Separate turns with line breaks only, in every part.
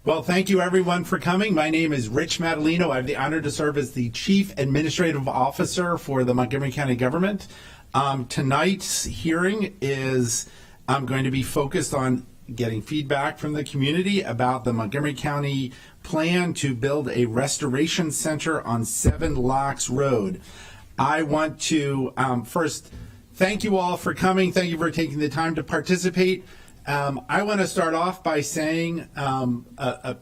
Well, thank you everyone for coming. My name is Rich Madalino. I have the honor to serve as the Chief Administrative Officer for the Montgomery County Government. Tonight's hearing is going to be focused on getting feedback from the community about the Montgomery County plan to build a restoration center on 7 Locks Road. I want to first thank you all for coming. Thank you for taking the time to participate. I want to start off by saying a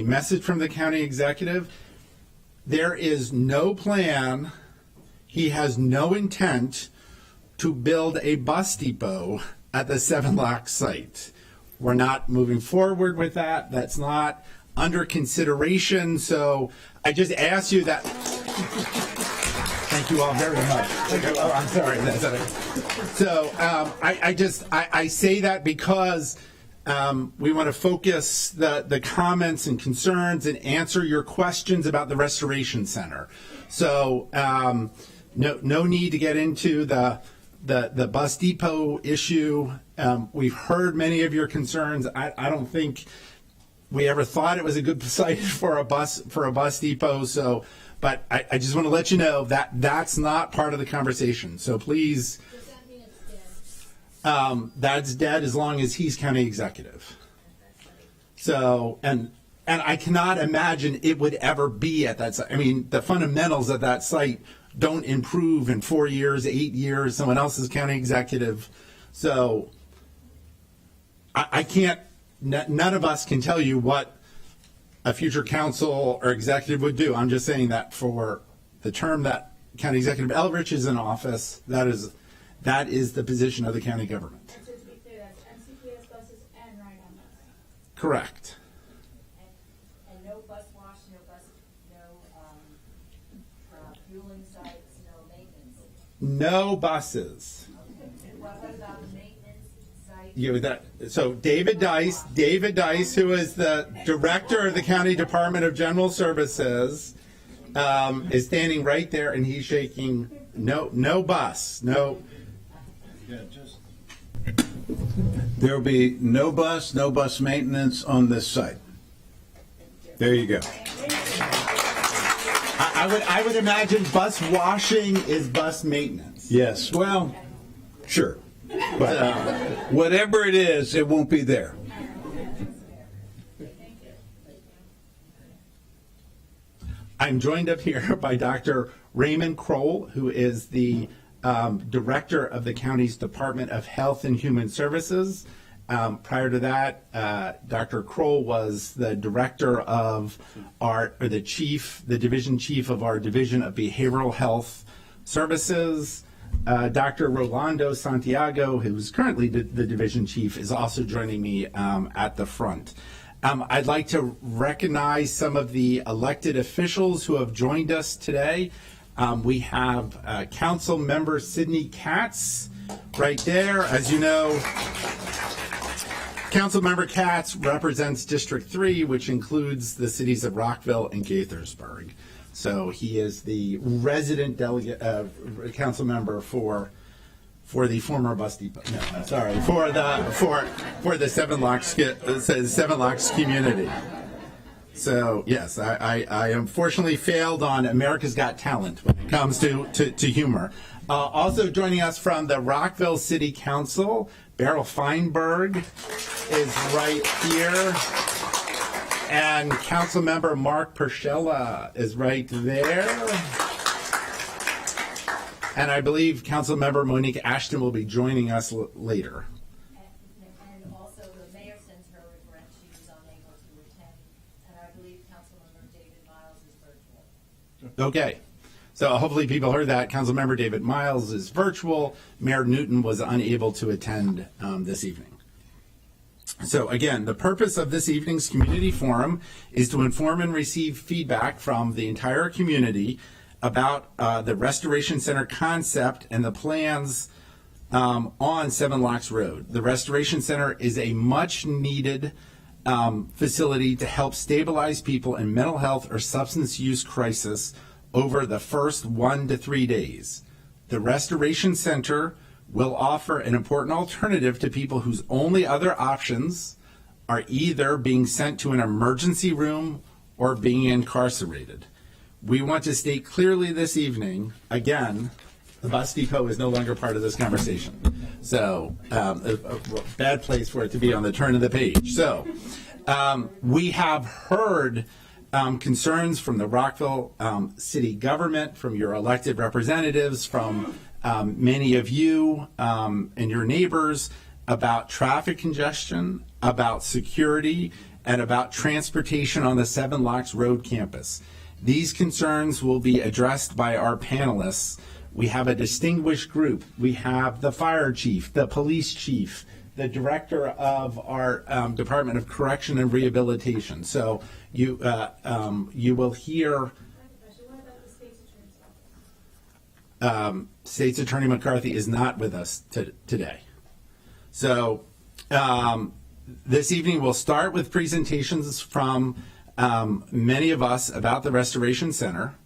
message from the county executive. There is no plan, he has no intent to build a bus depot at the 7 Locks site. We're not moving forward with that. That's not under consideration. So I just ask you that. Thank you all very much. Oh, I'm sorry. So I say that because we want to focus the comments and concerns and answer your questions about the restoration center. So no need to get into the bus depot issue. We've heard many of your concerns. I don't think we ever thought it was a good site for a bus depot. So. But I just want to let you know that that's not part of the conversation. So please,
does that mean it's dead?
That's dead as long as he's county executive. So, and I cannot imagine it would ever be at that site. I mean, the fundamentals of that site don't improve in 4 years, 8 years. Someone else is county executive. So I can't, none of us can tell you what a future council or executive would do. I'm just saying that for the term that County Executive Eldridge is in office, that is the position of the county government.
And so to be clear, that's MCPS buses and ride-on buses.
Correct.
And no bus wash, no fueling sites, no maintenance.
No buses.
What about the maintenance site?
So David Dice, who is the director of the County Department of General Services, is standing right there, and he's shaking. No bus. No.
There will be no bus maintenance on this site. There you go.
I would imagine bus washing is bus maintenance.
Yes. Well, sure. But whatever it is, it won't be there.
I'm joined up here by Dr. Raymond Kroll, who is the director of the county's Department of Health and Human Services. Prior to that, Dr. Kroll was the director of the division chief of our Division of Behavioral Health Services. Dr. Rolando Santiago, who's currently the division chief, is also joining me at the front. I'd like to recognize some of the elected officials who have joined us today. We have Council Member Sidney Katz right there. As you know, Council Member Katz represents District 3, which includes the cities of Rockville and Gaithersburg. So he is the resident delegate, council member for the former bus depot. No, sorry, for the 7 Locks community. So yes, I unfortunately failed on America's Got Talent when it comes to humor. Also joining us from the Rockville City Council, Beryl Feinberg is right here. And Councilmember Mark Pershella is right there. And I believe Councilmember Monique Ashton will be joining us later.
And also the mayor sends her regret she was unable to attend. And I believe Councilmember David Miles is virtual.
Okay. So hopefully people heard that. Councilmember David Miles is virtual. Mayor Newton was unable to attend this evening. So again, the purpose of this evening's community forum is to inform and receive feedback from the entire community about the Restoration Center concept and the plans on 7 Locks Road. The Restoration Center is a much needed facility to help stabilize people in mental health or substance use crisis over the first 1 to 3 days. The Restoration Center will offer an important alternative to people whose only other options are either being sent to an emergency room or being incarcerated. We want to state clearly this evening, again, the bus depot is no longer part of this conversation. So, a bad place for it to be on the turn of the page. So, we have heard concerns from the Rockville city government, from your elected representatives, from many of you and your neighbors about traffic congestion, about security, and about transportation on the Seven Locks Road campus. These concerns will be addressed by our panelists. We have a distinguished group. We have the fire chief, the police chief, the director of our Department of Correction and Rehabilitation. So you will hear
What about the state's attorney's office?
State's Attorney McCarthy is not with us today. So this evening we'll start with presentations from many of us about the Restoration Center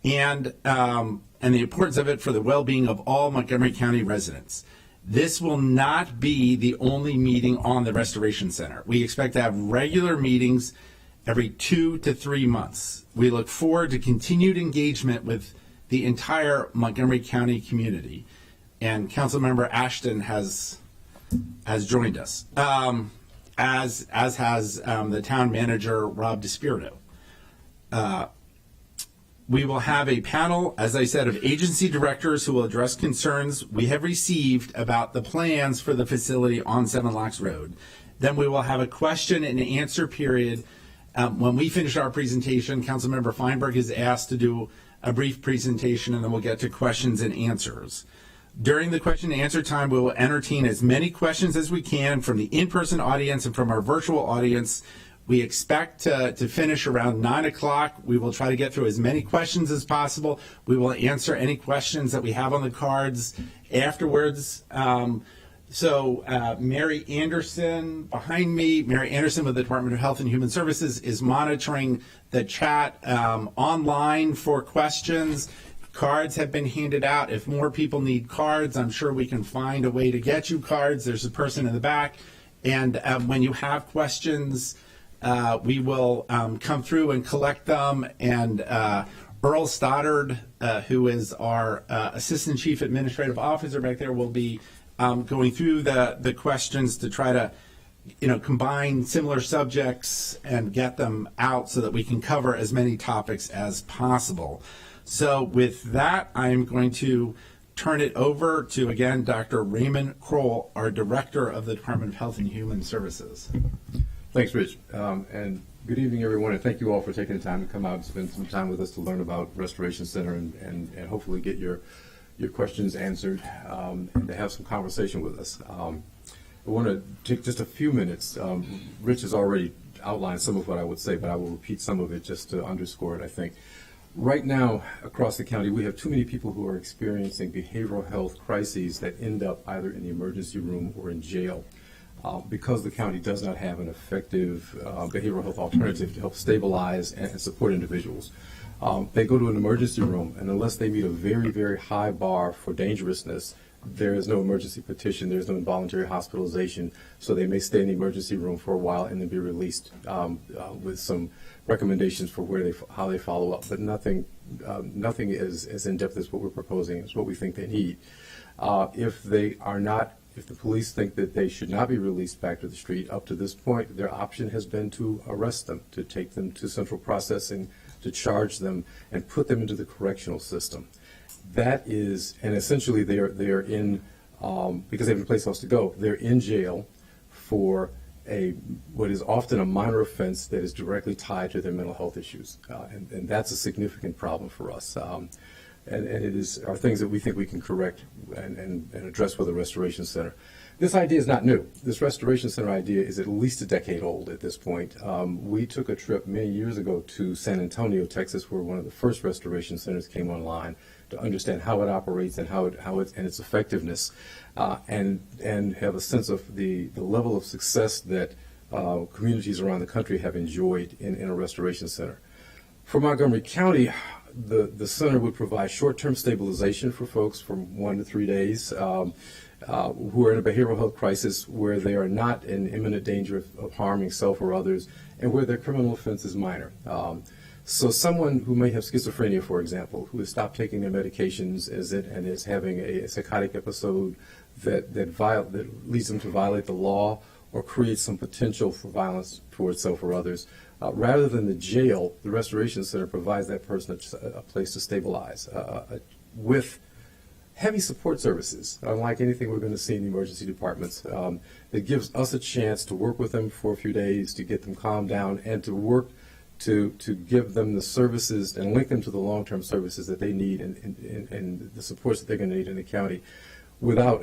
and the importance of it for the well-being of all Montgomery County residents. This will not be the only meeting on the Restoration Center. We expect to have regular meetings every 2 to 3 months. We look forward to continued engagement with the entire Montgomery County community. And Councilmember Ashton has joined us, as has the town manager, Rob DeSpirito. We will have a panel, as I said, of agency directors who will address concerns we have received about the plans for the facility on Seven Locks Road. Then we will have a question and answer period. When we finish our presentation, Councilmember Feinberg is asked to do a brief presentation, and then we'll get to questions and answers. During the question and answer time, we will entertain as many questions as we can from the in-person audience and from our virtual audience. We expect to finish around 9 o'clock. We will try to get through as many questions as possible. We will answer any questions that we have on the cards afterwards. Mary Anderson behind me, Mary Anderson with the Department of Health and Human Services, is monitoring the chat online for questions. Cards have been handed out. If more people need cards, I'm sure we can find a way to get you cards. There's a person in the back. And when you have questions, we will come through and collect them. And Earl Stoddard, who is our Assistant Chief Administrative Officer back there, will be going through the questions to try to combine similar subjects and get them out so that we can cover as many topics as possible. So with that, I'm going to turn it over to, again, Dr. Raymond Kroll, our Director of the Department of Health and Human Services.
Thanks, Rich. And good evening, everyone, and thank you all for taking the time to come out and spend some time with us to learn about Restoration Center and hopefully get your questions answered and to have some conversation with us. I want to take just a few minutes. Rich has already outlined some of what I would say, but I will repeat some of it just to underscore it, I think. Right now, across the county, we have too many people who are experiencing behavioral health crises that end up either in the emergency room or in jail. Because the county does not have an effective behavioral health alternative to help stabilize and support individuals. They go to an emergency room, and unless they meet a very, very high bar for dangerousness, there is no emergency petition, there is no involuntary hospitalization, so they may stay in the emergency room for a while and then be released with some recommendations for how they follow up, but nothing as in-depth as what we're proposing, is what we think they need. If the police think that they should not be released back to the street, up to this point, their option has been to arrest them, to take them to central processing, to charge them, and put them into the correctional system. That is, and essentially they are in, because they have a place else to go, they're in jail for what is often a minor offense that is directly tied to their mental health issues. And that's a significant problem for us. And it are things that we think we can correct and address with a Restoration Center. This idea is not new. This Restoration Center idea is at least a decade old at this point. We took a trip many years ago to San Antonio, Texas, where one of the first Restoration Centers came online to understand how it operates and and its effectiveness, and have a sense of the level of success that communities around the country have enjoyed in a Restoration Center. For Montgomery County, the center would provide short-term stabilization for folks from 1 to 3 days who are in a behavioral health crisis where they are not in imminent danger of harming self or others, and where their criminal offense is minor. So someone who may have schizophrenia, for example, who has stopped taking their medications and is having a psychotic episode that leads them to violate the law or creates some potential for violence towards self or others, rather than the jail, the Restoration Center provides that person a place to stabilize with heavy support services, unlike anything we're going to see in the emergency departments. It gives us a chance to work with them for a few days to get them calmed down and to work to give them the services and link them to the long-term services that they need and the supports that they're going to need in the county without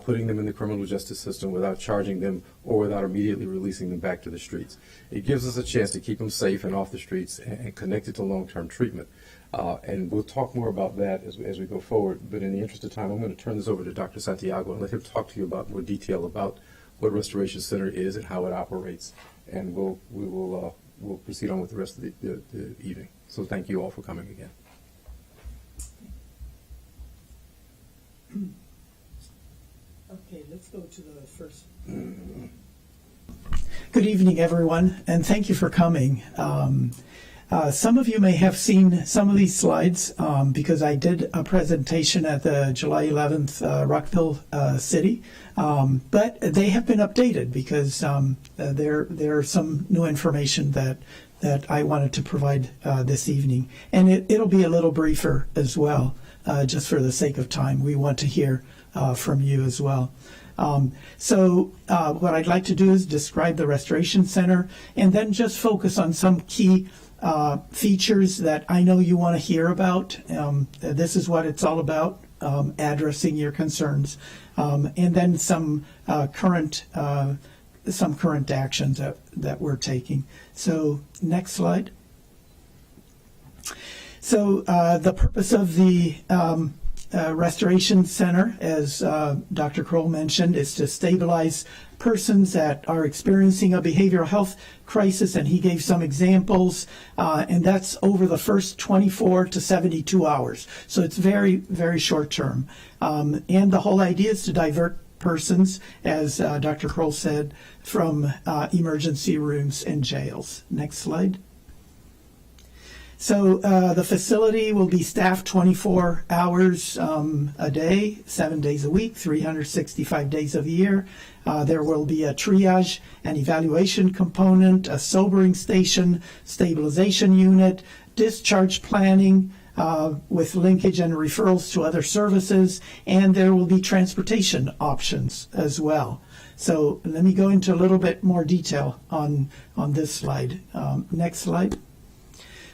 putting them in the criminal justice system, without charging them, or without immediately releasing them back to the streets. It gives us a chance to keep them safe and off the streets and connected to long-term treatment. And we'll talk more about that as we go forward. But in the interest of time, I'm going to turn this over to Dr. Santiago and let him talk to you about more detail about what Restoration Center is and how it operates. And we'll proceed on with the rest of the evening. So thank you all for coming again.
Okay, let's go to the first. Good evening, everyone, and thank you for coming. Some of you may have seen some of these slides because I did a presentation at the July 11th Rockville City, but they have been updated because there are some new information that I wanted to provide this evening. And it'll be a little briefer as well, just for the sake of time. We want to hear from you as well. So what I'd like to do is describe the Restoration Center and then just focus on some key features that I know you want to hear about. This is what it's all about, addressing your concerns, and then some current actions that we're taking. So next slide. So the purpose of the Restoration Center, as Dr. Kroll mentioned, is to stabilize persons that are experiencing a behavioral health crisis, and he gave some examples, and that's over the first 24 to 72 hours. So it's very, very short term. And the whole idea is to divert persons, as Dr. Kroll said, from emergency rooms and jails. Next slide. So the facility will be staffed 24 hours a day, 7 days a week, 365 days of the year. There will be a triage and evaluation component, a sobering station, stabilization unit, discharge planning with linkage and referrals to other services, and there will be transportation options as well. So let me go into a little bit more detail on this slide. Next slide.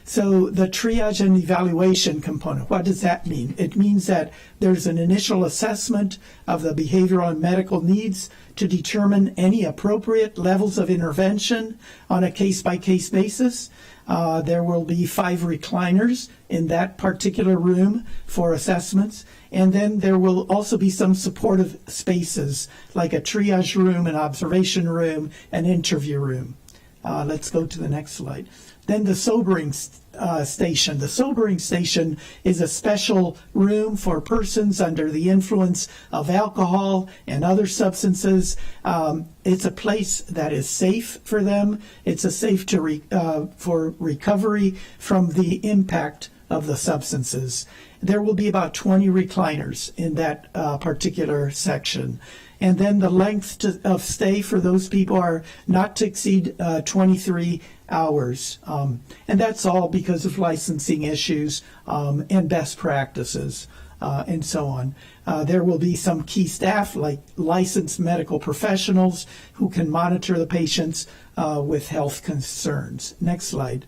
So the triage and evaluation component, what does that mean? It means that there's an initial assessment of the behavioral and medical needs to determine any appropriate levels of intervention on a case-by-case basis. There will be 5 recliners in that particular room for assessments. And then there will also be some supportive spaces like a triage room, an observation room, an interview room. Let's go to the next slide. Then the sobering station. The sobering station is a special room for persons under the influence of alcohol and other substances. It's a place that is safe for them. It's a safe for recovery from the impact of the substances. There will be about 20 recliners in that particular section. And then the length of stay for those people are not to exceed 23 hours. And that's all because of licensing issues and best practices and so on. There will be some key staff like licensed medical professionals who can monitor the patients with health concerns. Next slide.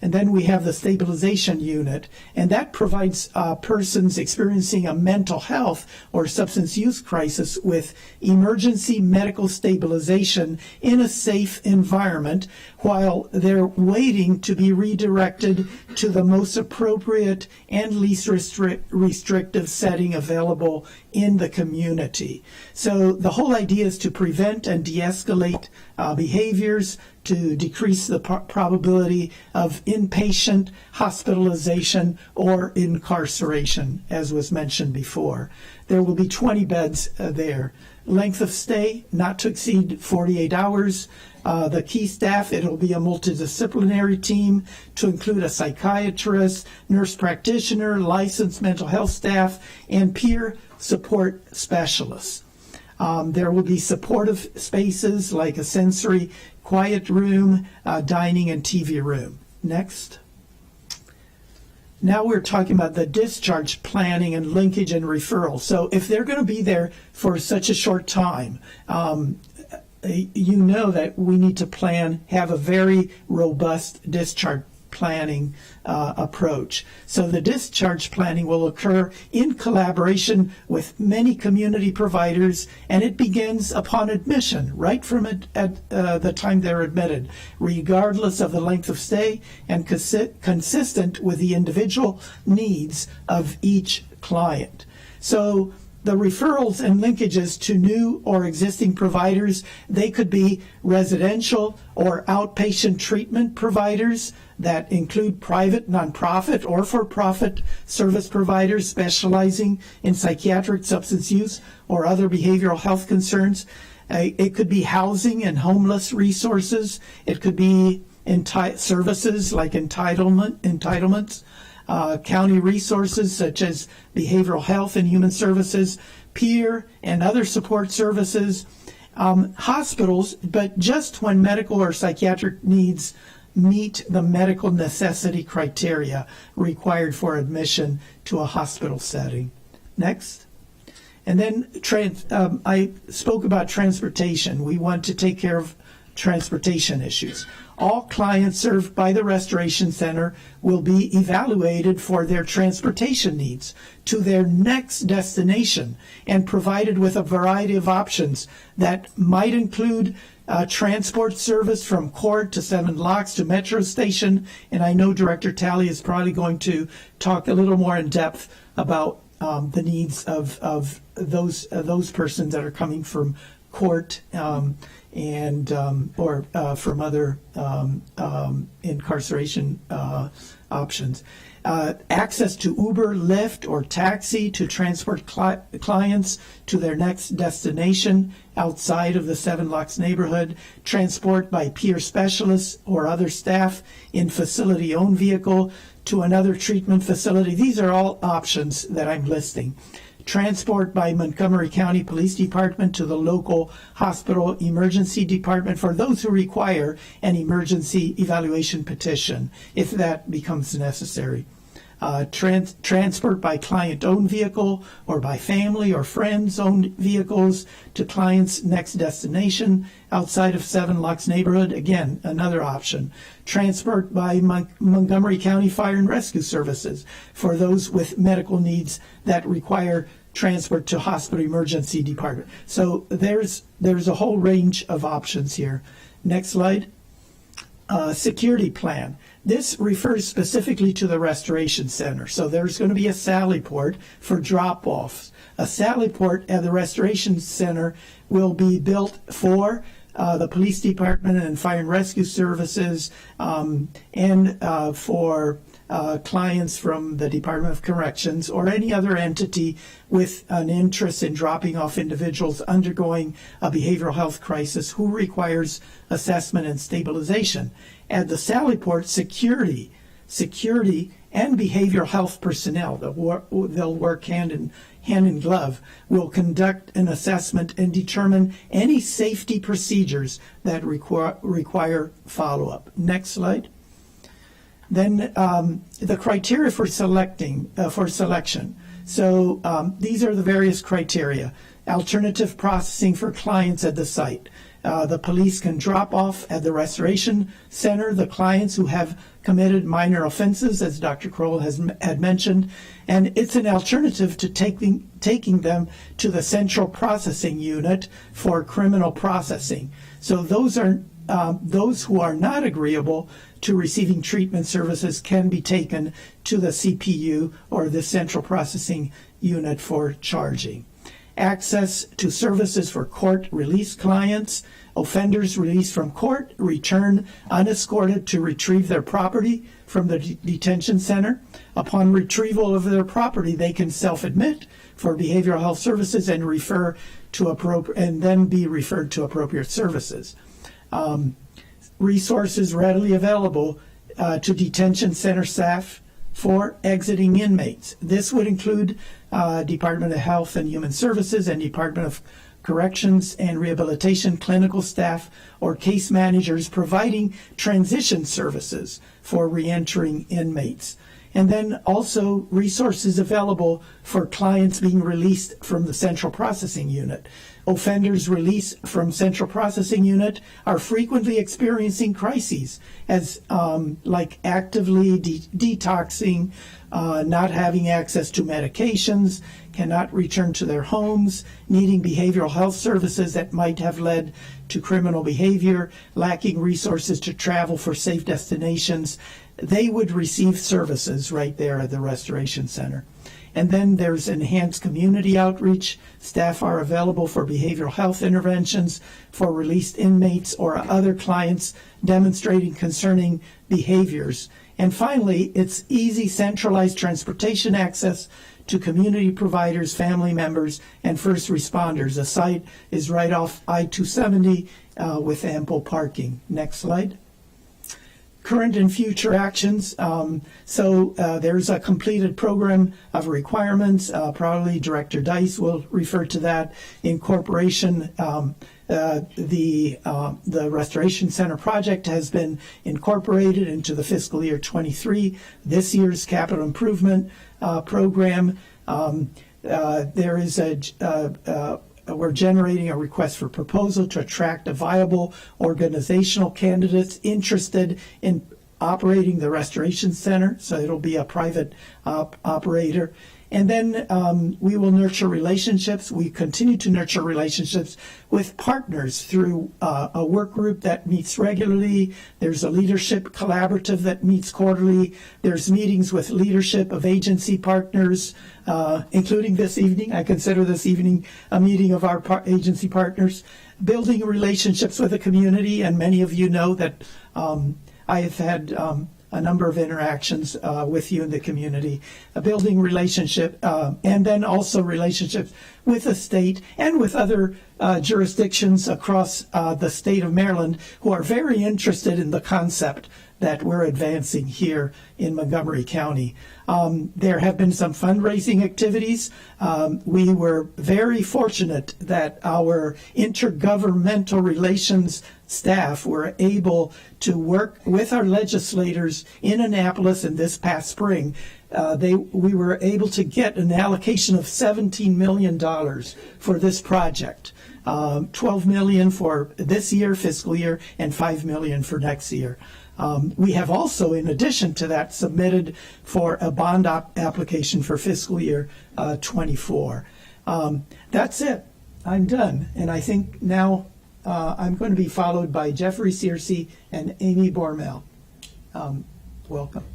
And then we have the stabilization unit, and that provides persons experiencing a mental health or substance use crisis with emergency medical stabilization in a safe environment while they're waiting to be redirected to the most appropriate and least restrictive setting available in the community. So the whole idea is to prevent and de-escalate behaviors, to decrease the probability of inpatient hospitalization or incarceration, as was mentioned before. There will be 20 beds there. Length of stay, not to exceed 48 hours. The key staff, it'll be a multidisciplinary team to include a psychiatrist, nurse practitioner, licensed mental health staff, and peer support specialists. There will be supportive spaces like a sensory quiet room, dining, and TV room. Next. Now we're talking about the discharge planning and linkage and referral. So if they're going to be there for such a short time, you know that we need to plan, have a very robust discharge planning approach. So the discharge planning will occur in collaboration with many community providers, and it begins upon admission, right from the time they're admitted, regardless of the length of stay and consistent with the individual needs of each client. So the referrals and linkages to new or existing providers, they could be residential or outpatient treatment providers that include private, nonprofit, or for-profit service providers specializing in psychiatric substance use or other behavioral health concerns. It could be housing and homeless resources. It could be services like entitlements. County resources such as behavioral health and human services, peer and other support services, hospitals, but just when medical or psychiatric needs meet the medical necessity criteria required for admission to a hospital setting. Next. And then I spoke about transportation. We want to take care of transportation issues. All clients served by the Restoration Center will be evaluated for their transportation needs to their next destination and provided with a variety of options that might include transport service from court to Seven Locks to Metro Station. And I know Director Talley is probably going to talk a little more in depth about the needs of those persons that are coming from court and or from other incarceration options. Access to Uber, Lyft, or taxi to transport clients to their next destination outside of the Seven Locks neighborhood. Transport by peer specialists or other staff in facility-owned vehicle to another treatment facility. These are all options that I'm listing. Transport by Montgomery County Police Department to the local hospital emergency department for those who require an emergency evaluation petition, if that becomes necessary. Transport by client-owned vehicle or by family or friends-owned vehicles to client's next destination outside of Seven Locks neighborhood. Again, another option. Transport by Montgomery County Fire and Rescue Services for those with medical needs that require transport to hospital emergency department. So there's a whole range of options here. Next slide. Security plan. This refers specifically to the Restoration Center. So there's going to be a sally port for drop-offs. A sally port at the Restoration Center will be built for the police department and fire and rescue services and for clients from the Department of Corrections or any other entity with an interest in dropping off individuals undergoing a behavioral health crisis who requires assessment and stabilization. At the Sally Port, security and behavioral health personnel, they'll work hand in glove, will conduct an assessment and determine any safety procedures that require follow-up. Next slide. Then the criteria for selection. So these are the various criteria. Alternative processing for clients at the site. The police can drop off at the Restoration Center the clients who have committed minor offenses, as Dr. Kroll had mentioned, and it's an alternative to taking them to the Central Processing Unit for criminal processing. So those who are not agreeable to receiving treatment services can be taken to the CPU or the Central Processing Unit for charging. access to services for court release clients. Offenders released from court return unescorted to retrieve their property from the detention center. Upon retrieval of their property, they can self-admit for behavioral health services and then be referred to appropriate services. Resources readily available to detention center staff for exiting inmates. This would include Department of Health and Human Services and Department of Corrections and Rehabilitation clinical staff or case managers providing transition services for reentering inmates. And then also resources available for clients being released from the Central Processing Unit. Offenders released from Central Processing Unit are frequently experiencing crises as like actively detoxing, not having access to medications, cannot return to their homes, needing behavioral health services that might have led to criminal behavior, lacking resources to travel for safe destinations. They would receive services right there at the Restoration Center. And then there's enhanced community outreach. Staff are available for behavioral health interventions for released inmates or other clients demonstrating concerning behaviors. And finally, it's easy centralized transportation access to community providers, family members, and first responders. The site is right off I-270 with ample parking. Next slide. Current and future actions. There's a completed program of requirements. Probably Director Dice will refer to that. Incorporation, the Restoration Center project has been incorporated into the fiscal year 23. This year's capital improvement program. We're generating a request for proposal to attract a viable organizational candidates interested in operating the Restoration Center. So it'll be a private operator. And then we will nurture relationships. We continue to nurture relationships with partners through a work group that meets regularly. There's a leadership collaborative that meets quarterly. There's meetings with leadership of agency partners, including this evening. I consider this evening a meeting of our agency partners. Building relationships with the community, and many of you know that I have had a number of interactions with you in the community, building relationship, and then also relationships with the state and with other jurisdictions across the state of Maryland who are very interested in the concept that we're advancing here in Montgomery County. There have been some fundraising activities. We were very fortunate that our intergovernmental relations staff were able to work with our legislators in Annapolis in this past spring. We were able to get an allocation of $17 million for this project. $12 million for this year, fiscal year, and $5 million for next year. We have also, in addition to that, submitted for a bond application for fiscal year 24. That's it. I'm done. And I think now I'm going to be followed by Jeffrey Searcy and Amy Bormel. Welcome.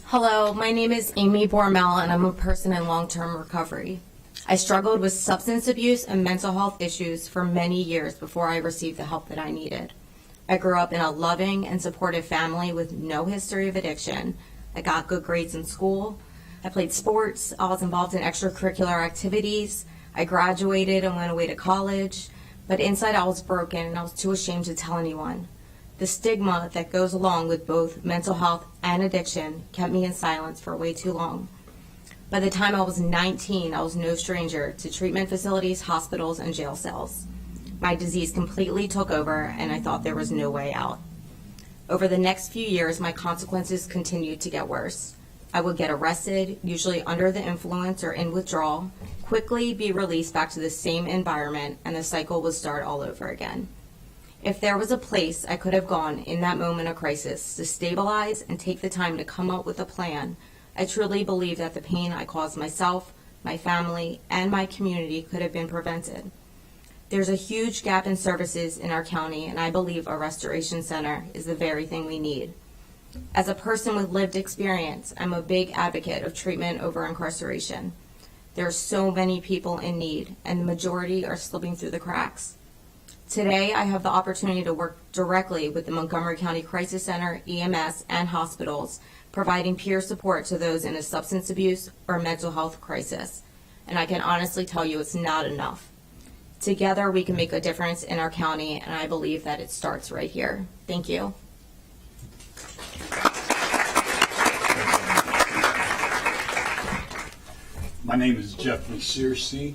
Hello, my name is Amy Bormel, and I'm a person in long-term recovery. I struggled with substance abuse and mental health issues for many years before I received the help that I needed. I grew up in a loving and supportive family with no history of addiction. I got good grades in school. I played sports. I was involved in extracurricular activities. I graduated and went away to college. But inside I was broken, and I was too ashamed to tell anyone. The stigma that goes along with both mental health and addiction kept me in silence for way too long. By the time I was 19, I was no stranger to treatment facilities, hospitals, and jail cells. My disease completely took over, and I thought there was no way out. Over the next few years, my consequences continued to get worse. I would get arrested, usually under the influence or in withdrawal, quickly be released back to the same environment, and the cycle would start all over again. If there was a place I could have gone in that moment of crisis to stabilize and take the time to come up with a plan, I truly believe that the pain I caused myself, my family, and my community could have been prevented. There's a huge gap in services in our county, and I believe a restoration center is the very thing we need. As a person with lived experience, I'm a big advocate of treatment over incarceration. There are so many people in need, and the majority are slipping through the cracks. Today, I have the opportunity to work directly with the Montgomery County Crisis Center, EMS, and hospitals, providing peer support to those in a substance abuse or mental health crisis. And I can honestly tell you it's not enough. Together, we can make a difference in our county, and I believe that it starts right here. Thank you.
My name is Jeffrey Searcy,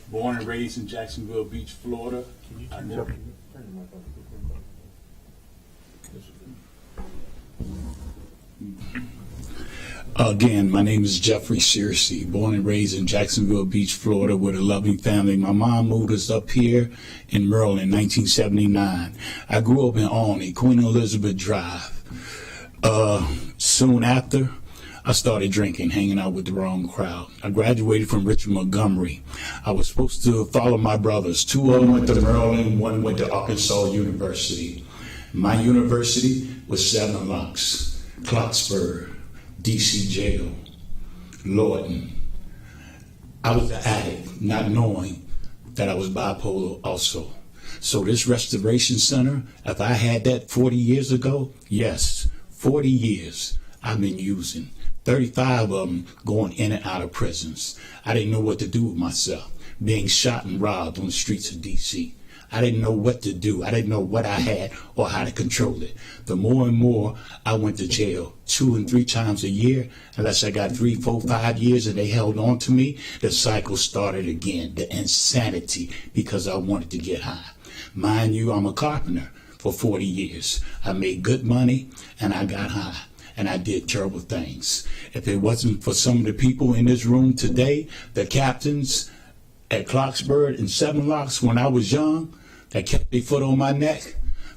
born and raised in Jacksonville Beach, Florida. Again, my name is Jeffrey Searcy, born and raised in Jacksonville Beach, Florida, with a loving family. My mom moved us up here in Maryland in 1979. I grew up in Albany, Queen Elizabeth Drive. Soon after, I started drinking, hanging out with the wrong crowd. I graduated from Richmond Montgomery. I was supposed to follow my brothers. Two of them went to Maryland, one went to Arkansas University. My university was Seven Locks, Clarksburg, DC Jail, Lawton. I was an addict, not knowing that I was bipolar also. So this restoration center, if I had that 40 years ago, yes, 40 years I've been using. 35 of them going in and out of prisons. I didn't know what to do with myself, being shot and robbed on the streets of DC. I didn't know what to do. I didn't know what I had or how to control it. The more and more I went to jail 2 and 3 times a year, unless I got 3, 4, 5 years and they held on to me, the cycle started again, the insanity, because I wanted to get high. Mind you, I'm a carpenter for 40 years. I made good money and I got high. And I did terrible things. If it wasn't for some of the people in this room today, the captains at Clarksburg and Seven Locks when I was young, that kept their foot on my neck,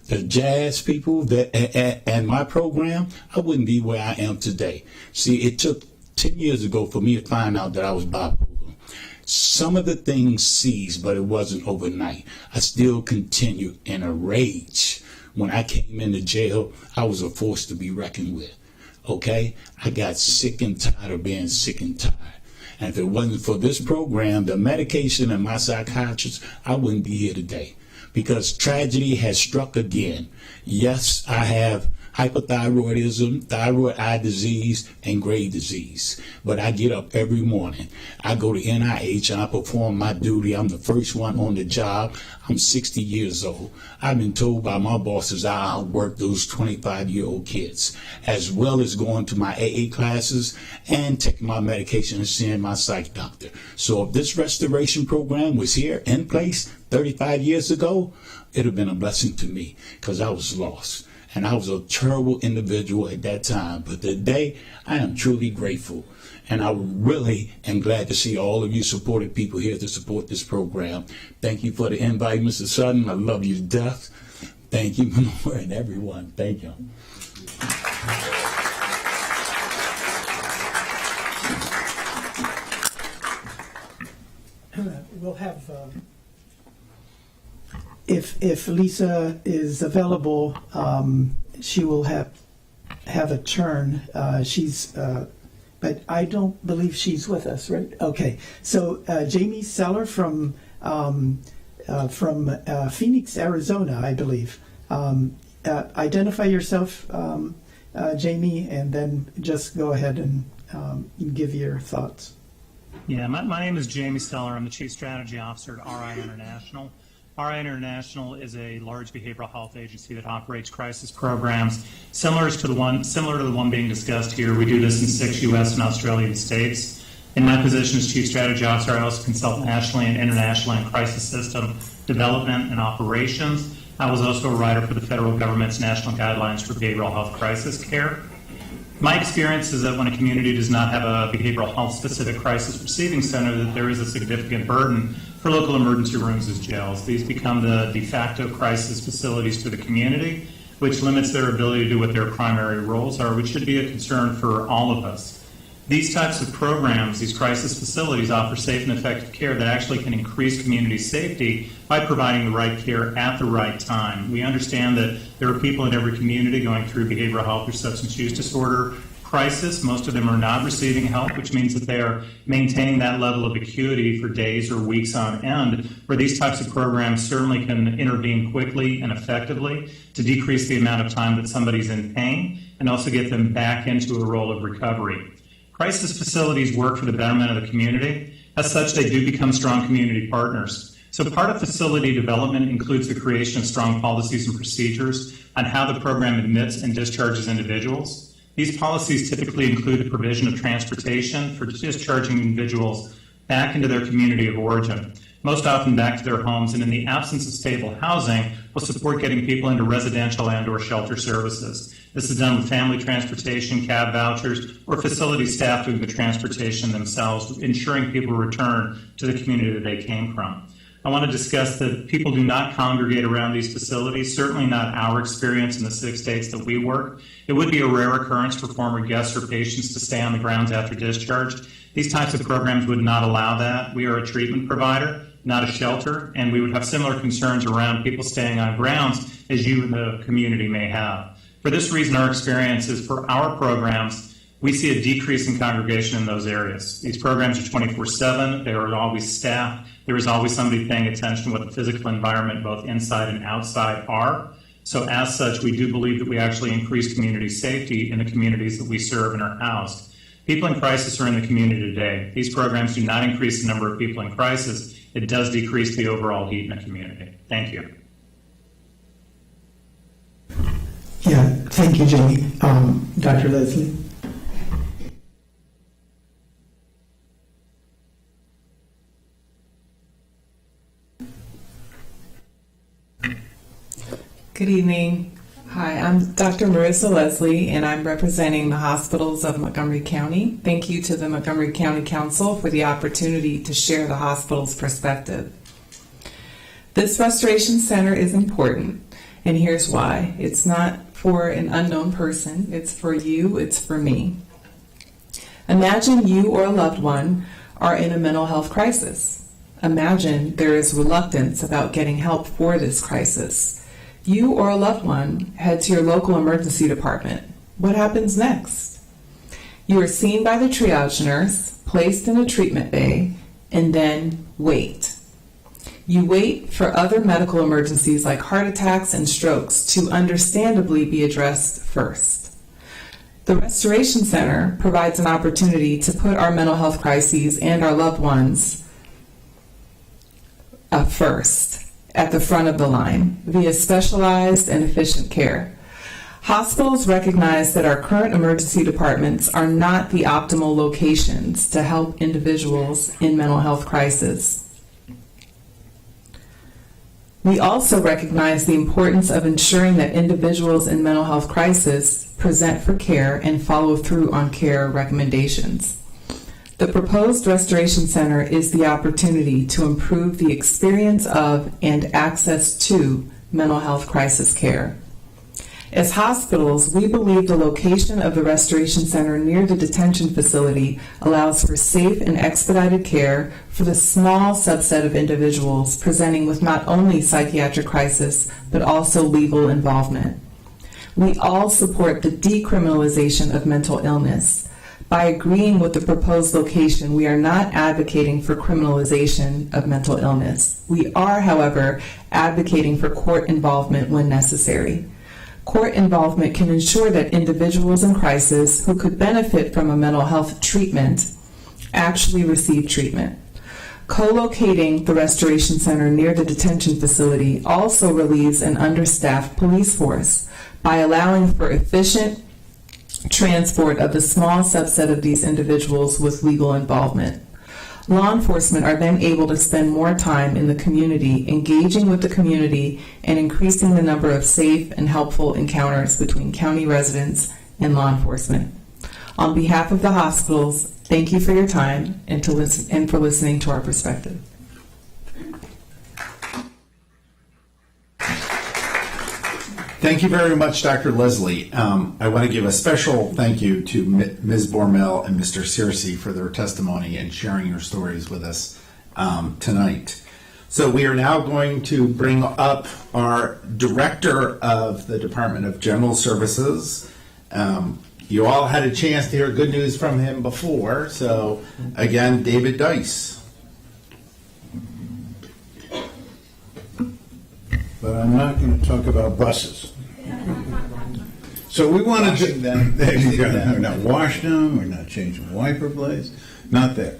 the jazz people and my program, I wouldn't be where I am today. See, it took 10 years ago for me to find out that I was bipolar. Some of the things ceased, but it wasn't overnight. I still continued in a rage. When I came into jail, I was a force to be reckoned with. Okay? I got sick and tired of being sick and tired. And if it wasn't for this program, the medication and my psychiatrist, I wouldn't be here today. Because tragedy has struck again. Yes, I have hypothyroidism, thyroid eye disease, and Graves' disease. But I get up every morning. I go to NIH and I perform my duty. I'm the first one on the job. I'm 60 years old. I've been told by my bosses I outwork those 25-year-old kids, as well as going to my AA classes and taking my medication and seeing my psych doctor. So if this restoration program was here in place 35 years ago, it would have been a blessing to me because I was lost. And I was a terrible individual at that time. But today, I am truly grateful. And I really am glad to see all of you supported people here to support this program. Thank you for the invite, Mr. Sutton. I love you to death. Thank you, and everyone. Thank you.
We'll have, if Lisa is available, she will have a turn. But I don't believe she's with us, right? Okay. So Jamie Seller from Phoenix, Arizona, I believe. Identify yourself, Jamie, and then just go ahead and give your thoughts.
Yeah, my name is Jamie Steller. I'm the Chief Strategy Officer at RI International. RI International is a large behavioral health agency that operates crisis programs similar to the one being discussed here. We do this in 6 U.S. and Australian states. In my position as Chief Strategy Officer, I also consult nationally and internationally on crisis system development and operations. I was also a writer for the federal government's national guidelines for behavioral health crisis care. My experience is that when a community does not have a behavioral health specific crisis receiving center, that there is a significant burden for local emergency rooms as jails. These become the de facto crisis facilities for the community, which limits their ability to do what their primary roles are, which should be a concern for all of us. These types of programs, these crisis facilities, offer safe and effective care that actually can increase community safety by providing the right care at the right time. We understand that there are people in every community going through behavioral health or substance use disorder crisis. Most of them are not receiving help, which means that they are maintaining that level of acuity for days or weeks on end, where these types of programs certainly can intervene quickly and effectively to decrease the amount of time that somebody's in pain and also get them back into a role of recovery. Crisis facilities work for the betterment of the community. As such, they do become strong community partners. So part of facility development includes the creation of strong policies and procedures on how the program admits and discharges individuals. These policies typically include the provision of transportation for discharging individuals back into their community of origin, most often back to their homes, and in the absence of stable housing, will support getting people into residential and/or shelter services. This is done with family transportation, cab vouchers, or facility staff doing the transportation themselves, ensuring people return to the community that they came from. I want to discuss that people do not congregate around these facilities, certainly not our experience in the 6 states that we work. It would be a rare occurrence for former guests or patients to stay on the grounds after discharge. These types of programs would not allow that. We are a treatment provider, not a shelter, and we would have similar concerns around people staying on grounds as you in the community may have. For this reason, our experience is for our programs, we see a decrease in congregation in those areas. These programs are 24/7. They are always staffed. There is always somebody paying attention to what the physical environment, both inside and outside, are. So as such, we do believe that we actually increase community safety in the communities that we serve and are housed. People in crisis are in the community today. These programs do not increase the number of people in crisis. It does decrease the overall heat in the community. Thank you.
Yeah, thank you, Jamie. Dr. Leslie?
Good evening. Hi, I'm Dr. Marissa Leslie, and I'm representing the hospitals of Montgomery County. Thank you to the Montgomery County Council for the opportunity to share the hospital's perspective. This restoration center is important, and here's why. It's not for an unknown person. It's for you. It's for me. Imagine you or a loved one are in a mental health crisis. Imagine there is reluctance about getting help for this crisis. You or a loved one head to your local emergency department. What happens next? You are seen by the triage nurse, placed in a treatment bay, and then wait. You wait for other medical emergencies like heart attacks and strokes to understandably be addressed first. The Restoration Center provides an opportunity to put our mental health crises and our loved ones first, at the front of the line, via specialized and efficient care. Hospitals recognize that our current emergency departments are not the optimal locations to help individuals in mental health crisis. We also recognize the importance of ensuring that individuals in mental health crisis present for care and follow through on care recommendations. The proposed Restoration Center is the opportunity to improve the experience of and access to mental health crisis care. As hospitals, we believe the location of the Restoration Center near the detention facility allows for safe and expedited care for the small subset of individuals presenting with not only psychiatric crisis, but also legal involvement. We all support the decriminalization of mental illness. By agreeing with the proposed location, we are not advocating for criminalization of mental illness. We are, however, advocating for court involvement when necessary. Court involvement can ensure that individuals in crisis who could benefit from a mental health treatment actually receive treatment. Co-locating the Restoration Center near the detention facility also relieves an understaffed police force by allowing for efficient transport of the small subset of these individuals with legal involvement. Law enforcement are then able to spend more time in the community, engaging with the community and increasing the number of safe and helpful encounters between county residents and law enforcement. On behalf of the hospitals, thank you for your time and for listening to our perspective.
Thank you very much, Dr. Leslie. I want to give a special thank you to Ms. Bormel and Mr. Searcy for their testimony and sharing your stories with us tonight. So we are now going to bring up our Director of the Department of General Services. You all had a chance to hear good news from him before. So again, David Dice.
But I'm not going to talk about buses. So we want to
Washing them.
There you go. We're not washing them. We're not changing wiper blades. Not there.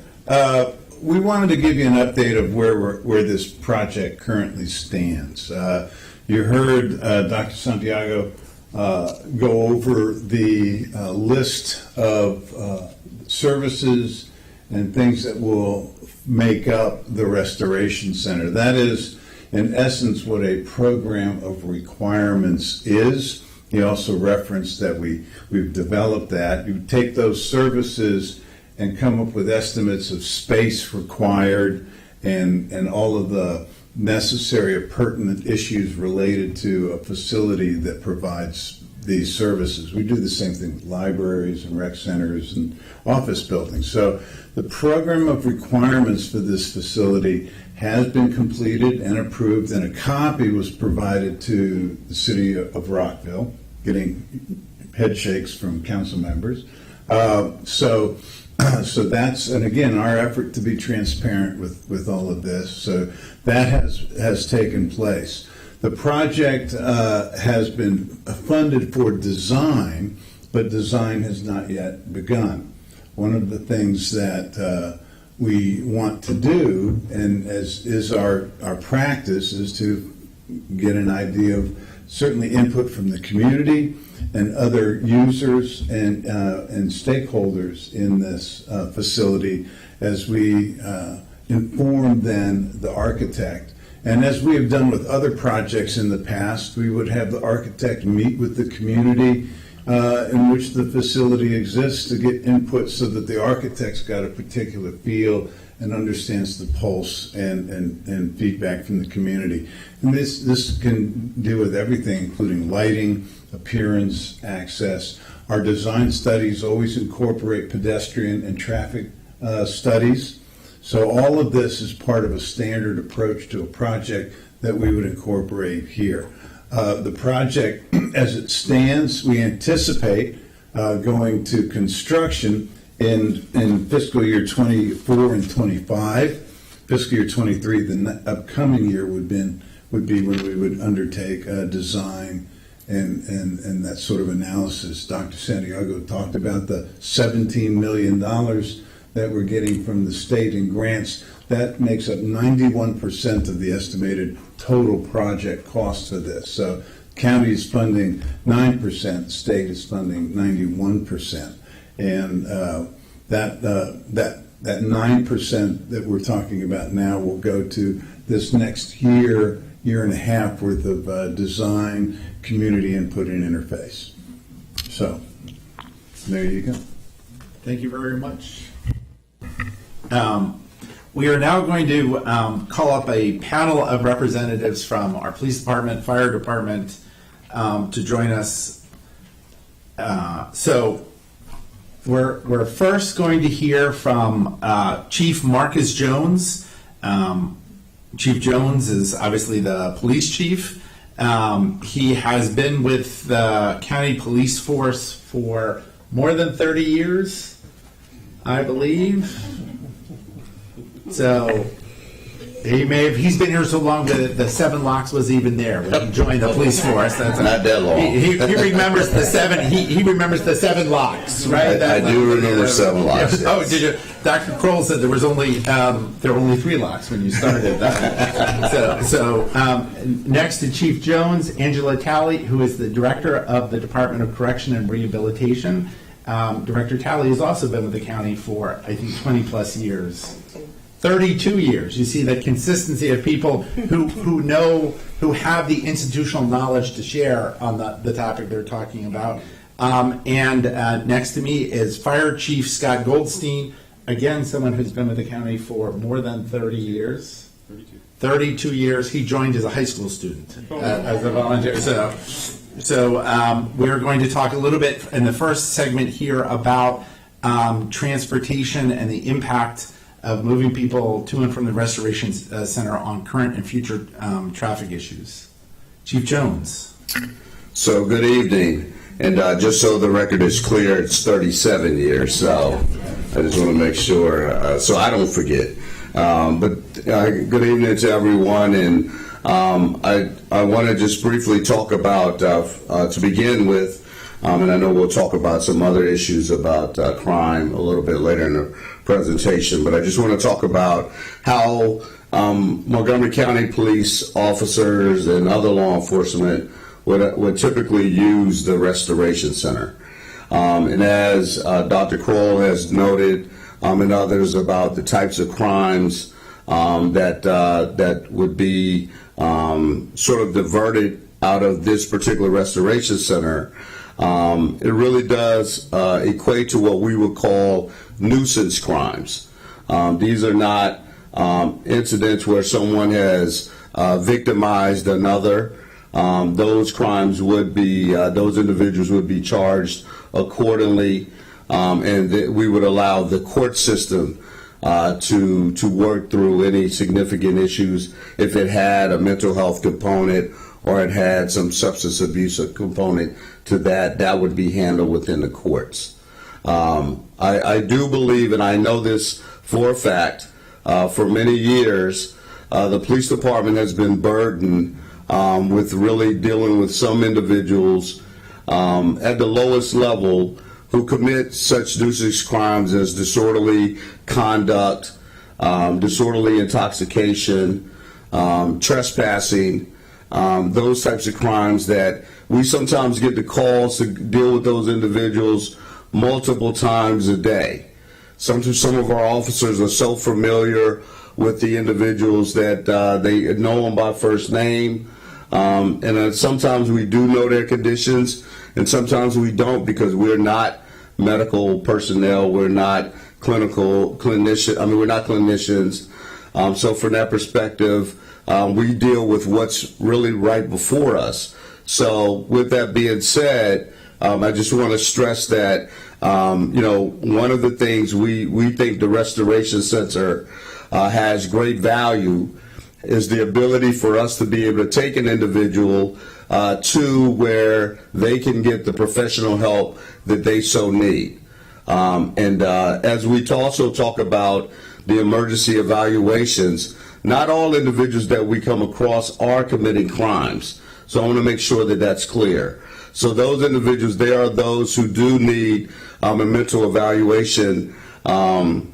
We wanted to give you an update of where this project currently stands. You heard Dr. Santiago go over the list of services and things that will make up the Restoration Center. That is, in essence, what a program of requirements is. He also referenced that we've developed that. You take those services and come up with estimates of space required and all of the necessary or pertinent issues related to a facility that provides these services. We do the same thing with libraries and rec centers and office buildings. So the program of requirements for this facility has been completed and approved, and a copy was provided to the city of Rockville, getting head shakes from council members. So that's, and again, our effort to be transparent with all of this. So that has taken place. The project has been funded for design, but design has not yet begun. One of the things that we want to do, and as is our practice, is to get an idea of certainly input from the community and other users and stakeholders in this facility as we inform then the architect. And as we have done with other projects in the past, we would have the architect meet with the community in which the facility exists to get input so that the architect's got a particular feel and understands the pulse and feedback from the community. And this can deal with everything, including lighting, appearance, access. Our design studies always incorporate pedestrian and traffic studies. So all of this is part of a standard approach to a project that we would incorporate here. The project, as it stands, we anticipate going to construction in fiscal year 24 and 25. Fiscal year 23, the upcoming year, would be when we would undertake design and that sort of analysis. Dr. Santiago talked about the $17 million that we're getting from the state in grants. That makes up 91% of the estimated total project cost for this. So county is funding 9%, state is funding 91%. And that 9% that we're talking about now will go to this next year and a half worth of design, community input, and interface. So there you go.
Thank you very much. We are now going to call up a panel of representatives from our police department, fire department, to join us. So we're first going to hear from Chief Marcus Jones. Chief Jones is obviously the police chief. He has been with the county police force for more than 30 years, I believe. So he's been here so long that the 7 locks was even there when he joined the police force. That's
not that long.
He remembers the 7. He remembers the 7 locks, right?
I do remember 7 locks.
Oh, did you? Dr. Kroll said there were only 3 locks when you started. Next to Chief Jones, Angela Talley, who is the director of the Department of Correction and Rehabilitation. Director Talley has also been with the county for, I think, 20 plus years. 32 years. You see the consistency of people who know, who have the institutional knowledge to share on the topic they're talking about. And next to me is Fire Chief Scott Goldstein, again, someone who's been with the county for more than 30 years. 32 years. He joined as a high school student, as a volunteer. So So we're going to talk a little bit in the first segment here about transportation and the impact of moving people to and from the Restoration Center on current and future traffic issues. Chief Jones.
So good evening, and just so the record is clear, it's 37 years, so I just want to make sure, so I don't forget. Good evening to everyone, and I want to just briefly talk about, to begin with, and I know we'll talk about some other issues about crime a little bit later in the presentation, but I just want to talk about how Montgomery County police officers and other law enforcement would typically use the Restoration Center. And as Dr. Kroll has noted, and others, about the types of crimes that would be sort of diverted out of this particular Restoration Center, it really does equate to what we would call nuisance crimes. These are not incidents where someone has victimized another. Those crimes would be, those individuals would be charged accordingly, and we would allow the court system to work through any significant issues. If it had a mental health component or it had some substance abuse component to that, that would be handled within the courts. I do believe, and I know this for a fact, for many years, the police department has been burdened with really dealing with some individuals at the lowest level who commit such nuisance crimes as disorderly conduct, disorderly intoxication, trespassing, those types of crimes that we sometimes get the calls to deal with those individuals multiple times a day. Some of our officers are so familiar with the individuals that they know them by first name. And sometimes we do know their conditions, and sometimes we don't, because we're not medical personnel, we're not we're not clinicians. So from that perspective, we deal with what's really right before us. So with that being said, I just want to stress that, one of the things we think the Restoration Center has great value is the ability for us to be able to take an individual to where they can get the professional help that they so need. And as we also talk about the emergency evaluations, not all individuals that we come across are committing crimes. So I want to make sure that that's clear. So those individuals, they are those who do need a mental evaluation. And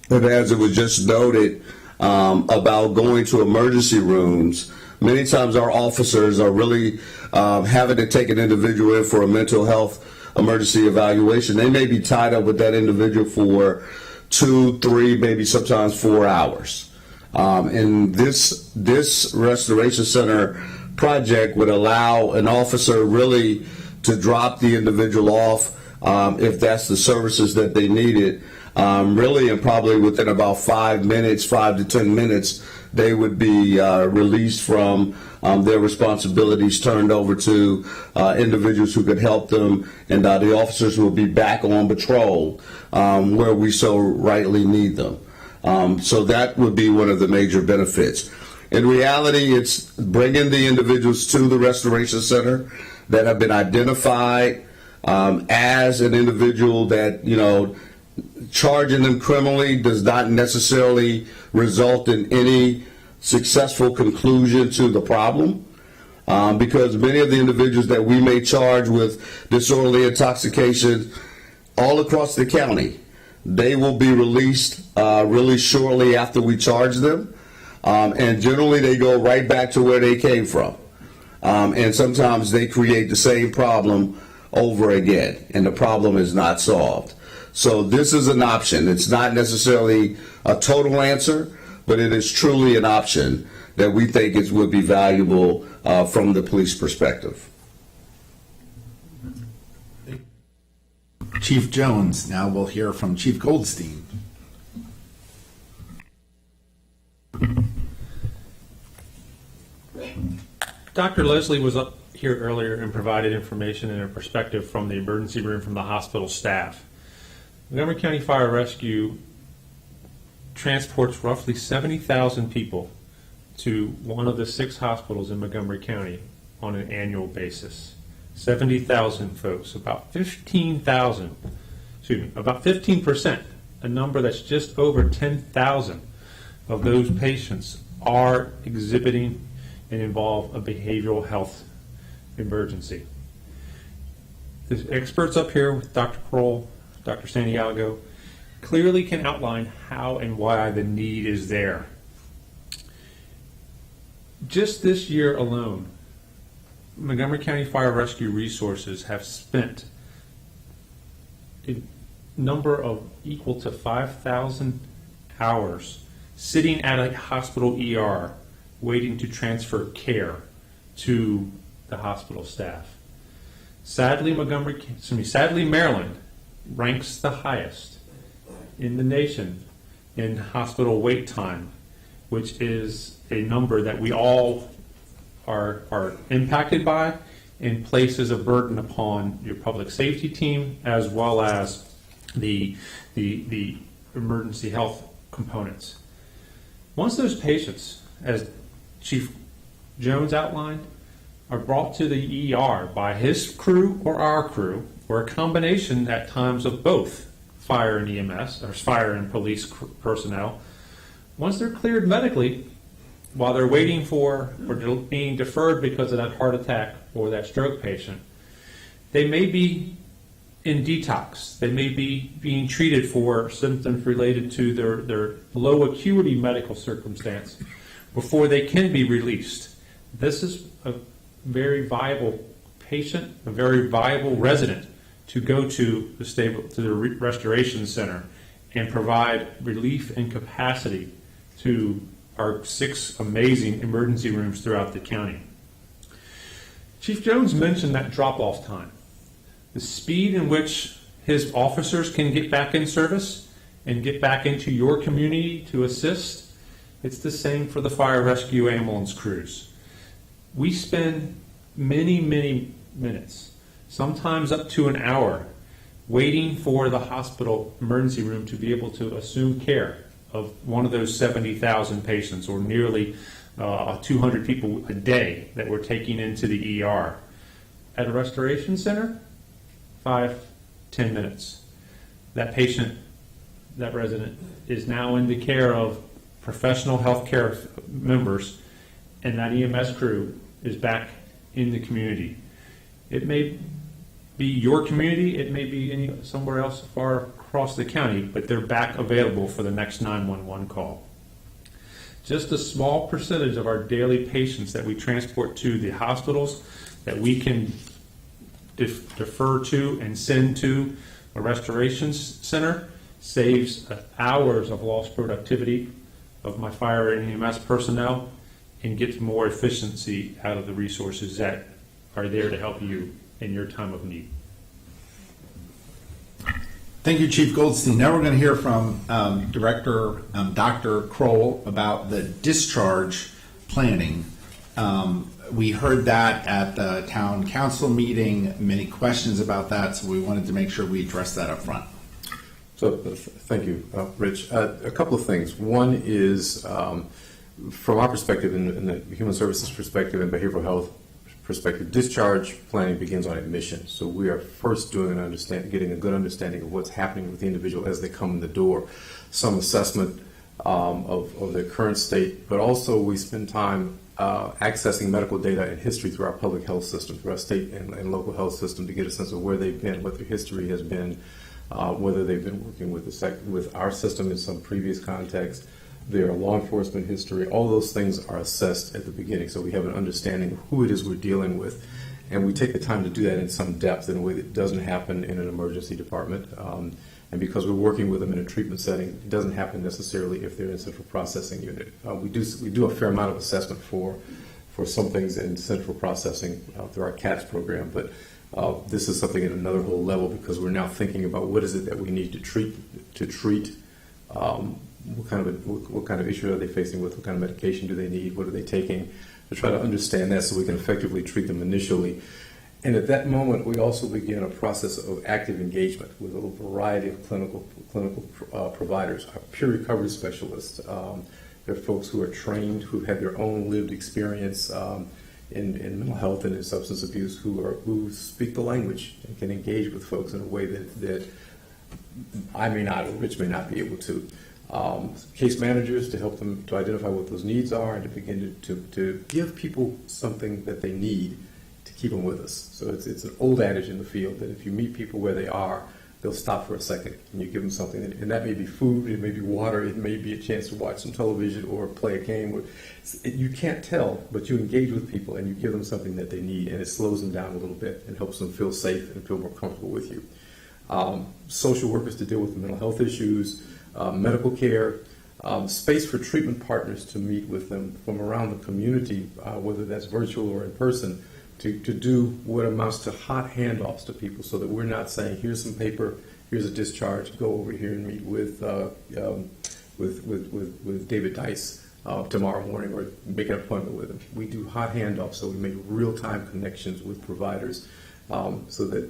as it was just noted, about going to emergency rooms, many times our officers are really having to take an individual in for a mental health emergency evaluation. They may be tied up with that individual for 2, 3, maybe sometimes 4 hours. And this Restoration Center project would allow an officer really to drop the individual off if that's the services that they needed. Really, and probably within about 5 to 10 minutes, they would be released from their responsibilities, turned over to individuals who could help them, and the officers will be back on patrol where we so rightly need them. So that would be one of the major benefits. In reality, it's bringing the individuals to the Restoration Center that have been identified as an individual that, charging them criminally does not necessarily result in any successful conclusion to the problem, because many of the individuals that we may charge with disorderly intoxication all across the county, they will be released really shortly after we charge them, and generally they go right back to where they came from, and sometimes they create the same problem over again, and the problem is not solved. So this is an option. It's not necessarily a total answer, but it is truly an option that we think would be valuable from the police perspective.
Chief Jones. Now we'll hear from Chief Goldstein.
Dr. Leslie was here earlier and provided information and a perspective from the emergency room from the hospital staff. Montgomery County Fire Rescue transports roughly 70,000 people to one of the 6 hospitals in Montgomery County on an annual basis. 70,000 folks, about 15%, a number that's just over 10,000 of those patients are exhibiting and involve a behavioral health emergency. The experts up here with Dr. Kroll, Dr. Santiago, clearly can outline how and why the need is there. Just this year alone, Montgomery County Fire Rescue Resources have spent a number of equal to 5,000 hours sitting at a hospital ER waiting to transfer care to the hospital staff. Sadly, Maryland ranks the highest in the nation in hospital wait time, which is a number that we all are impacted by and places a burden upon your public safety team as well as the emergency health components. Once those patients, as Chief Jones outlined, are brought to the ER by his crew or our crew, or a combination at times of both fire and EMS, or fire and police personnel, once they're cleared medically, while they're waiting for or being deferred because of that heart attack or that stroke patient, they may be in detox. They may be being treated for symptoms related to their low acuity medical circumstance before they can be released. This is a very viable patient, a very viable resident to go to the restoration center and provide relief and capacity to our 6 amazing emergency rooms throughout the county. Chief Jones mentioned that drop-off time. The speed in which his officers can get back in service and get back into your community to assist, it's the same for the fire rescue ambulance crews. We spend many, many minutes, sometimes up to an hour, waiting for the hospital emergency room to be able to assume care of one of those 70,000 patients, or nearly 200 people a day that we're taking into the ER. At a restoration center, 5-10 minutes. That patient, that resident, is now in the care of professional healthcare members, and that EMS crew is back in the community. It may be your community, it may be somewhere else far across the county, but they're back available for the next 911 call. Just a small percentage of our daily patients that we transport to the hospitals that we can defer to and send to a restoration center saves hours of lost productivity of my fire and EMS personnel and gets more efficiency out of the resources that are there to help you in your time of need.
Thank you, Chief Goldstein. Now we're going to hear from Director Dr. Kroll about the discharge planning. We heard that at the town council meeting, many questions about that, so we wanted to make sure we addressed that up front.
So thank you, Rich. A couple of things. One is, from our perspective, in the human services perspective and behavioral health perspective, discharge planning begins on admission. So we are first getting a good understanding of what's happening with the individual as they come in the door, some assessment of their current state, but also we spend time accessing medical data and history through our public health system, through our state and local health system, to get a sense of where they've been, what their history has been, whether they've been working with our system in some previous context, their law enforcement history. All those things are assessed at the beginning, so we have an understanding of who it is we're dealing with, and we take the time to do that in some depth in a way that doesn't happen in an emergency department. And because we're working with them in a treatment setting, it doesn't happen necessarily if they're in central processing unit. We do a fair amount of assessment for some things in central processing through our CATS program, but this is something at another whole level, because we're now thinking about what is it that we need to treat. What kind of issue are they facing with? What kind of medication do they need? What are they taking? to try to understand that so we can effectively treat them initially. And at that moment, we also begin a process of active engagement with a variety of clinical providers, our peer recovery specialists. There are folks who are trained, who have their own lived experience in mental health and in substance abuse, who speak the language and can engage with folks in a way that I may not, or Rich may not be able to. Case managers to help them to identify what those needs are and to begin to give people something that they need to keep them with us. So it's an old adage in the field that if you meet people where they are, they'll stop for a second and you give them something. And that may be food, it may be water, it may be a chance to watch some television or play a game. You can't tell, but you engage with people and you give them something that they need, and it slows them down a little bit and helps them feel safe and feel more comfortable with you. Social workers to deal with the mental health issues, medical care, space for treatment partners to meet with them from around the community, whether that's virtual or in person, to do what amounts to hot handoffs to people so that we're not saying, here's some paper, here's a discharge, go over here and meet with David Dice tomorrow morning or make an appointment with him. We do hot handoffs, so we make real-time connections with providers so that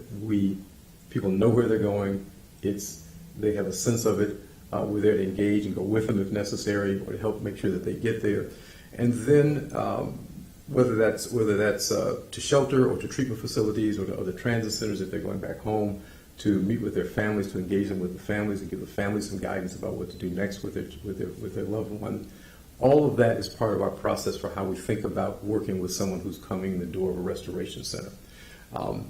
people know where they're going. They have a sense of it. We're there to engage and go with them if necessary, or to help make sure that they get there. And then whether that's to shelter or to treatment facilities or to other transit centers if they're going back home, to meet with their families, to engage them with the families and give the families some guidance about what to do next with their loved one. All of that is part of our process for how we think about working with someone who's coming in the door of a restoration center. I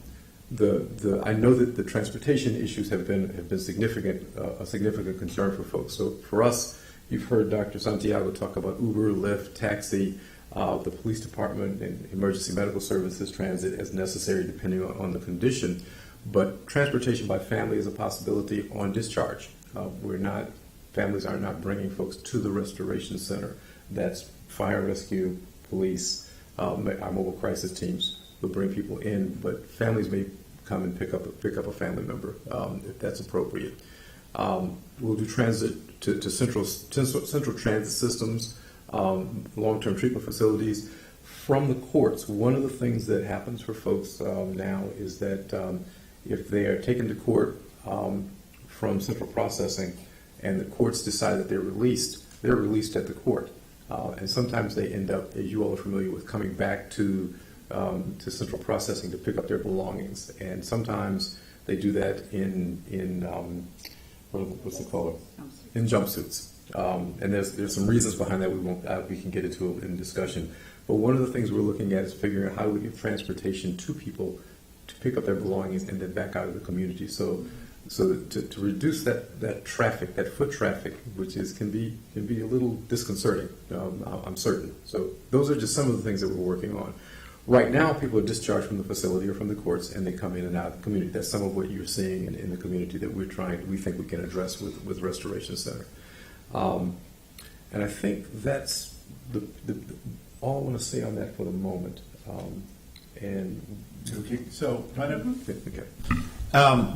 know that the transportation issues have been a significant concern for folks. So for us, you've heard Dr. Santiago talk about Uber, Lyft, taxi, the police department, and emergency medical services, transit as necessary depending on the condition. But transportation by family is a possibility on discharge. Families are not bringing folks to the restoration center. That's fire rescue, police, our mobile crisis teams will bring people in, but families may come and pick up a family member if that's appropriate. We'll do transit to central transit systems, long-term treatment facilities. From the courts, one of the things that happens for folks now is that if they are taken to court from central processing and the courts decide that they're released at the court. And sometimes they end up, as you all are familiar with, coming back to central processing to pick up their belongings. And sometimes they do that in what's it called? In jumpsuits. And there's some reasons behind that we can get into in discussion. But one of the things we're looking at is figuring out how we give transportation to people to pick up their belongings and then back out of the community. So to reduce that traffic, that foot traffic, which can be a little disconcerting, I'm certain. So those are just some of the things that we're working on. Right now, people are discharged from the facility or from the courts, and they come in and out of the community. That's some of what you're seeing in the community that we think we can address with Restoration Center. And I think that's all I want to say on that for the moment.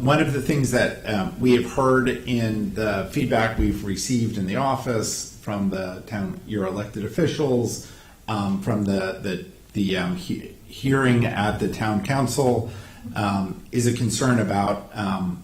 One of the things that we have heard in the feedback we've received in the office from the town, your elected officials, from the hearing at the town council, is a concern about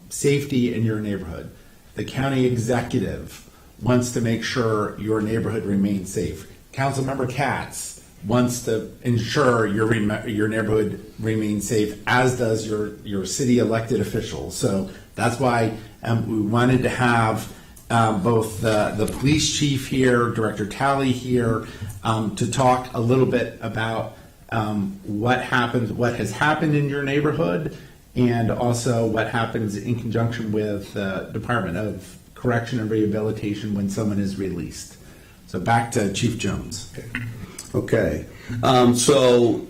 safety in your neighborhood. The county executive wants to make sure your neighborhood remains safe. Councilmember Katz wants to ensure your neighborhood remains safe, as does your city elected officials. So that's why we wanted to have both the police chief here, Director Talley here, to talk a little bit about what has happened in your neighborhood, and also what happens in conjunction with the Department of Correction and Rehabilitation when someone is released. So back to Chief Jones.
Okay. So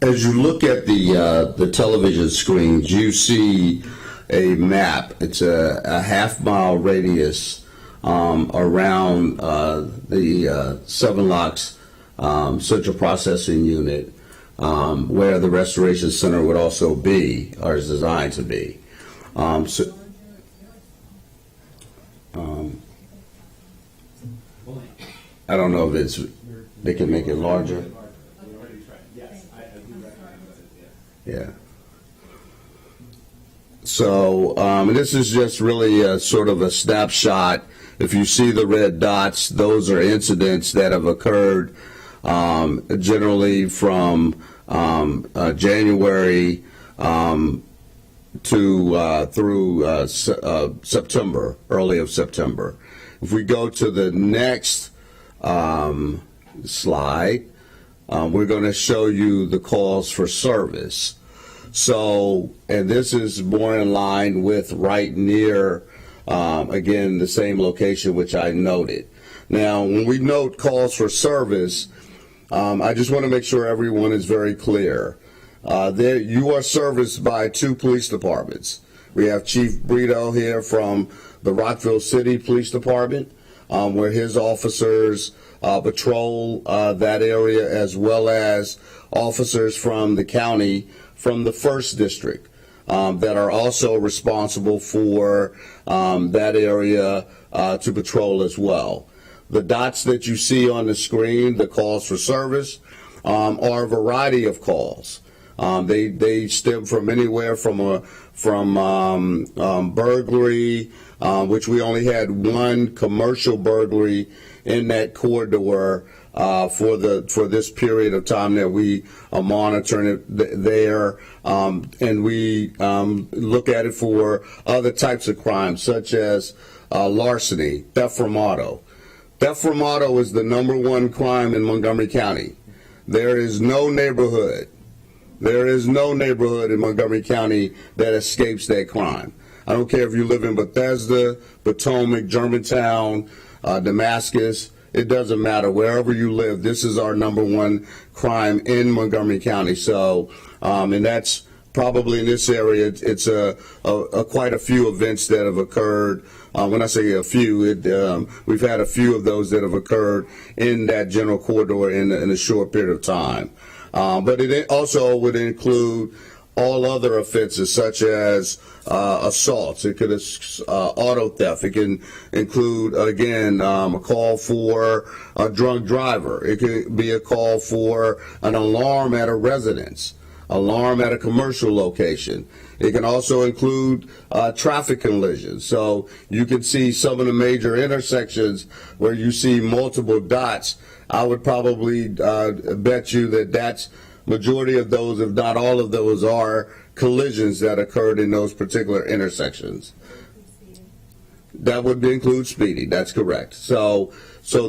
as you look at the television screens, you see a map. It's a half-mile radius around the Seven Locks Central Processing Unit, where the Restoration Center would also be, or is designed to be. I don't know if they can make it larger. Yeah. So this is just really a sort of a snapshot. If you see the red dots, those are incidents that have occurred generally from January through September, early of September. If we go to the next slide, we're going to show you the calls for service. So, and this is more in line with right near, again, the same location which I noted. Now, when we note calls for service, I just want to make sure everyone is very clear. There, you are serviced by 2 police departments. We have Chief Brito here from the Rockville City Police Department, where his officers patrol that area, as well as officers from the county, from the 1st District, that are also responsible for that area to patrol as well. The dots that you see on the screen, the calls for service, are a variety of calls. They stem from anywhere from burglary, which we only had 1 commercial burglary in that corridor for this period of time that we are monitoring it there, and we look at it for other types of crimes such as larceny, theft from auto. Theft from auto is the #1 crime in Montgomery County. There is no neighborhood in Montgomery County that escapes that crime. I don't care if you live in Bethesda, Potomac, Germantown, Damascus. It doesn't matter. Wherever you live, this is our #1 crime in Montgomery County. So, and that's probably in this area, it's quite a few events that have occurred. When I say a few, we've had a few of those that have occurred in that general corridor in a short period of time. But it also would include all other offenses such as assaults. It could auto theft. It can include, again, a call for a drunk driver. It could be a call for an alarm at a residence, alarm at a commercial location. It can also include traffic collisions. So you can see some of the major intersections where you see multiple dots. I would probably bet you that's majority of those, if not all of those, are collisions that occurred in those particular intersections. That would include speeding. That's correct. So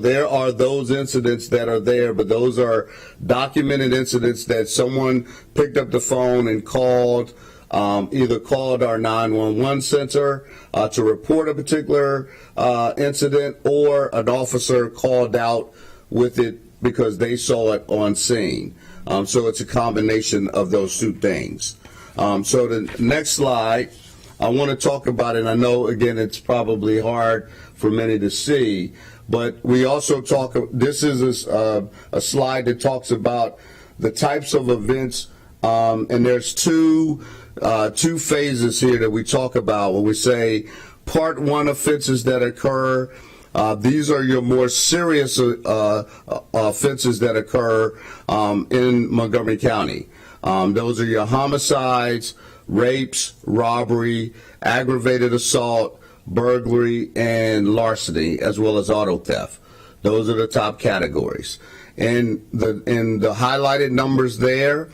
there are those incidents that are there, but those are documented incidents that someone picked up the phone and called, either called our 911 center to report a particular incident, or an officer called out with it because they saw it on scene. So it's a combination of those 2 things. So the next slide, I want to talk about it. I know, again, it's probably hard for many to see, but we also talk, this is a slide that talks about the types of events, and there's two phases here that we talk about when we say Part 1 offenses that occur. These are your more serious offenses that occur in Montgomery County. Those are your homicides, rapes, robbery, aggravated assault, burglary, and larceny, as well as auto theft. Those are the top categories. And the highlighted numbers there,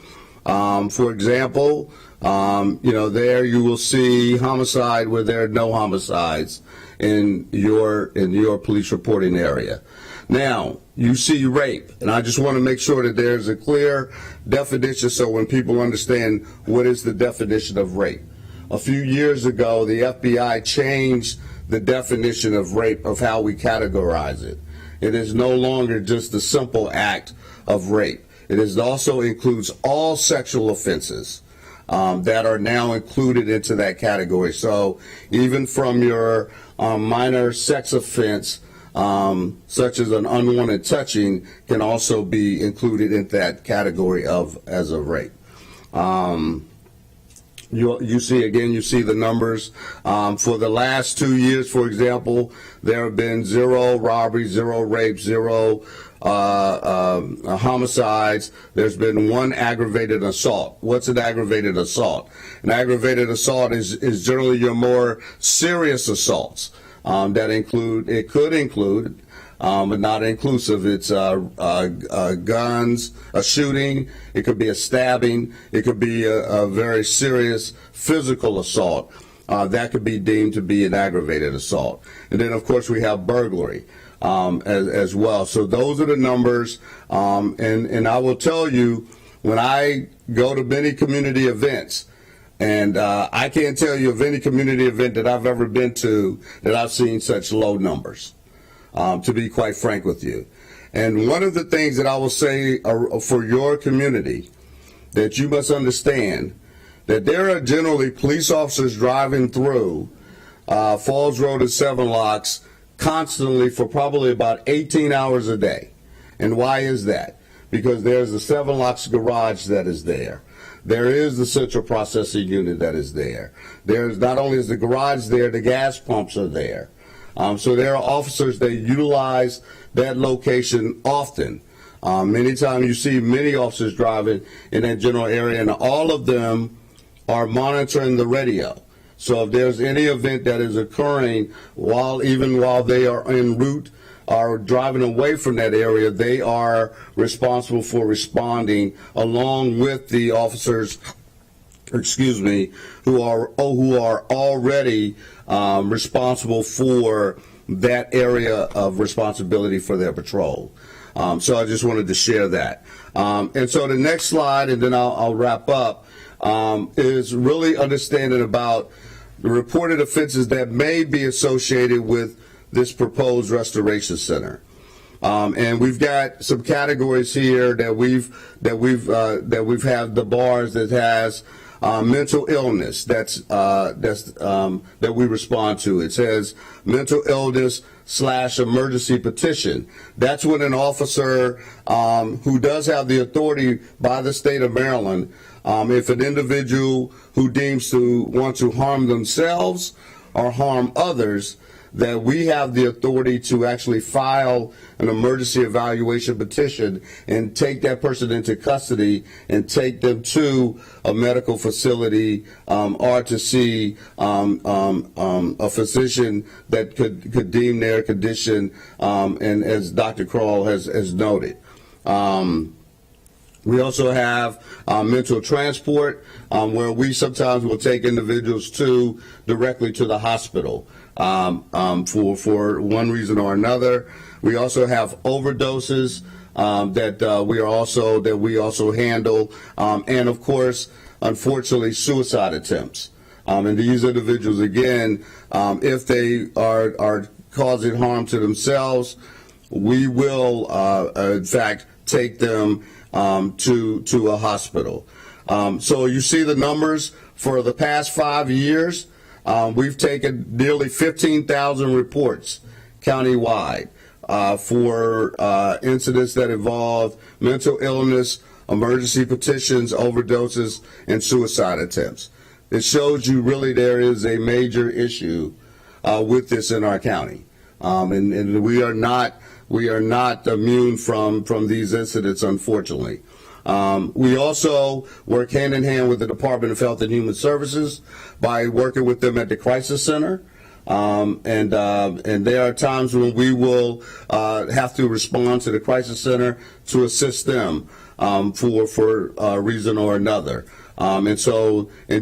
for example, there you will see homicide where there are no homicides in your police reporting area. Now, you see rape, and I just want to make sure that there's a clear definition so when people understand what is the definition of rape. A few years ago, the FBI changed the definition of rape, of how we categorize it. It is no longer just the simple act of rape. It also includes all sexual offenses that are now included into that category. So even from your minor sex offense, such as an unwanted touching, can also be included in that category as a rape. You see the numbers. For the last 2 years, for example, there have been 0 robberies, 0 rapes, 0 homicides. There's been 1 aggravated assault. What's an aggravated assault? An aggravated assault is generally your more serious assaults it could include, but not inclusive. It's guns, a shooting. It could be a stabbing. It could be a very serious physical assault. That could be deemed to be an aggravated assault. And then, of course, we have burglary as well. So those are the numbers. And I will tell you, when I go to many community events, and I can't tell you of any community event that I've ever been to that I've seen such low numbers, to be quite frank with you. And one of the things that I will say for your community that you must understand, that there are generally police officers driving through Falls Road and Seven Locks constantly for probably about 18 hours a day. And why is that? Because there's the Seven Locks garage that is there. There is the central processing unit that is there. There's not only is the garage there, the gas pumps are there. So there are officers that utilize that location often. Many times you see many officers driving in that general area, and all of them are monitoring the radio. So if there's any event that is occurring even while they are en route or driving away from that area, they are responsible for responding along with the officers, who are already responsible for that area of responsibility for their patrol. So I just wanted to share that. And so the next slide, and then I'll wrap up, is really understanding about the reported offenses that may be associated with this proposed restoration center. And we've got some categories here that we've had the bars that has mental illness that we respond to. It says mental illness / emergency petition. That's when an officer who does have the authority by the state of Maryland, if an individual who deems to want to harm themselves or harm others, that we have the authority to actually file an emergency evaluation petition and take that person into custody and take them to a medical facility or to see a physician that could deem their condition, and as Dr. Kroll has noted. We also have mental transport, where we sometimes will take individuals directly to the hospital for one reason or another. We also have overdoses that we also handle, and of course, unfortunately, suicide attempts. And these individuals, again, if they are causing harm to themselves, we will, in fact, take them to a hospital. So you see the numbers for the past 5 years. We've taken nearly 15,000 reports countywide for incidents that involve mental illness, emergency petitions, overdoses, and suicide attempts. It shows you really there is a major issue with this in our county, and we are not immune from these incidents, unfortunately. We also work hand in hand with the Department of Health and Human Services by working with them at the Crisis Center. And there are times when we will have to respond to the Crisis Center to assist them for a reason or another. And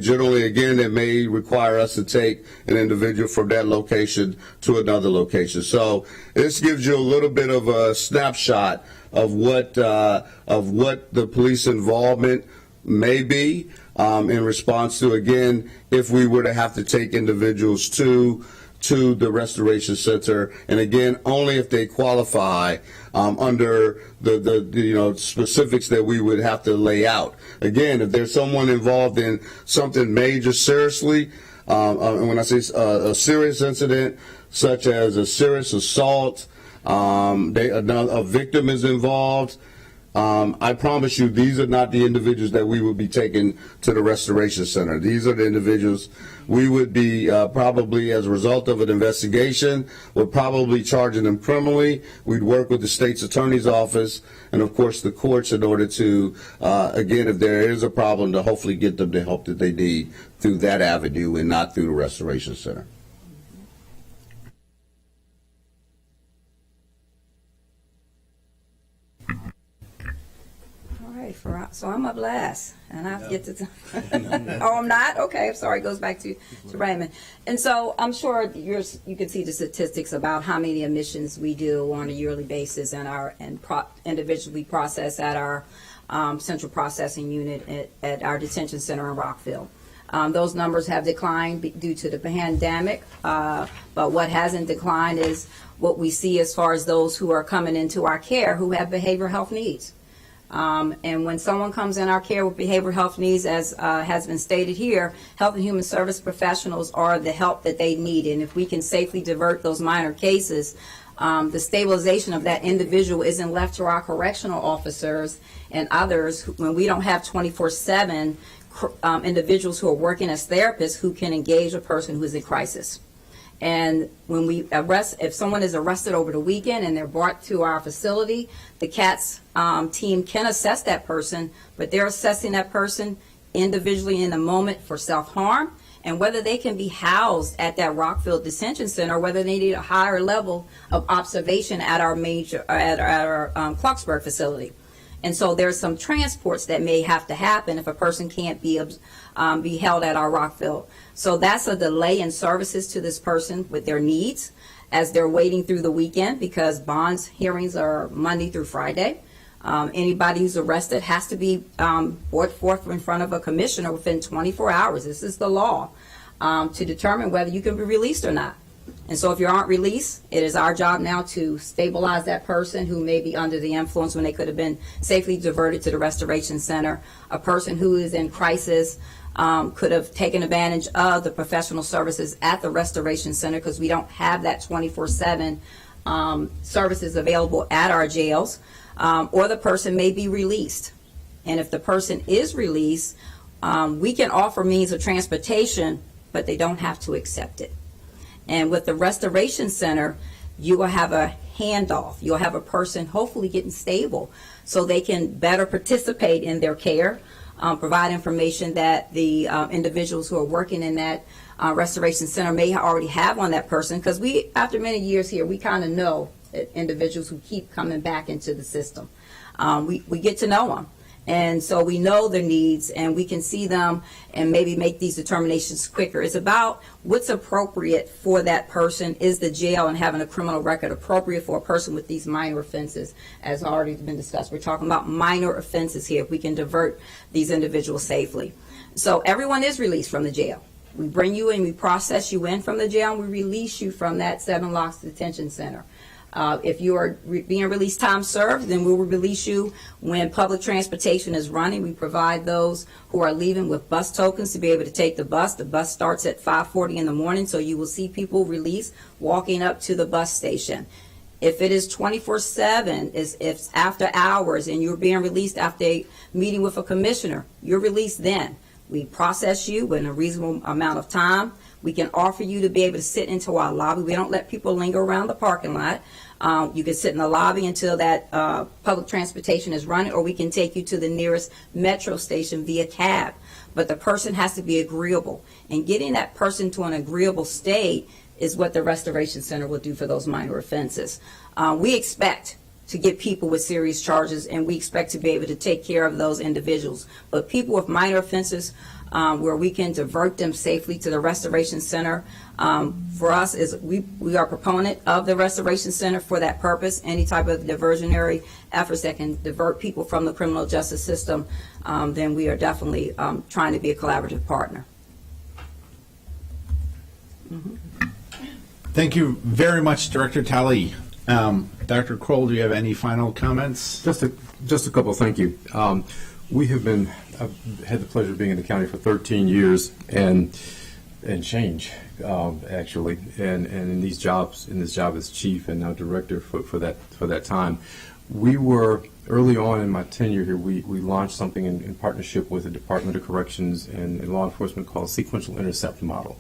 generally, again, it may require us to take an individual from that location to another location. So this gives you a little bit of a snapshot of what the police involvement may be in response to, again, if we were to have to take individuals to the restoration center, and again, only if they qualify under the specifics that we would have to lay out. Again, if there's someone involved in something major, seriously, and when I say a serious incident, such as a serious assault, a victim is involved, I promise you, these are not the individuals that we would be taking to the Restoration Center. These are the individuals we would be probably, as a result of an investigation, we're probably charging them criminally. We'd work with the state's attorney's office and, of course, the courts in order to, again, if there is a problem, to hopefully get them the help that they need through that avenue and not through the Restoration Center.
So I'm up last, and I have to get to. Oh, I'm not. Okay, I'm sorry. It goes back to Raymond, and so I'm sure you can see the statistics about how many admissions we do on a yearly basis, and individually process at our central processing unit at our detention center in Rockville. Those numbers have declined due to the pandemic, but what hasn't declined is what we see as far as those who are coming into our care who have behavioral health needs. And when someone comes in our care with behavioral health needs, as has been stated here, health and human service professionals are the help that they need. And if we can safely divert those minor cases, the stabilization of that individual isn't left to our correctional officers and others when we don't have 24/7 individuals who are working as therapists who can engage a person who is in crisis. And when we arrest, if someone is arrested over the weekend and they're brought to our facility, the CATS team can assess that person, but they're assessing that person individually in the moment for self-harm and whether they can be housed at that Rockville Detention Center or whether they need a higher level of observation at our Clarksburg facility. And so there's some transports that may have to happen if a person can't be held at our Rockville. So that's a delay in services to this person with their needs as they're waiting through the weekend because bonds hearings are Monday through Friday. Anybody who's arrested has to be brought forth in front of a commissioner within 24 hours. This is the law to determine whether you can be released or not. And so if you aren't released, it is our job now to stabilize that person who may be under the influence when they could have been safely diverted to the Restoration Center. A person who is in crisis could have taken advantage of the professional services at the Restoration Center because we don't have that 24/7 services available at our jails. Or the person may be released. And if the person is released, we can offer means of transportation, but they don't have to accept it. And with the Restoration Center, you will have a handoff. You'll have a person hopefully getting stable so they can better participate in their care, provide information that the individuals who are working in that Restoration Center may already have on that person. Because we, after many years here, we kind of know individuals who keep coming back into the system. We get to know them. And so we know their needs and we can see them and maybe make these determinations quicker. It's about what's appropriate for that person. Is the jail and having a criminal record appropriate for a person with these minor offenses, as already been discussed? We're talking about minor offenses here. If we can divert these individuals safely. So everyone is released from the jail. We bring you in, we process you in from the jail, and we release you from that 7 Locks Detention Center. If you are being released time served, then we will release you when public transportation is running. We provide those who are leaving with bus tokens to be able to take the bus. The bus starts at 5:40 in the morning, so you will see people released walking up to the bus station. If it is 24/7, if it's after hours and you're being released after a meeting with a commissioner, you're released then. We process you in a reasonable amount of time. We can offer you to be able to sit into our lobby. We don't let people linger around the parking lot. You can sit in the lobby until that public transportation is running, or we can take you to the nearest metro station via cab. But the person has to be agreeable. And getting that person to an agreeable state is what the Restoration Center will do for those minor offenses. We expect to get people with serious charges, and we expect to be able to take care of those individuals. But people with minor offenses, where we can divert them safely to the Restoration Center, for us is we are a proponent of the Restoration Center for that purpose. Any type of diversionary efforts that can divert people from the criminal justice system, then we are definitely trying to be a collaborative partner.
Thank you very much, Director Talley. Dr. Kroll, do you have any final comments?
Just a couple, thank you. I've had the pleasure of being in the county for 13 years, and change actually, and in this job as chief and now director for that time. We were early on in my tenure here. We launched something in partnership with the Department of Corrections and law enforcement called Sequential Intercept model,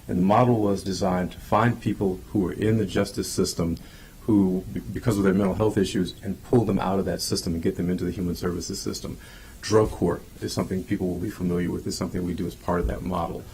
and the model was designed to find people who were in the justice system who, because of their mental health issues, and pull them out of that system and get them into the human services system. Drug court is something people will be familiar with. It's something we do as part of that model.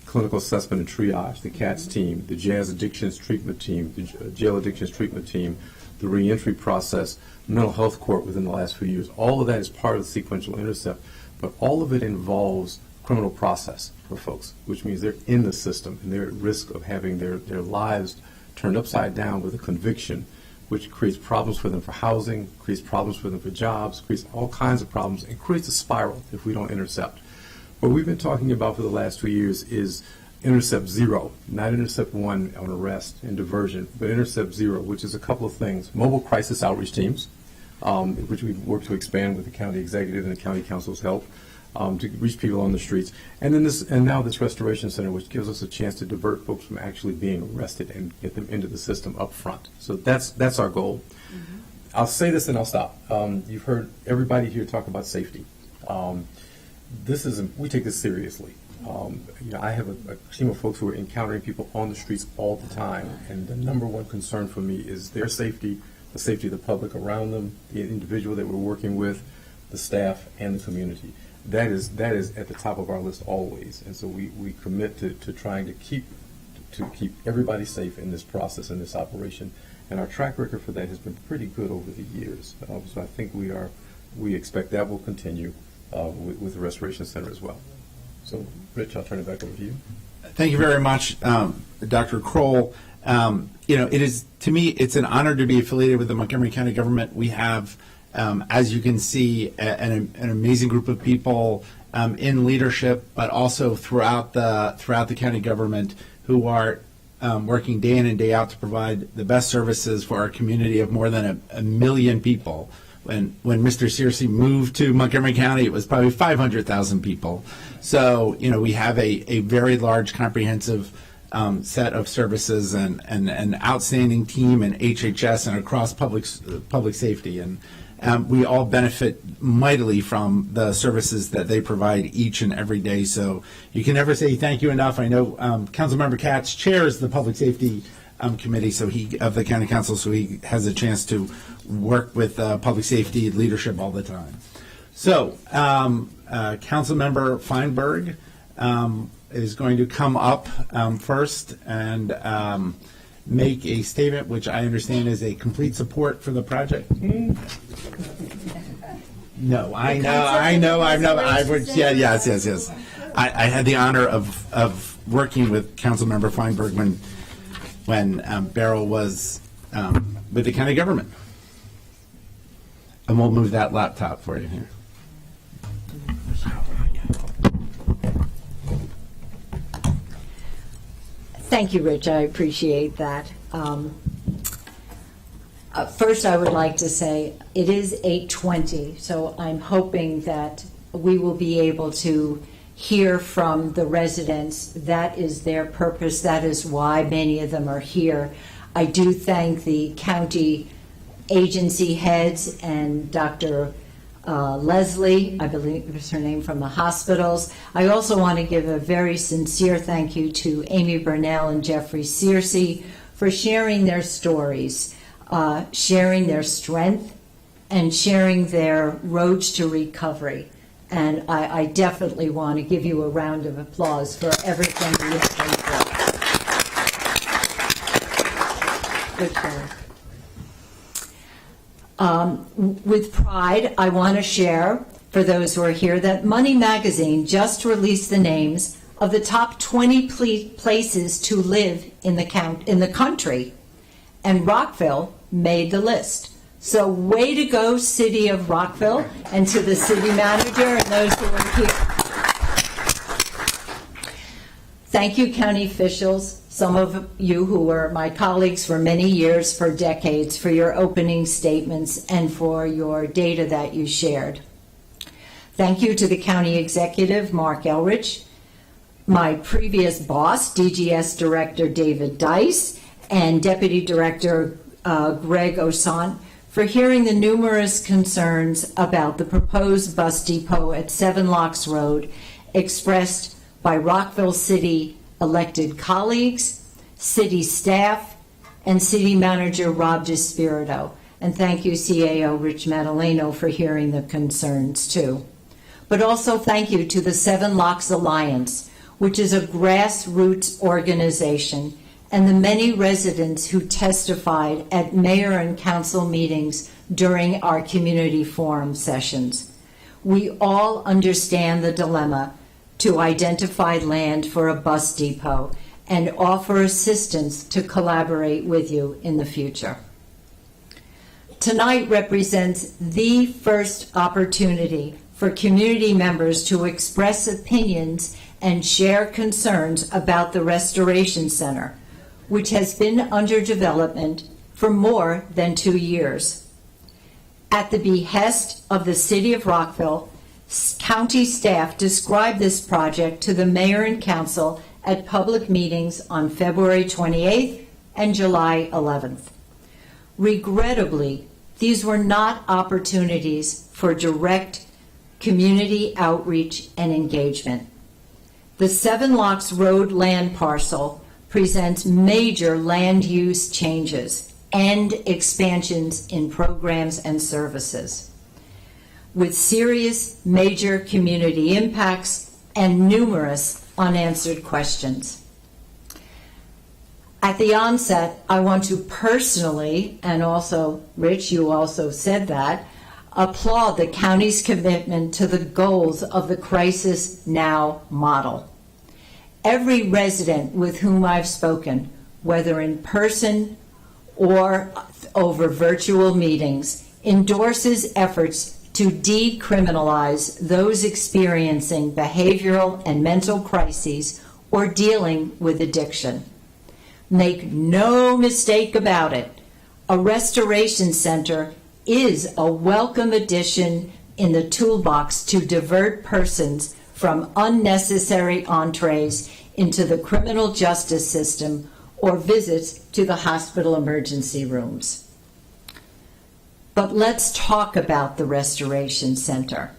Clinical assessment and triage, the CATS team, the jazz addictions treatment team, the jail addictions treatment team, the reentry process, mental health court within the last few years. All of that is part of the Sequential Intercept, but all of it involves criminal process for folks, which means they're in the system and they're at risk of having their lives turned upside down with a conviction, which creates problems for them for housing, creates problems for them for jobs, creates all kinds of problems, and creates a spiral if we don't intercept. What we've been talking about for the last 2 years is Intercept 0, not Intercept 1 on arrest and diversion, but Intercept 0, which is a couple of things. Mobile crisis outreach teams, which we've worked to expand with the county executive and the county council's help, to reach people on the streets. And then now this restoration center, which gives us a chance to divert folks from actually being arrested and get them into the system up front. So that's our goal. Mm-hmm. I'll say this and I'll stop. You've heard everybody here talk about safety. We take this seriously. I have a team of folks who are encountering people on the streets all the time, and the number one concern for me is their safety, the safety of the public around them, the individual that we're working with, the staff, and the community. That is at the top of our list always, and so we commit to trying to keep everybody safe in this process, in this operation, and our track record for that has been pretty good over the years. So I think we expect that will continue with the Restoration Center as well. So, Rich, I'll turn it back over to you.
Thank you very much, Dr. Kroll. It is, to me, it's an honor to be affiliated with the Montgomery County government. We have, as you can see, an amazing group of people in leadership, but also throughout the county government who are working day in and day out to provide the best services for our community of more than a million people. When Mr. Searcy moved to Montgomery County, it was probably 500,000 people. So, we have a very large, comprehensive set of services and an outstanding team in HHS and across public safety. And we all benefit mightily from the services that they provide each and every day. So you can never say thank you enough. I know Councilmember Katz chairs the Public Safety Committee of the County Council, so he has a chance to work with public safety leadership all the time. So, Councilmember Feinberg is going to come up first and make a statement, which I understand is a complete support for the project. No, I know. Yes. I had the honor of working with Councilmember Feinberg when Beryl was with the county government. And we'll move that laptop for you here.
Thank you, Rich. I appreciate that. First, I would like to say it is 8:20, so I'm hoping that we will be able to hear from the residents. That is their purpose. That is why many of them are here. I do thank the county agency heads and Dr. Leslie, I believe is her name, from the hospitals. I also want to give a very sincere thank you to Amy Burnell and Jeffrey Searcy for sharing their stories, sharing their strength, and sharing their roads to recovery. And I definitely want to give you a round of applause for everything you have done for us. Good job. With pride, I want to share, for those who are here, that Money Magazine just released the names of the top 20 places to live in the country, and Rockville made the list. So way to go, City of Rockville, and to the city manager and those who are here. Thank you, county officials, some of you who were my colleagues for many years, for decades, for your opening statements and for your data that you shared. Thank you to the county executive, Mark Elrich, my previous boss, DGS Director David Dice, and Deputy Director Greg Osan, for hearing the numerous concerns about the proposed bus depot at 7 Locks Road expressed by Rockville City elected colleagues, city staff, and City Manager Rob DiSpirito. And thank you, CAO Rich Madaleno, for hearing the concerns too. But also thank you to the 7 Locks Alliance, which is a grassroots organization, and the many residents who testified at mayor and council meetings during our community forum sessions. We all understand the dilemma to identify land for a bus depot and offer assistance to collaborate with you in the future. Tonight represents the first opportunity for community members to express opinions and share concerns about the Restoration Center, which has been under development for more than 2 years. At the behest of the City of Rockville, county staff described this project to the mayor and council at public meetings on February 28th and July 11th. Regrettably, these were not opportunities for direct community outreach and engagement. The 7 Locks Road land parcel presents major land use changes and expansions in programs and services, with serious major community impacts and numerous unanswered questions. At the onset, I want to personally, and also, Rich, you also said that, applaud the county's commitment to the goals of the Crisis Now model. Every resident with whom I've spoken, whether in person or over virtual meetings, endorses efforts to decriminalize those experiencing behavioral and mental crises or dealing with addiction. Make no mistake about it, a restoration center is a welcome addition in the toolbox to divert persons from unnecessary entrees into the criminal justice system or visits to the hospital emergency rooms. But let's talk about the Restoration Center.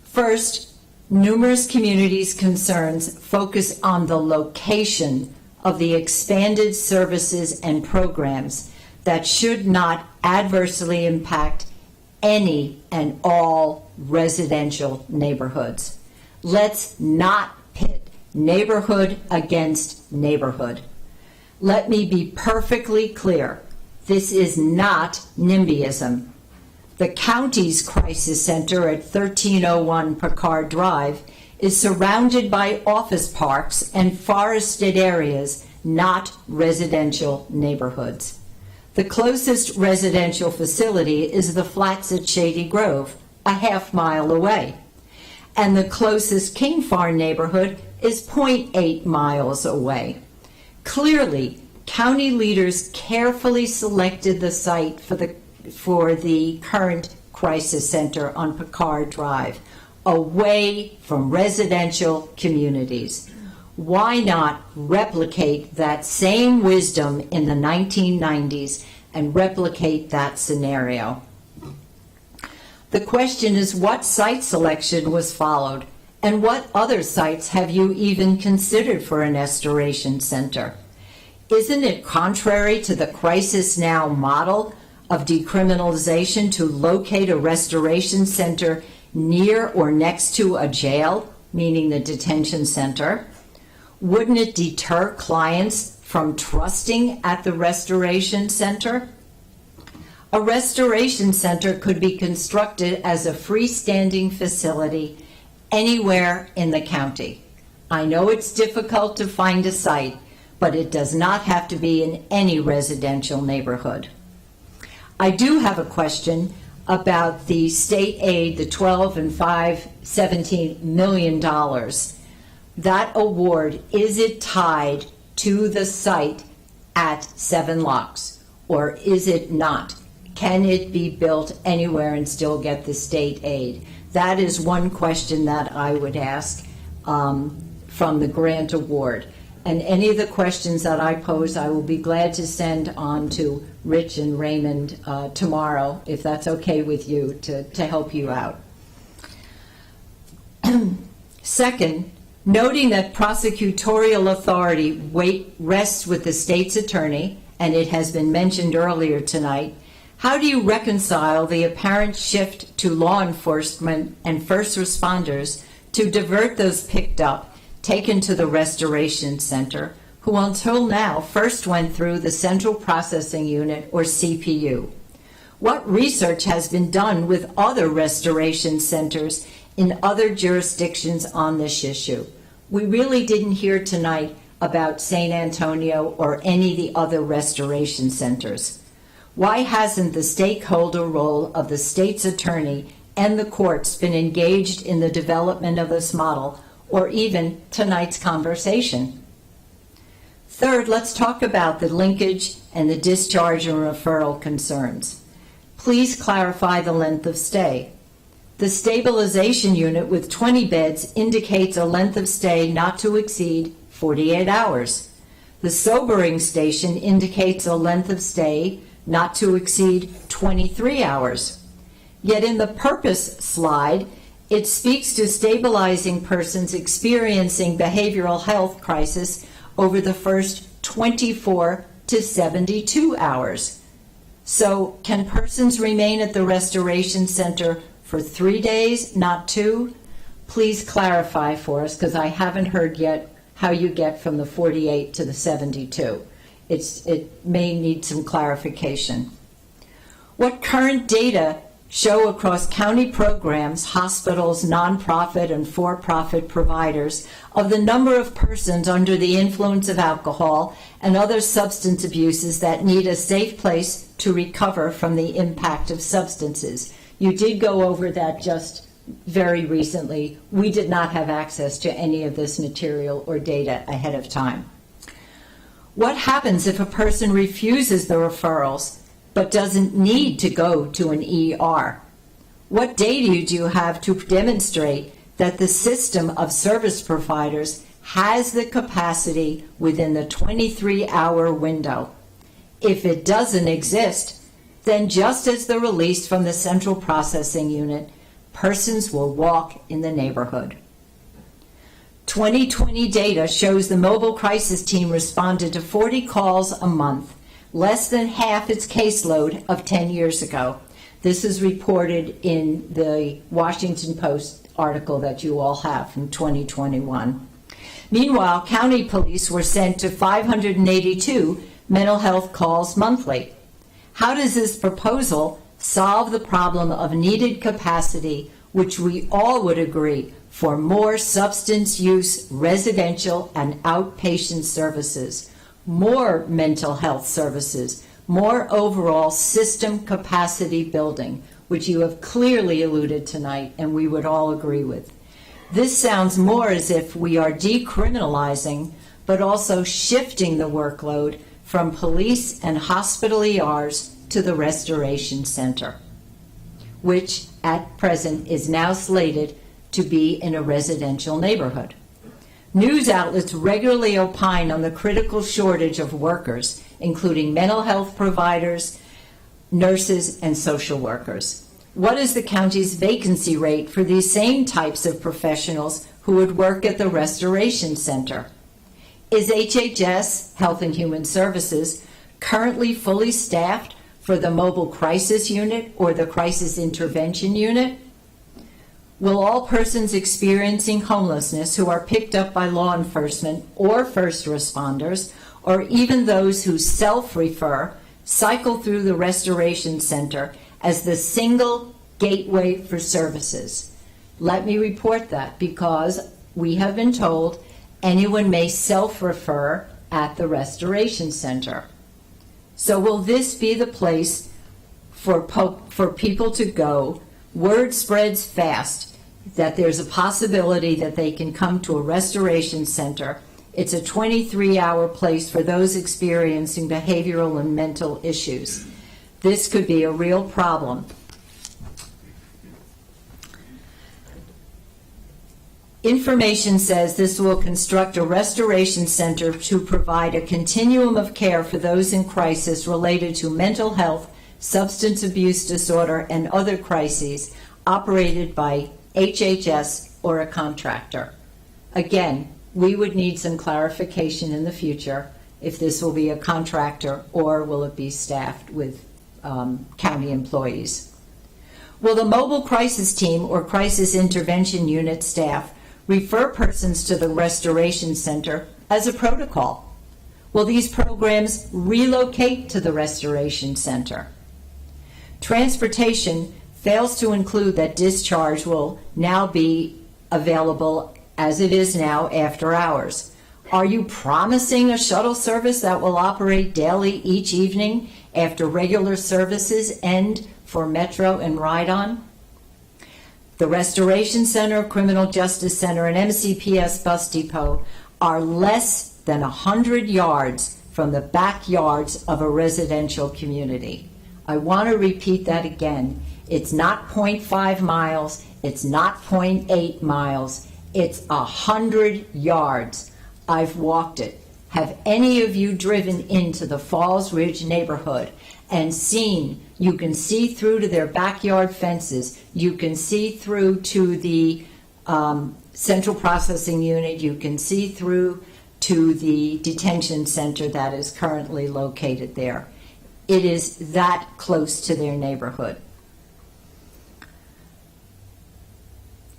First, numerous communities' concerns focus on the location of the expanded services and programs that should not adversely impact any and all residential neighborhoods. Let's not pit neighborhood against neighborhood. Let me be perfectly clear. This is not NIMBYism. The county's crisis center at 1301 Picard Drive is surrounded by office parks and forested areas, not residential neighborhoods. The closest residential facility is the flats at Shady Grove, a half-mile away. And the closest King Farm neighborhood is 0.8 miles away. Clearly, county leaders carefully selected the site for the current crisis center on Picard Drive, away from residential communities. Why not replicate that same wisdom in the 1990s and replicate that scenario? The question is, what site selection was followed, and what other sites have you even considered for an restoration center? Isn't it contrary to the Crisis Now model of decriminalization to locate a restoration center near or next to a jail, meaning the detention center? Wouldn't it deter clients from trusting at the restoration center? A restoration center could be constructed as a freestanding facility anywhere in the county. I know it's difficult to find a site, but it does not have to be in any residential neighborhood. I do have a question about the state aid, the $12 and $17 million. That award, is it tied to the site at 7 Locks, or is it not? Can it be built anywhere and still get the state aid? That is one question that I would ask. from the grant award. And any of the questions that I pose, I will be glad to send on to Rich and Raymond tomorrow, if that's okay with you, to help you out. Second, noting that prosecutorial authority rests with the state's attorney, and it has been mentioned earlier tonight, how do you reconcile the apparent shift to law enforcement and first responders to divert those picked up, taken to the Restoration Center, who until now first went through the Central Processing Unit, or CPU? What research has been done with other restoration centers in other jurisdictions on this issue? We really didn't hear tonight about San Antonio or any of the other restoration centers. Why hasn't the stakeholder role of the state's attorney and the courts been engaged in the development of this model, or even tonight's conversation? Third, let's talk about the linkage and the discharge and referral concerns. Please clarify the length of stay. The stabilization unit with 20 beds indicates a length of stay not to exceed 48 hours. The sobering station indicates a length of stay not to exceed 23 hours. Yet in the purpose slide, it speaks to stabilizing persons experiencing behavioral health crisis over the first 24 to 72 hours. So can persons remain at the Restoration Center for 3 days, not 2? Please clarify for us, because I haven't heard yet how you get from the 48 to the 72. It may need some clarification. What current data show across county programs, hospitals, nonprofit and for-profit providers of the number of persons under the influence of alcohol and other substance abuses that need a safe place to recover from the impact of substances? You did go over that just very recently. We did not have access to any of this material or data ahead of time. What happens if a person refuses the referrals but doesn't need to go to an ER? What data do you have to demonstrate that the system of service providers has the capacity within the 23-hour window? If it doesn't exist, then just as the release from the Central Processing Unit, persons will walk in the neighborhood. 2020 data shows the mobile crisis team responded to 40 calls a month, less than half its caseload of 10 years ago. This is reported in the Washington Post article that you all have from 2021. Meanwhile, county police were sent to 582 mental health calls monthly. How does this proposal solve the problem of needed capacity, which we all would agree for more substance use residential and outpatient services, more mental health services, more overall system capacity building, which you have clearly alluded tonight and we would all agree with? This sounds more as if we are decriminalizing, but also shifting the workload from police and hospital ERs to the Restoration Center, which at present is now slated to be in a residential neighborhood. News outlets regularly opine on the critical shortage of workers, including mental health providers, nurses, and social workers. What is the county's vacancy rate for these same types of professionals who would work at the Restoration Center? Is HHS, Health and Human Services, currently fully staffed for the Mobile Crisis Unit or the Crisis Intervention Unit? Will all persons experiencing homelessness who are picked up by law enforcement or first responders, or even those who self-refer, cycle through the Restoration Center as the single gateway for services? Let me report that, because we have been told anyone may self-refer at the Restoration Center. So will this be the place for people to go? Word spreads fast that there's a possibility that they can come to a Restoration Center. It's a 23-hour place for those experiencing behavioral and mental issues. This could be a real problem. Information says this will construct a restoration center to provide a continuum of care for those in crisis related to mental health, substance abuse disorder, and other crises operated by HHS or a contractor. Again, we would need some clarification in the future if this will be a contractor or will it be staffed with county employees. Will the mobile crisis team or crisis intervention unit staff refer persons to the restoration center as a protocol? Will these programs relocate to the restoration center? Transportation fails to include that discharge will now be available as it is now after hours. Are you promising a shuttle service that will operate daily each evening after regular services end for Metro and Ride-On? The Restoration Center, Criminal Justice Center, and MCPS Bus Depot are less than 100 yards from the backyards of a residential community. I want to repeat that again. It's not 0.5 miles, it's not 0.8 miles, it's 100 yards. I've walked it. Have any of you driven into the Falls Ridge neighborhood and seen, you can see through to their backyard fences, you can see through to the central processing unit, you can see through to the detention center that is currently located there. It is that close to their neighborhood.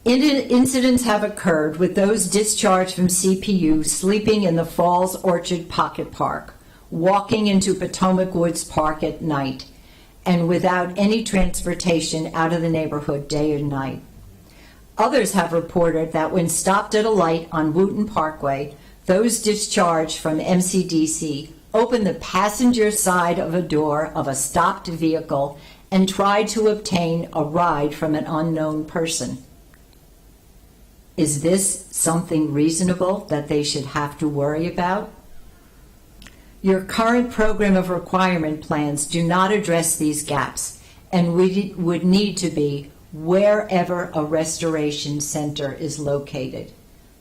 Incidents have occurred with those discharged from CPU sleeping in the Falls Orchard Pocket Park, walking into Potomac Woods Park at night, and without any transportation out of the neighborhood day or night. Others have reported that when stopped at a light on Wooten Parkway, those discharged from MCDC opened the passenger side of a door of a stopped vehicle and tried to obtain a ride from an unknown person. Is this something reasonable that they should have to worry about? Your current program of requirement plans do not address these gaps and would need to be wherever a restoration center is located,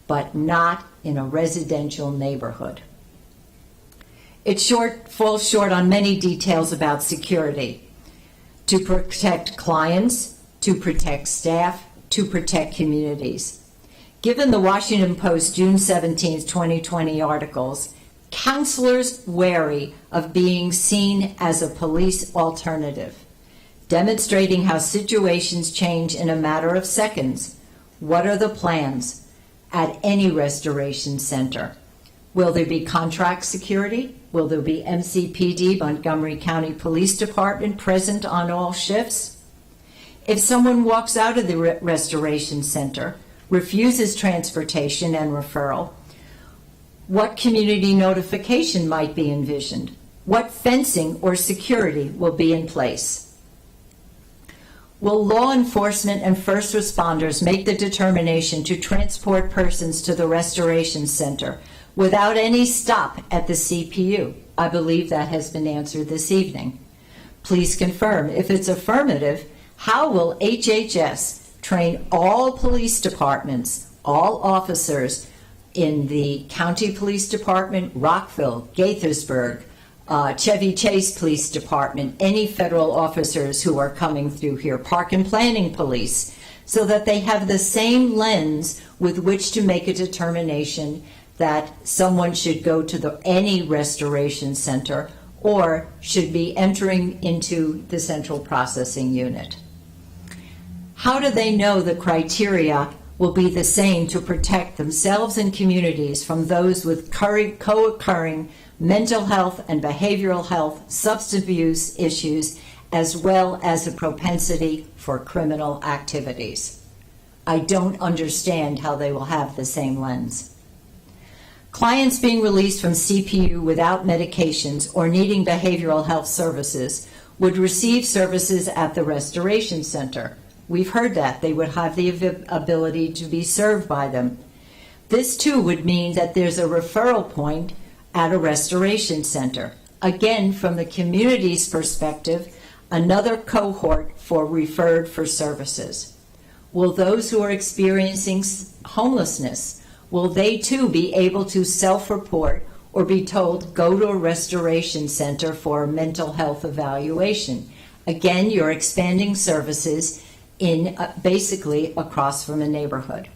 but not in a residential neighborhood. It falls short on many details about security, to protect clients, to protect staff, to protect communities. Given the Washington Post June 17, 2020 articles, counselors wary of being seen as a police alternative, demonstrating how situations change in a matter of seconds. What are the plans at any restoration center? Will there be contract security? Will there be MCPD, Montgomery County Police Department, present on all shifts? If someone walks out of the restoration center, refuses transportation and referral, what community notification might be envisioned? What fencing or security will be in place? Will law enforcement and first responders make the determination to transport persons to the restoration center without any stop at the CPU? I believe that has been answered this evening. Please confirm. If it's affirmative, how will HHS train all police departments, all officers in the County Police Department, Rockville, Gaithersburg, Chevy Chase Police Department, any federal officers who are coming through here, Park and Planning Police, so that they have the same lens with which to make a determination that someone should go to any restoration center or should be entering into the central processing unit. How do they know the criteria will be the same to protect themselves and communities from those with co-occurring mental health and behavioral health, substance abuse issues, as well as a propensity for criminal activities? I don't understand how they will have the same lens. Clients being released from CPU without medications or needing behavioral health services would receive services at the restoration center. We've heard that they would have the ability to be served by them. This too would mean that there's a referral point at a restoration center. Again, from the community's perspective, another cohort for referred for services. Will those who are experiencing homelessness, will they too be able to self-report or be told, go to a restoration center for a mental health evaluation? Again, you're expanding services in basically across from a neighborhood.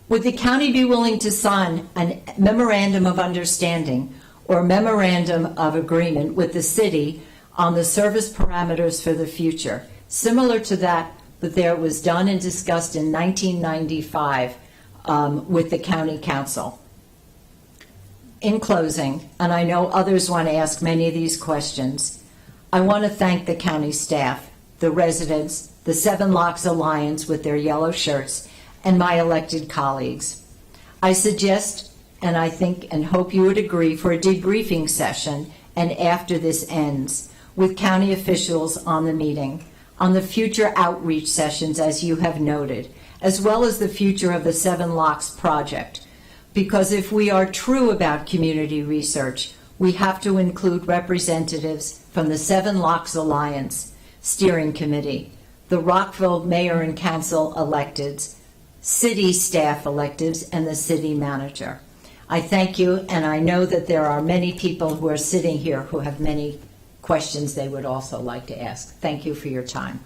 Would the county be willing to sign a memorandum of understanding or memorandum of agreement with the city on the service parameters for the future, similar to that there was done and discussed in 1995 with the county council? In closing, and I know others want to ask many of these questions, I want to thank the county staff, the residents, the Seven Locks Alliance with their yellow shirts, and my elected colleagues. I suggest, and I think and hope you would agree, for a debriefing session, and after this ends, with county officials on the meeting, on the future outreach sessions as you have noted, as well as the future of the Seven Locks project. Because if we are true about community research, we have to include representatives from the Seven Locks Alliance Steering Committee, the Rockville Mayor and Council electeds, city staff electives, and the city manager. I thank you, and I know that there are many people who are sitting here who have many questions they would also like to ask. Thank you for your time.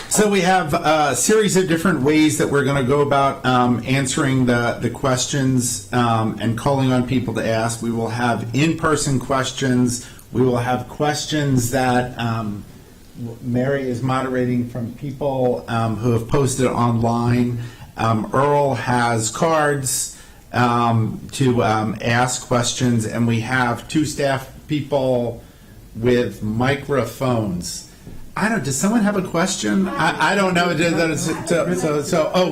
So we have a series of different ways that we're going to go about answering the questions and calling on people to ask. We will have in-person questions. We will have questions that Mary is moderating from people who have posted online. Earl has cards to ask questions, and we have two staff people with microphones. I don't. Does someone have a question? I don't know.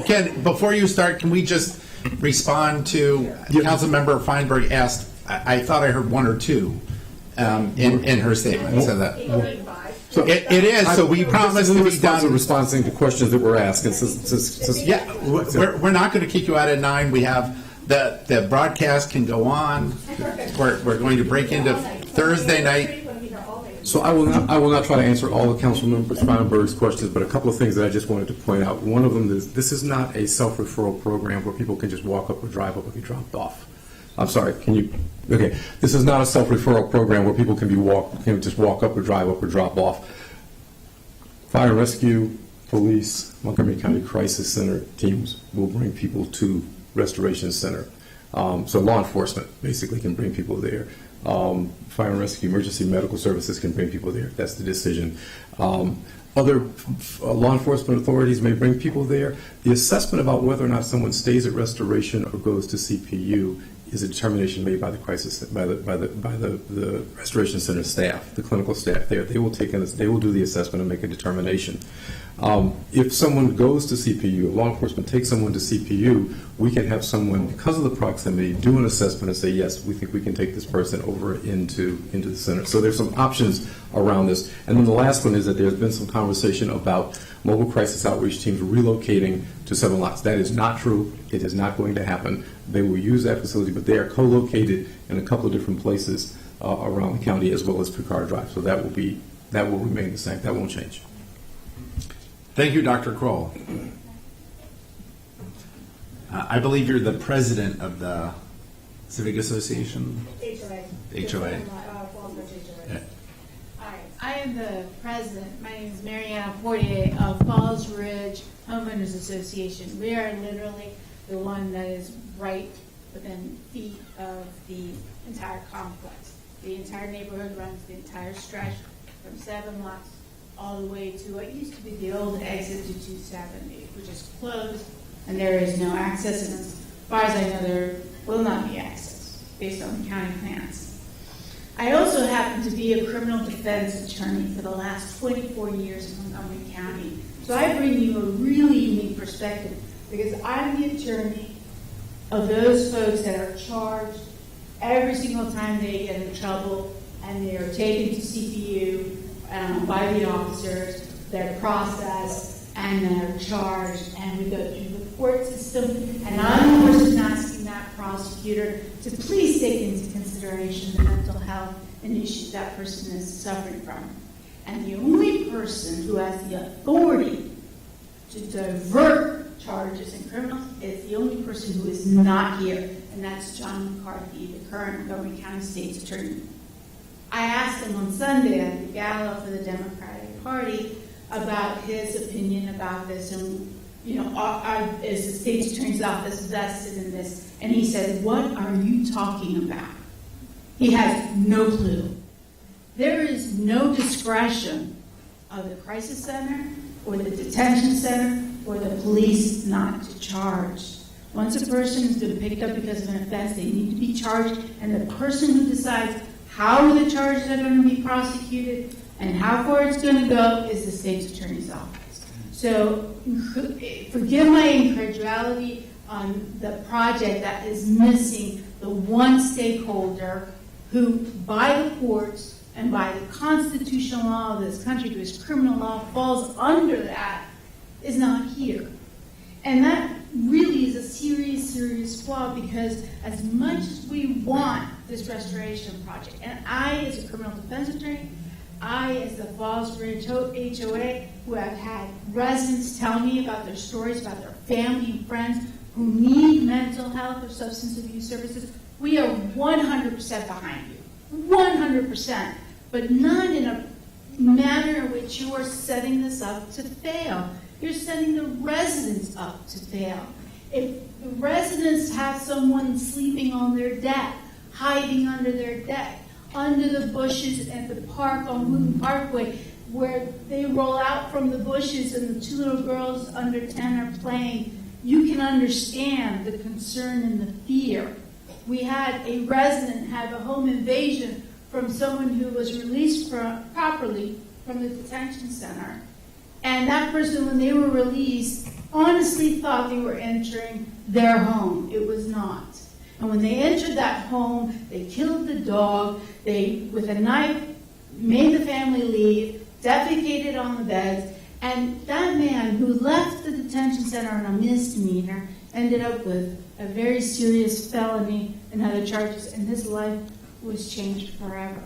Ken, before you start, can we just respond to Councilmember Feinberg asked? I thought I heard one or two in her statement. So that it is. So we promised to be done.
Responding to questions that were asked.
We're not going to kick you out at 9. We have the broadcast can go on. We're going to break into Thursday night.
So I will not try to answer all of Councilmember Feinberg's questions, but a couple of things that I just wanted to point out. One of them is this is not a self-referral program where people can just walk up or drive up and be dropped off. I'm sorry, okay. This is not a self-referral program where people can just walk up or drive up or drop off. Fire and rescue, police, Montgomery County Crisis Center teams will bring people to Restoration Center. So law enforcement basically can bring people there. Fire and rescue, emergency medical services can bring people there. That's the decision. Other law enforcement authorities may bring people there. The assessment about whether or not someone stays at Restoration or goes to CPU is a determination made by the Restoration Center staff, the clinical staff there. They will do the assessment and make a determination. If someone goes to CPU, if law enforcement takes someone to CPU, we can have someone, because of the proximity, do an assessment and say, yes, we think we can take this person over into the center. So there's some options around this. And then the last one is that there's been some conversation about mobile crisis outreach teams relocating to Seven Locks. That is not true. It is not going to happen. They will use that facility, but they are co-located in a couple of different places around the county, as well as Picard Drive. So that will remain the same. That won't change.
Thank you, Dr. Kroll. I believe you're the president of the Civic Association? HOA.
Hi, I am the president. My name is Mariana Portier of Falls Ridge Homeowners Association. We are literally the one that is right within feet of the entire complex. The entire neighborhood runs the entire stretch from Seven Locks all the way to what used to be the old exit to 270, which is closed, and there is no access, and as far as I know, there will not be access based on the county plans. I also happen to be a criminal defense attorney for the last 24 years in Montgomery County, so I bring you a really unique perspective, because I'm the attorney of those folks that are charged every single time they get in trouble and they are taken to CPU by the officers, they're processed, and they're charged, and we go through the court system, and I'm the person asking that that prosecutor to please take into consideration the mental health and issues that person is suffering from. And the only person who has the authority to divert charges and criminals is the only person who is not here, and that's John McCarthy, the current Montgomery County State's Attorney. I asked him on Sunday at the gala for the Democratic Party about his opinion about this, and is the State's Attorney's Office vested in this? And he said, "What are you talking about?" He has no clue. There is no discretion of the crisis center or the detention center or the police not to charge. Once a person has been picked up because of an offense, they need to be charged, and the person who decides how the charges are going to be prosecuted and how far it's going to go is the State's Attorney's Office. So forgive my incredulity on the project that is missing the one stakeholder who, by the courts and by the constitutional law of this country, because criminal law falls under that, is not here. And that really is a serious, serious flaw, because as much as we want this restoration project, and I, as a criminal defense attorney, I, as the Falls Ridge HOA, who have had residents tell me about their stories about their family and friends who need mental health or substance abuse services, we are 100% behind you. 100%. But not in a manner in which you are setting this up to fail. You're setting the residents up to fail. If the residents have someone sleeping on their deck, hiding under their deck, under the bushes at the park on Wooten Parkway, where they roll out from the bushes and the two little girls under 10 are playing, you can understand the concern and the fear. We had a resident have a home invasion from someone who was released properly from the detention center. And that person, when they were released, honestly thought they were entering their home. It was not. And when they entered that home, they killed the dog, they, with a knife, made the family leave, defecated on the beds, and that man who left the detention center on a misdemeanor ended up with a very serious felony and other charges, and his life was changed forever.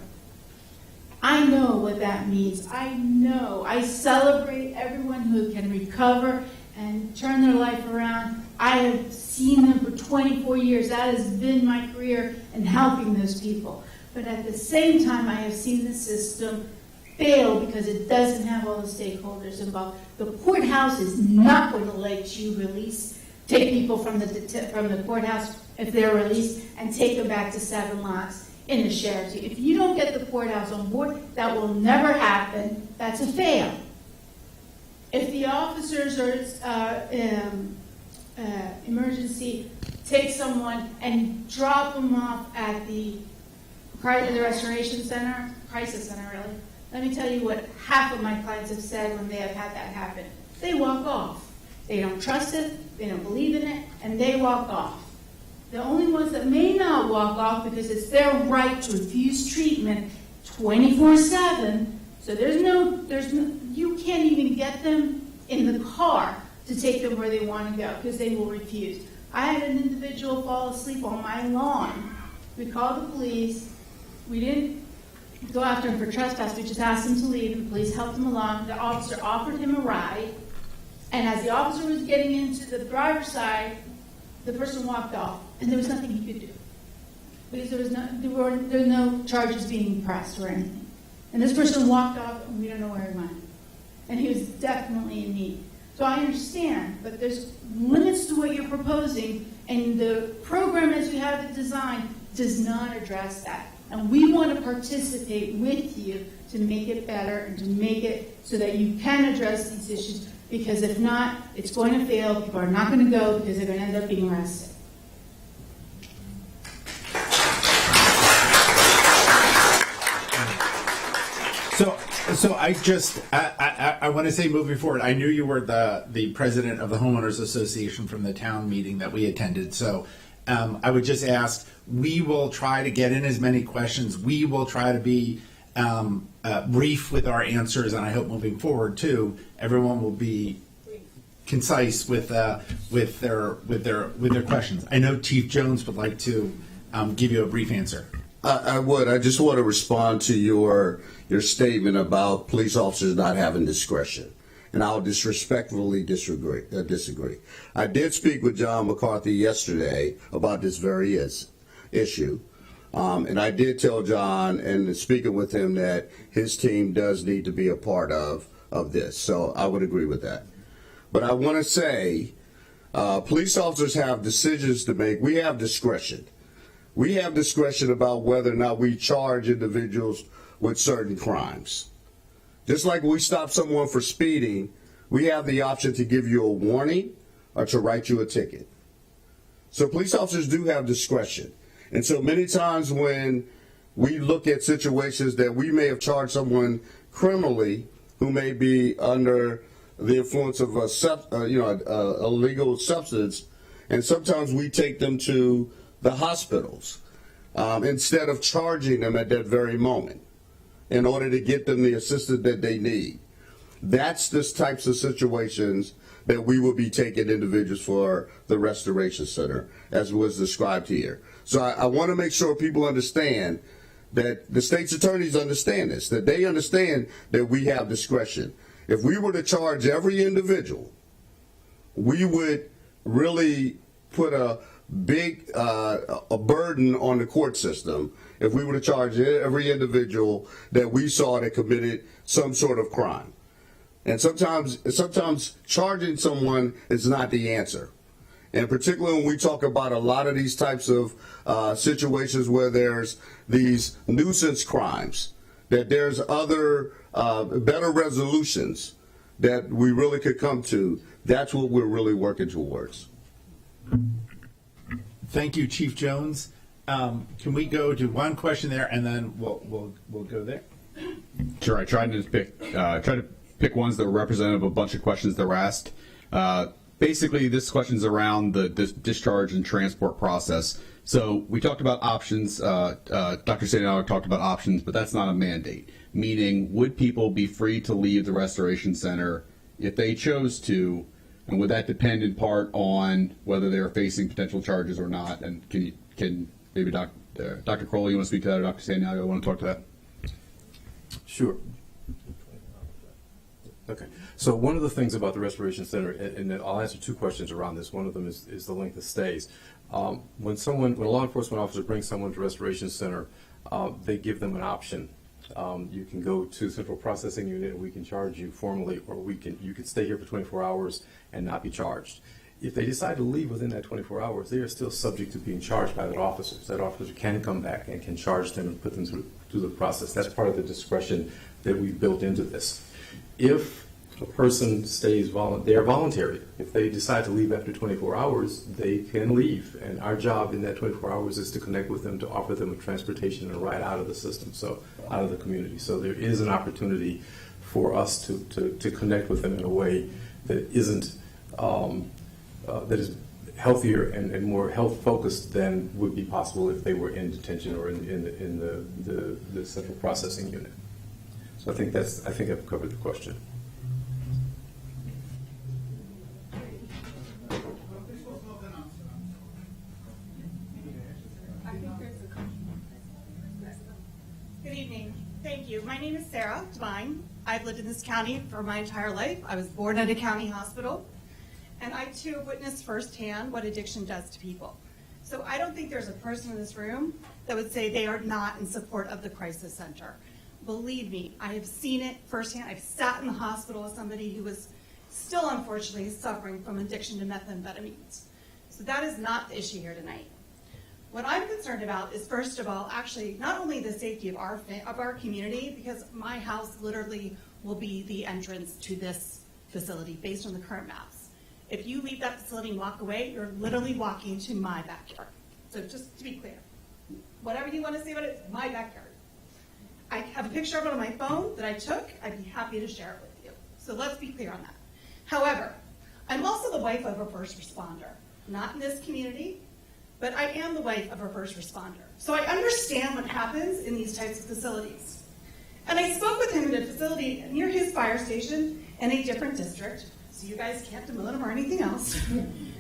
I know what that means. I know. I celebrate everyone who can recover and turn their life around. I have seen them for 24 years. That has been my career in helping those people. But at the same time, I have seen the system fail because it doesn't have all the stakeholders involved. The courthouse is not going to let you take people from the courthouse if they're released and take them back to 7 Lots in a sheriff's. If you don't get the courthouse on board, that will never happen. That's a fail. If the officers or emergency take someone and drop them off at the restoration center, crisis center really, let me tell you what half of my clients have said when they have had that happen. They walk off. They don't trust it, they don't believe in it, and they walk off. The only ones that may not walk off because it's their right to refuse treatment 24/7. So there's no, you can't even get them in the car to take them where they want to go because they will refuse. I had an individual fall asleep on my lawn. We called the police. We didn't go after him for trespass. We just asked him to leave. The police helped him along. The officer offered him a ride. And as the officer was getting into the driver's side, the person walked off, and there was nothing he could do because there were no charges being pressed or anything. And this person walked off, and we don't know where he went. And he was definitely in need. So I understand, but there's limits to what you're proposing, and the program as we have it designed does not address that. And we want to participate with you to make it better and to make it so that you can address these issues. Because if not, it's going to fail. People are not going to go because they're going to end up being arrested.
So I want to say moving forward, I knew you were the president of the Homeowners Association from the town meeting that we attended. So I would just ask, we will try to get in as many questions. We will try to be brief with our answers, and I hope moving forward too, everyone will be concise with their questions. I know Chief Jones would like to give you a brief answer.
I would. I just want to respond to your statement about police officers not having discretion, and I'll disrespectfully disagree. I did speak with John McCarthy yesterday about this very issue, and I did tell John, and speaking with him, that his team does need to be a part of this. So I would agree with that. But I want to say, police officers have decisions to make. We have discretion. We have discretion about whether or not we charge individuals with certain crimes. Just like we stop someone for speeding, we have the option to give you a warning or to write you a ticket. So police officers do have discretion. And so many times when we look at situations that we may have charged someone criminally who may be under the influence of a illegal substance, and sometimes we take them to the hospitals instead of charging them at that very moment in order to get them the assistance that they need. That's the types of situations that we will be taking individuals for the Restoration Center, as was described here. So I want to make sure people understand that the state's attorneys understand this, that they understand that we have discretion. If we were to charge every individual, we would really put a big a burden on the court system if we were to charge every individual that we saw that committed some sort of crime. And sometimes charging someone is not the answer. And particularly when we talk about a lot of these types of situations where there's these nuisance crimes, that there's other better resolutions that we really could come to. That's what we're really working towards.
Thank you, Chief Jones. Can we go to one question there, and then we'll go there?
Sure. I tried to pick ones that were representative of a bunch of questions that were asked. Basically, this question's around the discharge and transport process. So we talked about options. Dr. Santiago talked about options, but that's not a mandate. Meaning, would people be free to leave the Restoration Center if they chose to? And would that depend in part on whether they're facing potential charges or not? And can maybe Dr. Crowley, you want to speak to that, or Dr. Santiago, want to talk to that?
Sure. Okay. So one of the things about the Restoration Center, and I'll answer two questions around this. One of them is the length of stays. When a law enforcement officer brings someone to Restoration Center, they give them an option. You can go to Central Processing Unit and we can charge you formally, or you can stay here for 24 hours and not be charged. If they decide to leave within that 24 hours, they are still subject to being charged by that officer. So that officer can come back and can charge them and put them through the process. That's part of the discretion that we've built into this. If a person stays they are voluntary. If they decide to leave after 24 hours, they can leave. And our job in that 24 hours is to connect with them, to offer them a transportation and a ride out of the system, so out of the community. So there is an opportunity for us to connect with them in a way that isn't that is healthier and more health focused than would be possible if they were in detention or in the Central Processing Unit. So I think I've covered the question.
Good evening. Thank you. My name is Sarah Devine. I've lived in this county for my entire life. I was born at a county hospital, and I too have witnessed firsthand what addiction does to people. So I don't think there's a person in this room that would say they are not in support of the crisis center. Believe me, I have seen it firsthand. I've sat in the hospital with somebody who was still unfortunately suffering from addiction to methamphetamines. So that is not the issue here tonight. What I'm concerned about is, first of all, actually not only the safety of our community, because my house literally will be the entrance to this facility based on the current maps. If you leave that facility and walk away, you're literally walking to my backyard. So just to be clear, whatever you want to say about it, it's my backyard. I have a picture of it on my phone that I took. I'd be happy to share it with you. So let's be clear on that. However, I'm also the wife of a first responder, not in this community, but I am the wife of a first responder. So I understand what happens in these types of facilities. And I spoke with him in a facility near his fire station in a different district. so you guys can't demote him or anything else.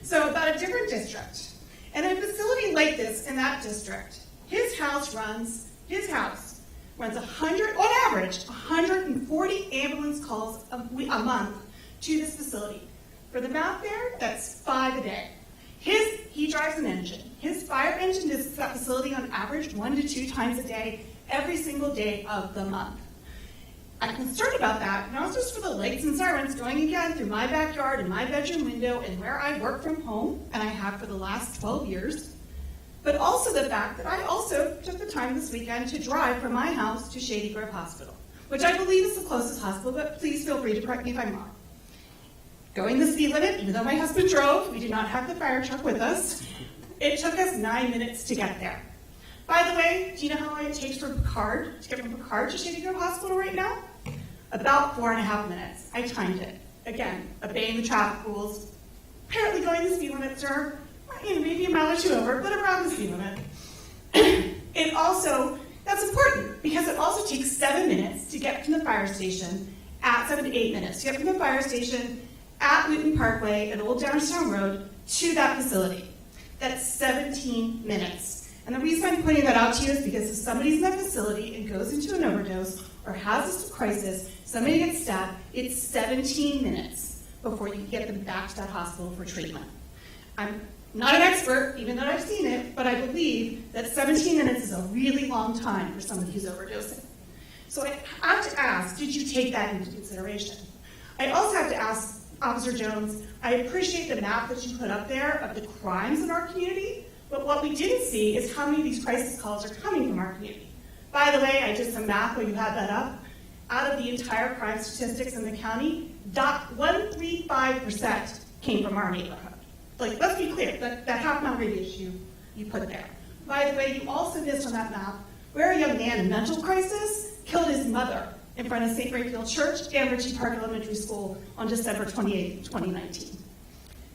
So about a different district. And a facility like this in that district, his house runs 100, on average, 140 ambulance calls a month to this facility. For the math there, that's 5 a day. He drives an engine. His fire engine visits that facility on average 1 to 2 times a day, every single day of the month. I'm concerned about that, not just for the lights and sirens going again through my backyard and my bedroom window and where I work from home, and I have for the last 12 years, but also the fact that I also took the time this weekend to drive from my house to Shady Grove Hospital, which I believe is the closest hospital, but please feel free to correct me if I'm wrong. Going the speed limit, even though my husband drove, we did not have the fire truck with us, it took us 9 minutes to get there. By the way, do you know how long it takes to get from Picard to Shady Grove Hospital right now? About 4.5 minutes. I timed it. Again, obeying the traffic rules. Apparently going the speed limit, sir. Maybe a mile or 2 over, but around the speed limit. That's important because it also takes 7 minutes to get from the fire station 7 to 8 minutes to get from the fire station at Newton Parkway, an old downtown road, to that facility. That's 17 minutes. And the reason I'm pointing that out to you is because if somebody's in that facility and goes into an overdose or has a crisis, somebody gets stabbed, it's 17 minutes before you can get them back to that hospital for treatment. I'm not an expert, even though I've seen it, but I believe that 17 minutes is a really long time for somebody who's overdosing. So I have to ask, did you take that into consideration? I also have to ask Officer Jones, I appreciate the map that you put up there of the crimes in our community, but what we didn't see is how many of these crisis calls are coming from our community. By the way, I did some math while you had that up. Out of the entire crime statistics in the county, 135% came from our neighborhood. Let's be clear, that half-mile radius you put there. By the way, you also missed on that map where a young man in mental crisis killed his mother in front of St. Rayfield Church and Ritchie Park Elementary School on December 28, 2019.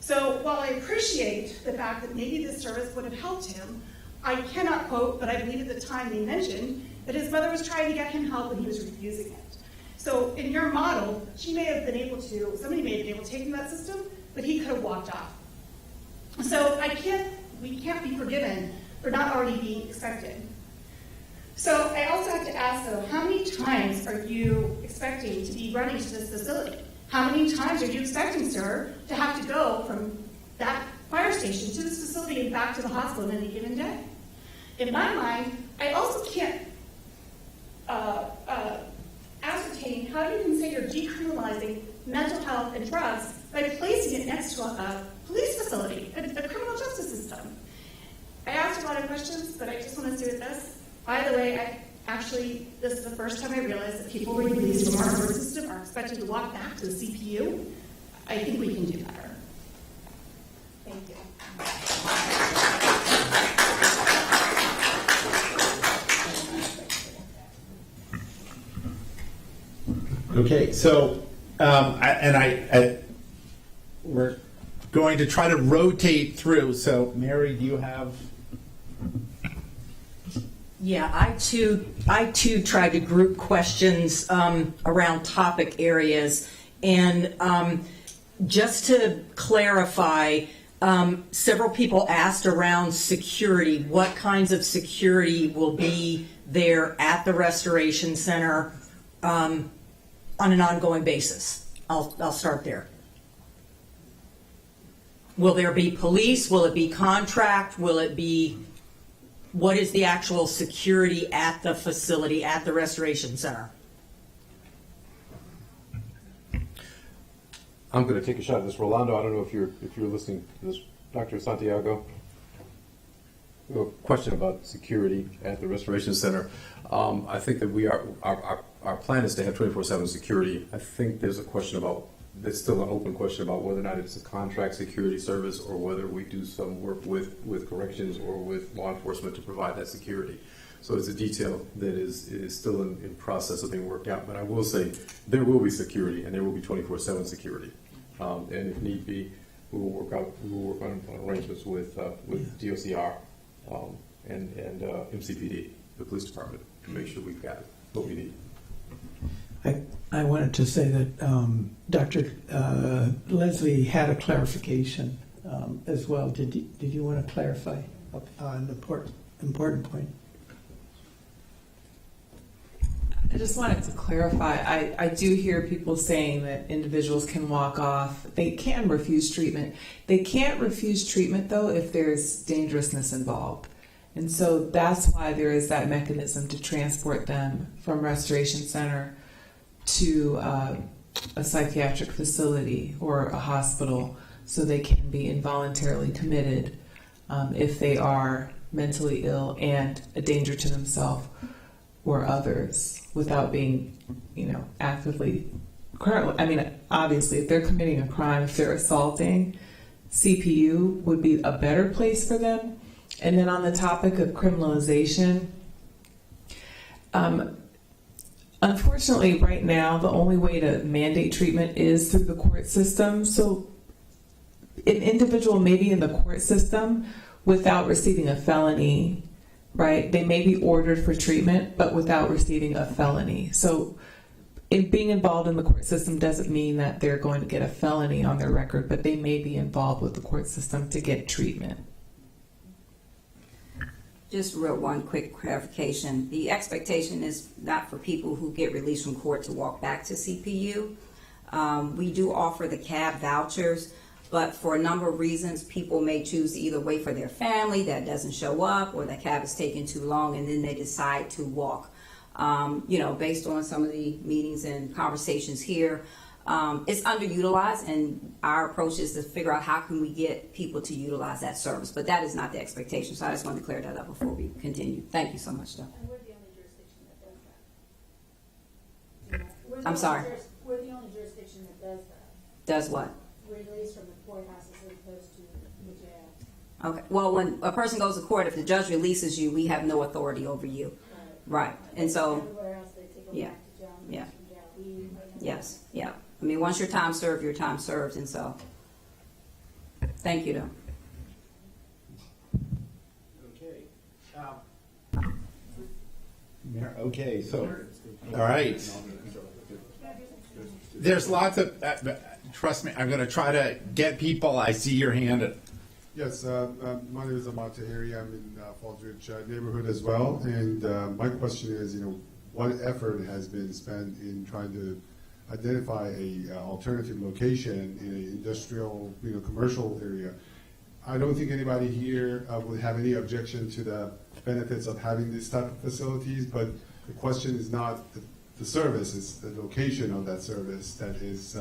So while I appreciate the fact that maybe this service would have helped him, I cannot quote, but I believe at the time they mentioned that his mother was trying to get him help and he was refusing it. So in your model, somebody may have been able to take him that system, but he could have walked off. So we can't be forgiven for not already being expected. So I also have to ask, though, how many times are you expecting to be running to this facility? How many times are you expecting, sir, to have to go from that fire station to this facility and back to the hospital in any given day? In my mind, I also can't ascertain how you can say you're decriminalizing mental health and drugs by placing it next to a police facility, a criminal justice system. I asked a lot of questions, but I just want to say with this. By the way, this is the first time I realized that people released from our court system are expected to walk back to the CPU. I think we can do better. Thank you.
Okay, so we're going to try to rotate through. So, Mary, do you have?
Yeah, I too tried to group questions around topic areas, and just to clarify, several people asked around security. What kinds of security will be there at the Restoration Center on an ongoing basis? I'll start there. Will there be police? Will it be contract? Will it be, what is the actual security at the facility, at the Restoration Center?
I'm going to take a shot at this. Rolando, I don't know if you're listening to this. Dr. Santiago? A question about security at the Restoration Center. I think that our plan is to have 24/7 security. I think there's a question about, there's still an open question about whether or not it's a contract security service or whether we do some work with corrections or with law enforcement to provide that security. So it's a detail that is still in process of being worked out. But I will say there will be security and there will be 24/7 security. And if need be, we will work on arrangements with DOCR and MCPD, the police department, to make sure we've got what we need.
I wanted to say that Dr. Leslie had a clarification as well. Did you want to clarify an important point?
I just wanted to clarify, I do hear people saying that individuals can walk off. They can refuse treatment. They can't refuse treatment, though, if there's dangerousness involved. And so that's why there is that mechanism to transport them from Restoration Center to a psychiatric facility or a hospital so they can be involuntarily committed if they are mentally ill and a danger to themselves or others without being, actively currently. I mean, obviously, if they're committing a crime, if they're assaulting, CPU would be a better place for them. And then on the topic of criminalization, unfortunately, right now, the only way to mandate treatment is through the court system. So an individual may be in the court system without receiving a felony, right? They may be ordered for treatment, but without receiving a felony. So being involved in the court system doesn't mean that they're going to get a felony on their record, but they may be involved with the court system to get treatment.
Just one quick clarification. The expectation is not for people who get released from court to walk back to CPU. We do offer the CAB vouchers, but for a number of reasons, people may choose to either wait for their family that doesn't show up, or the cab is taking too long, and then they decide to walk. Based on some of the meetings and conversations here, it's underutilized, and our approach is to figure out how can we get people to utilize that service. But that is not the expectation, so I just wanted to clear that up before we continue. Thank you so much, though.
And we're the only jurisdiction that does that.
I'm sorry.
We're the only jurisdiction that does that.
Does what?
Release from the courthouse as opposed to the jail.
Okay. Well, when a person goes to court, if the judge releases you, we have no authority over you. Right. And so,
Everywhere else, they take them
yeah,
back to jail.
yeah,
From jail.
yes, yeah. I mean, once your time served, your time served, and so, thank you, though.
Okay, so, all right. There's lots of, trust me, I'm going to try to get people. I see your hand.
Yes, my name is Amal Tahiri. I'm in Falls Ridge neighborhood as well. And my question is, what effort has been spent in trying to identify a alternative location in an industrial, commercial area? I don't think anybody here would have any objection to the benefits of having these type of facilities, but the question is not the service, it's the location of that service that is,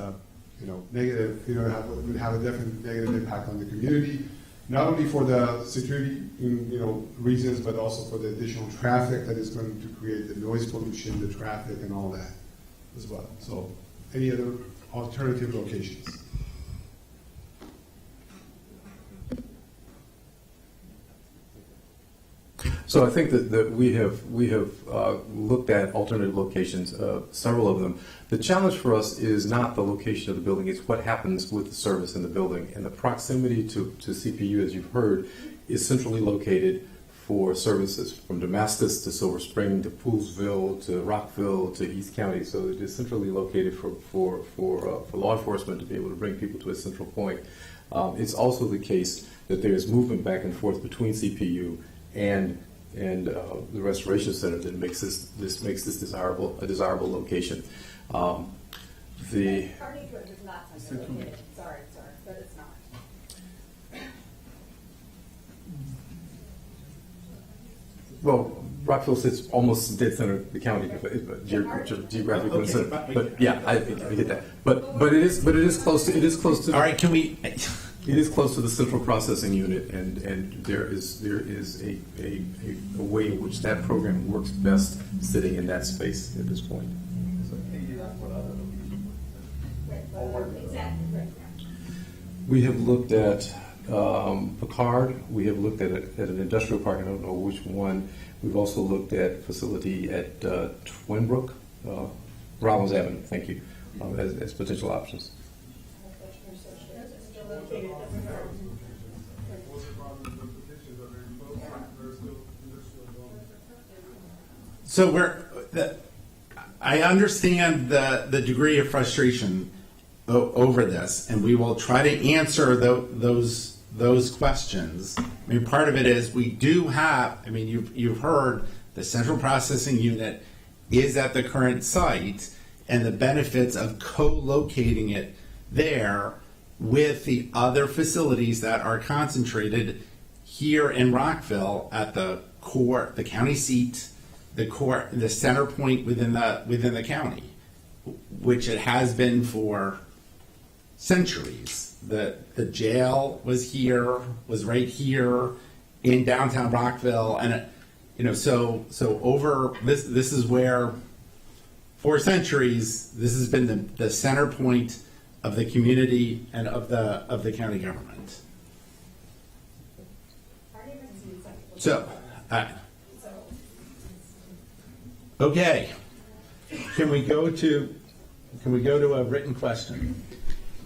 negative, would have a definite negative impact on the community, not only for the security, reasons, but also for the additional traffic that is going to create the noise pollution, the traffic, and all that as well. So, any other alternative locations?
So I think that we have looked at alternative locations, several of them. The challenge for us is not the location of the building; it's what happens with the service in the building. And the proximity to CPU, as you've heard, is centrally located for services from Damascus to Silver Spring to Poolsville to Rockville to East County. So it is centrally located for law enforcement to be able to bring people to a central point. It's also the case that there is movement back and forth between CPU and the Restoration Center that makes this a desirable location. The
Sorry, but it's not.
well, Rockville sits almost dead center of the county, but geographically,
Okay,
but yeah, I get that. But it is close to.
All right, can we?
It is close to the central processing unit, and there is a way in which that program works best sitting in that space at this point. We have looked at Picard. We have looked at an industrial park. I don't know which one. We've also looked at facility at Twinbrook, Rollins Avenue. Thank you, as potential options.
So I understand the degree of frustration over this, and we will try to answer those questions. I mean, part of it is we do have. I mean, you've heard the central processing unit is at the current site, and the benefits of co-locating it there with the other facilities that are concentrated here in Rockville at the core, the county seat, the center point within the county, which it has been for centuries. The jail was right here in downtown Rockville, and so over this is where for centuries this has been the center point of the community and of the county government. So, okay, can we go to a written question?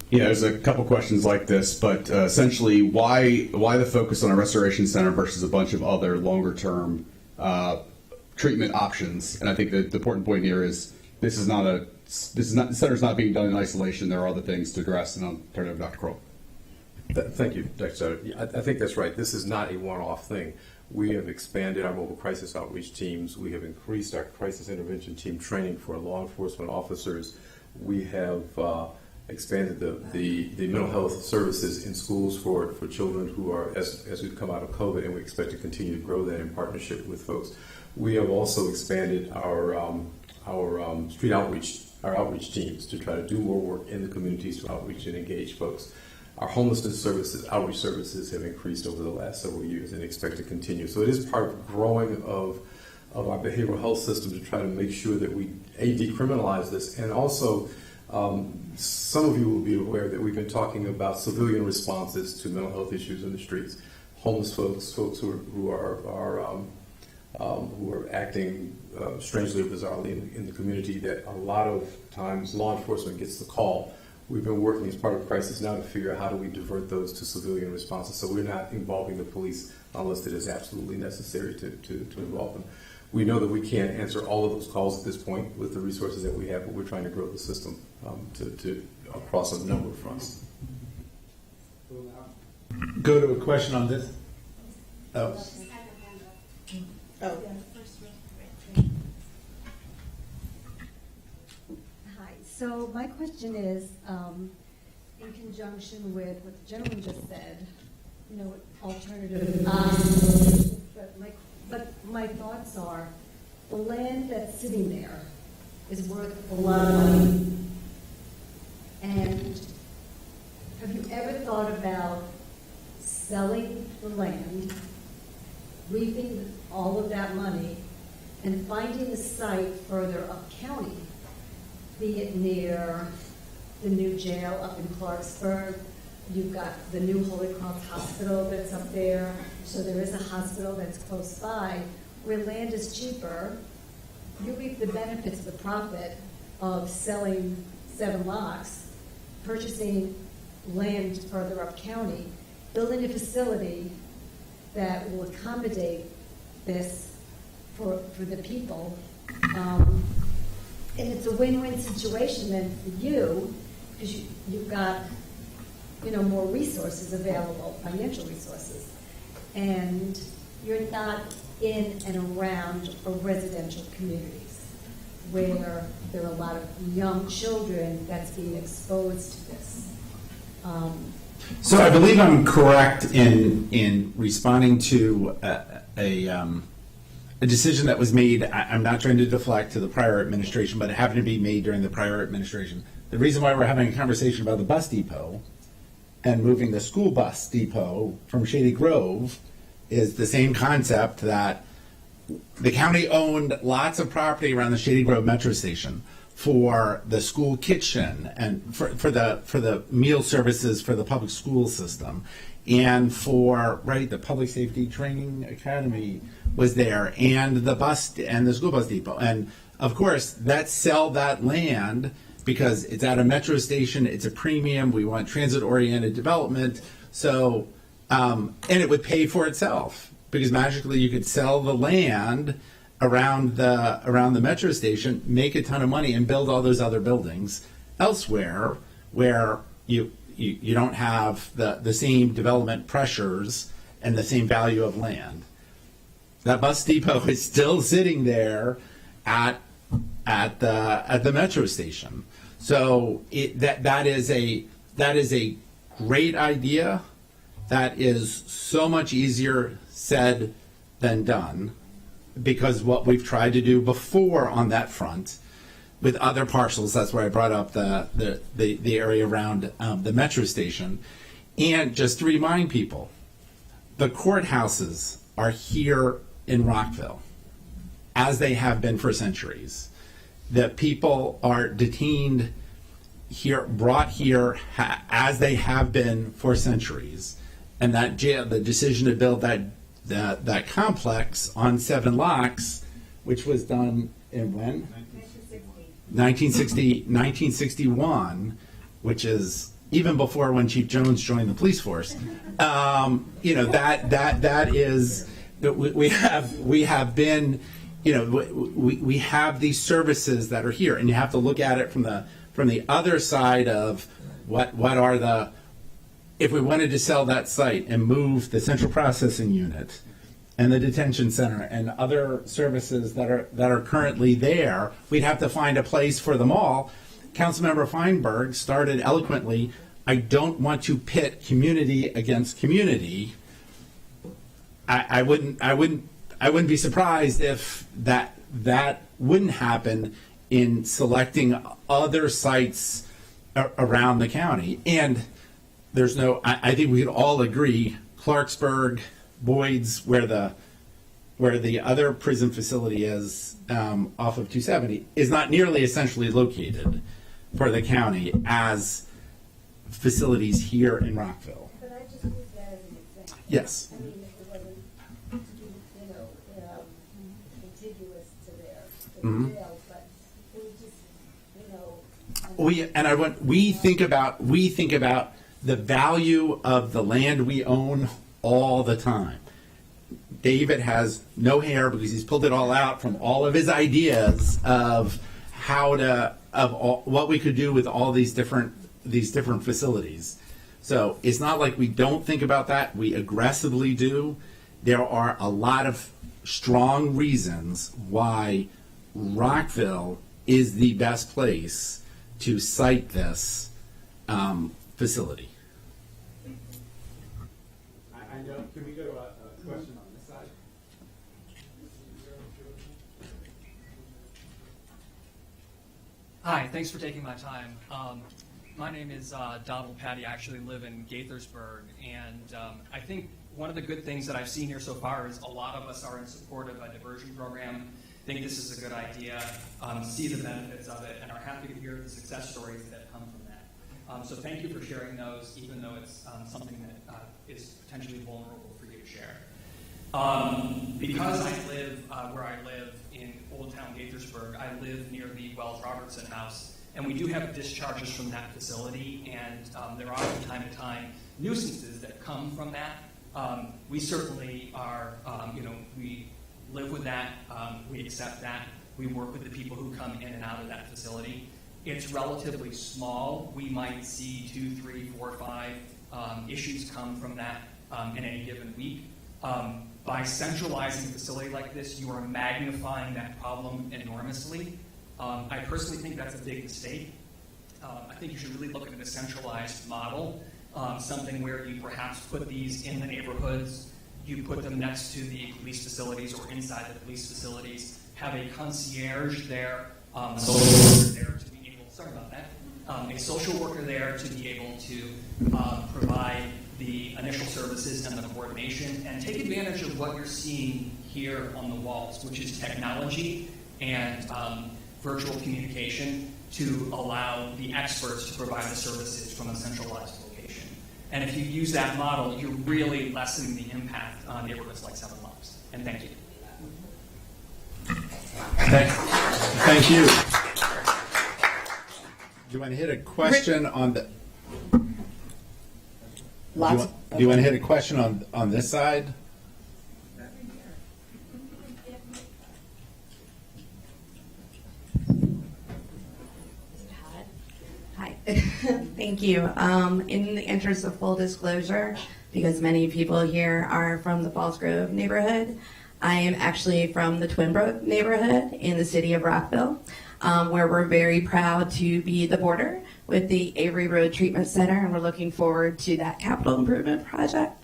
Yeah, there's a couple questions like this, but essentially, why the focus on a restoration center versus a bunch of other longer term treatment options? And I think the important point here is the center's not being done in isolation. There are other things to address, and I'll turn it over to Dr. Kroll.
Thank you, Dr. Sutter. I think that's right. This is not a one-off thing. We have expanded our mobile crisis outreach teams. We have increased our crisis intervention team training for law enforcement officers. We have expanded the mental health services in schools for children who are, as we've come out of COVID, and we expect to continue to grow that in partnership with folks. We have also expanded our street outreach, our outreach teams to try to do more work in the communities to outreach and engage folks. Our homelessness services, outreach services have increased over the last several years and expect to continue. So it is part of growing of our behavioral health system to try to make sure that we, decriminalize this. And also, some of you will be aware that we've been talking about civilian responses to mental health issues in the streets. Homeless folks who are acting strangely or bizarrely in the community, that a lot of times law enforcement gets the call. We've been working as part of crisis now to figure out how do we divert those to civilian responses, so we're not involving the police unless it is absolutely necessary to involve them. We know that we can't answer all of those calls at this point with the resources that we have, but we're trying to grow the system to across a number of fronts.
Go to a question on this. Oh.
Hi. So my question is, in conjunction with what the gentleman just said, alternative options. But my thoughts are, the land that's sitting there is worth a lot of money. And have you ever thought about selling the land, reaping all of that money, and finding a site further up county, be it near the new jail up in Clarksburg? You've got the new Holy Cross Hospital that's up there, so there is a hospital that's close by, where land is cheaper. You reap the benefits, the profit of selling 7 lots, purchasing land further up county, building a facility that will accommodate this for the people. And it's a win-win situation then for you, because you've got more resources available, financial resources, and you're not in and around residential communities where there are a lot of young children that's being exposed to this.
So I believe I'm correct in responding to a decision that was made. I'm not trying to deflect to the prior administration, but it happened to be made during the prior administration. The reason why we're having a conversation about the bus depot and moving the school bus depot from Shady Grove is the same concept that the county owned lots of property around the Shady Grove metro station for the school kitchen and for the meal services for the public school system, and for the public safety training academy was there, and the bus and the school bus depot. And of course, sell that land because it's at a metro station, it's a premium, we want transit-oriented development, so, and it would pay for itself, because magically you could sell the land around the metro station, make a ton of money, and build all those other buildings elsewhere where you don't have the same development pressures and the same value of land. That bus depot is still sitting there at the metro station. So that is a great idea. That is so much easier said than done, because what we've tried to do before on that front with other parcels, that's where I brought up the area around the metro station. And just to remind people, the courthouses are here in Rockville, as they have been for centuries. The people are detained here, brought here as they have been for centuries. And that jail, the decision to build that complex on 7 locks, which was done in when? 1961, which is even before when Chief Jones joined the police force. That is, we have been, we have these services that are here, and you have to look at it from the other side of what are the, if we wanted to sell that site and move the central processing unit and the detention center and other services that are currently there, we'd have to find a place for them all. Councilmember Feinberg started eloquently, I don't want to pit community against community. I wouldn't be surprised if that wouldn't happen in selecting other sites around the county. And there's no, I think we could all agree, Clarksburg, Boyd's, where the other prison facility is off of 270, is not nearly essentially located for the county as facilities here in Rockville.
But I just use that as an example.
Yes.
I mean, if it wasn't, contiguous to their jail, but it was just,
we think about the value of the land we own all the time. David has no hair because he's pulled it all out from all of his ideas of what we could do with all these different facilities. So it's not like we don't think about that. We aggressively do. There are a lot of strong reasons why Rockville is the best place to site this facility. I know. Can we go to a question on this side?
Hi, thanks for taking my time. My name is Donald Patty. I actually live in Gaithersburg, and I think one of the good things that I've seen here so far is a lot of us are in support of a diversion program, think this is a good idea, see the benefits of it, and are happy to hear the success stories that come from that. So thank you for sharing those, even though it's something that is potentially vulnerable for you to share. Because I live where I live in Old Town Gaithersburg, I live near the Wells-Robertson House, and we do have discharges from that facility, and there are from time to time nuisances that come from that. We certainly are, we live with that, we accept that, we work with the people who come in and out of that facility. It's relatively small. We might see 2, 3, 4, 5 issues come from that in any given week. By centralizing a facility like this, you are magnifying that problem enormously. I personally think that's a big mistake. I think you should really look at a centralized model, something where you perhaps put these in the neighborhoods, you put them next to the police facilities or inside the police facilities, have a concierge there, a social worker there to be able to provide the initial services and the coordination, and take advantage of what you're seeing here on the walls, which is technology and virtual communication to allow the experts to provide the services from a centralized location. And if you use that model, you're really lessening the impact on neighborhoods like 7 Locks. And thank you.
Thank you. Do you want to hit a question on the? Do you want to hit a question on this side?
Thank you. In the interest of full disclosure, because many people here are from the Falls Grove neighborhood, I am actually from the Twinbrook neighborhood in the city of Rockville, where we're very proud to be the border with the Avery Road Treatment Center, and we're looking forward to that capital improvement project.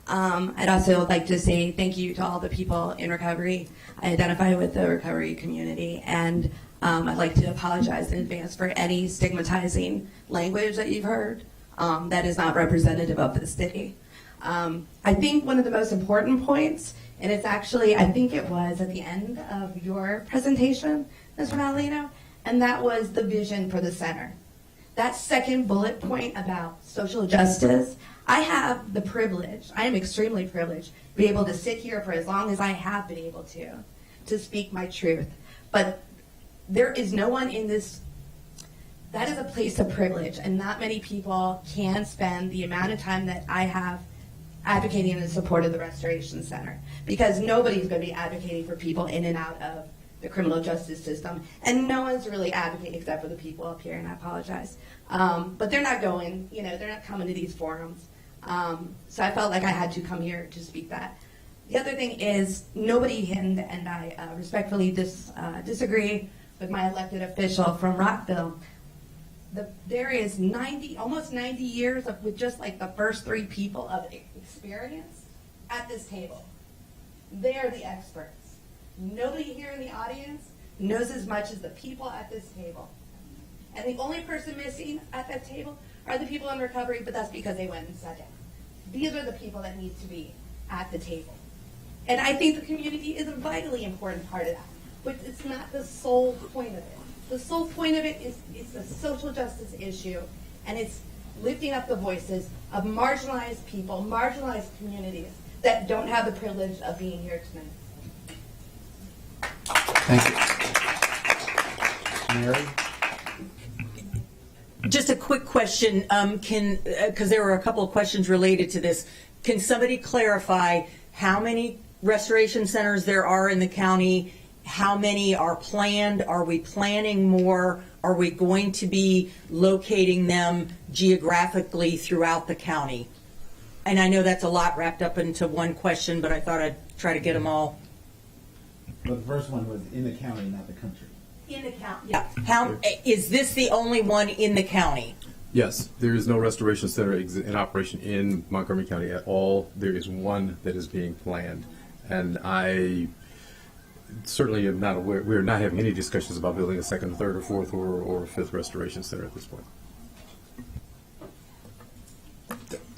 I'd also like to say thank you to all the people in recovery. I identify with the recovery community, and I'd like to apologize in advance for any stigmatizing language that you've heard that is not representative of the city. I think one of the most important points, and it's actually, I think it was at the end of your presentation, Mr. Malino, and that was the vision for the center. That second bullet point about social justice, I have the privilege, I am extremely privileged, to be able to sit here for as long as I have been able to speak my truth. But there is no one in this, that is a place of privilege, and not many people can spend the amount of time that I have advocating in support of the Restoration Center, because nobody's going to be advocating for people in and out of the criminal justice system, and no one's really advocating except for the people up here, and I apologize. But they're not going, they're not coming to these forums. So I felt like I had to come here to speak that. The other thing is, nobody, and I respectfully disagree with my elected official from Rockville, there is almost 90 years with just like the first three people of experience at this table. They're the experts. Nobody here in the audience knows as much as the people at this table. And the only person missing at that table are the people in recovery, but that's because they went and sat down. These are the people that need to be at the table. And I think the community is a vitally important part of that, but it's not the sole point of it. The sole point of it is it's a social justice issue, and it's lifting up the voices of marginalized people, marginalized communities that don't have the privilege of being here tonight.
Thank you. Mary?
Just a quick question, because there were a couple of questions related to this. Can somebody clarify how many restoration centers there are in the county? How many are planned? Are we planning more? Are we going to be locating them geographically throughout the county? And I know that's a lot wrapped up into one question, but I thought I'd try to get them all.
Well, the first one was in the county, not the country.
In the county. Yeah. Is this the only one in the county?
Yes, there is no restoration center in operation in Montgomery County at all. There is one that is being planned, and I certainly am not aware. We're not having any discussions about building a second, third, or fourth, or fifth restoration center at this point.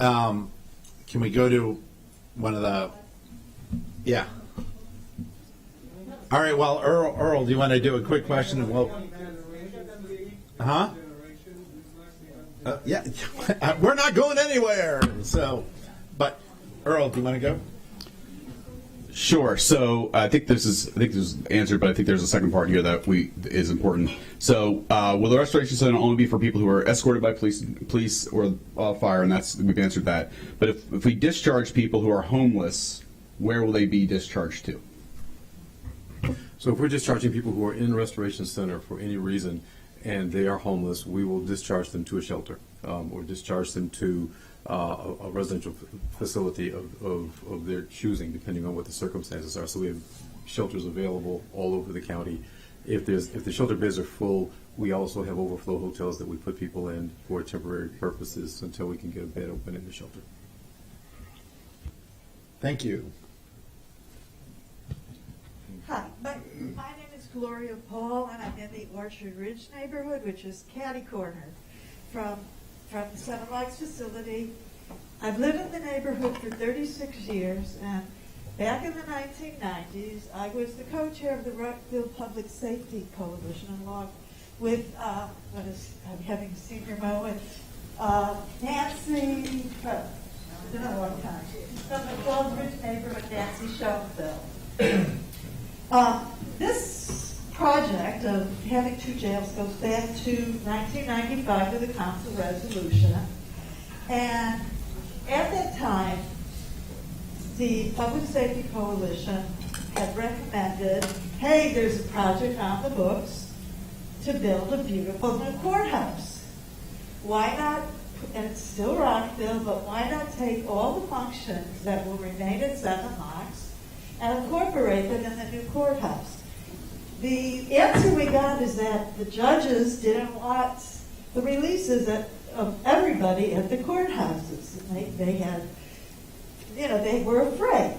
Can we go to one of the? Yeah. All right. Well, Earl, do you want to do a quick question? And we'll. Huh? Yeah. We're not going anywhere. So, but Earl, do you want to go?
Sure. So I think this is answered, but I think there's a second part here that is important. So will the restoration center only be for people who are escorted by police or fire? And we've answered that. But if we discharge people who are homeless, where will they be discharged to?
So if we're discharging people who are in restoration center for any reason and they are homeless, we will discharge them to a shelter or discharge them to a residential facility of their choosing, depending on what the circumstances are. So we have shelters available all over the county. If the shelter beds are full, we also have overflow hotels that we put people in for temporary purposes until we can get a bed open in the shelter.
Thank you.
Hi, my name is Gloria Paul, and I'm in the Orchard Ridge neighborhood, which is catty corner from the Seven Lakes facility. I've lived in the neighborhood for 36 years, and back in the 1990s, I was the co-chair of the Rockville Public Safety Coalition, along with, I'm having a senior moment, Nancy, it's been a long time, from the Falls Ridge neighborhood, Nancy Schoenfeld. This project of having two jails goes back to 1995 with a council resolution. And at that time, the Public Safety Coalition had recommended, hey, there's a project on the books to build a beautiful new courthouse. why not, and it's still Rockville, but why not take all the functions that will remain at Seven Locks and incorporate them in the new courthouse? The answer we got is that the judges didn't want the releases of everybody at the courthouses. They had, they were afraid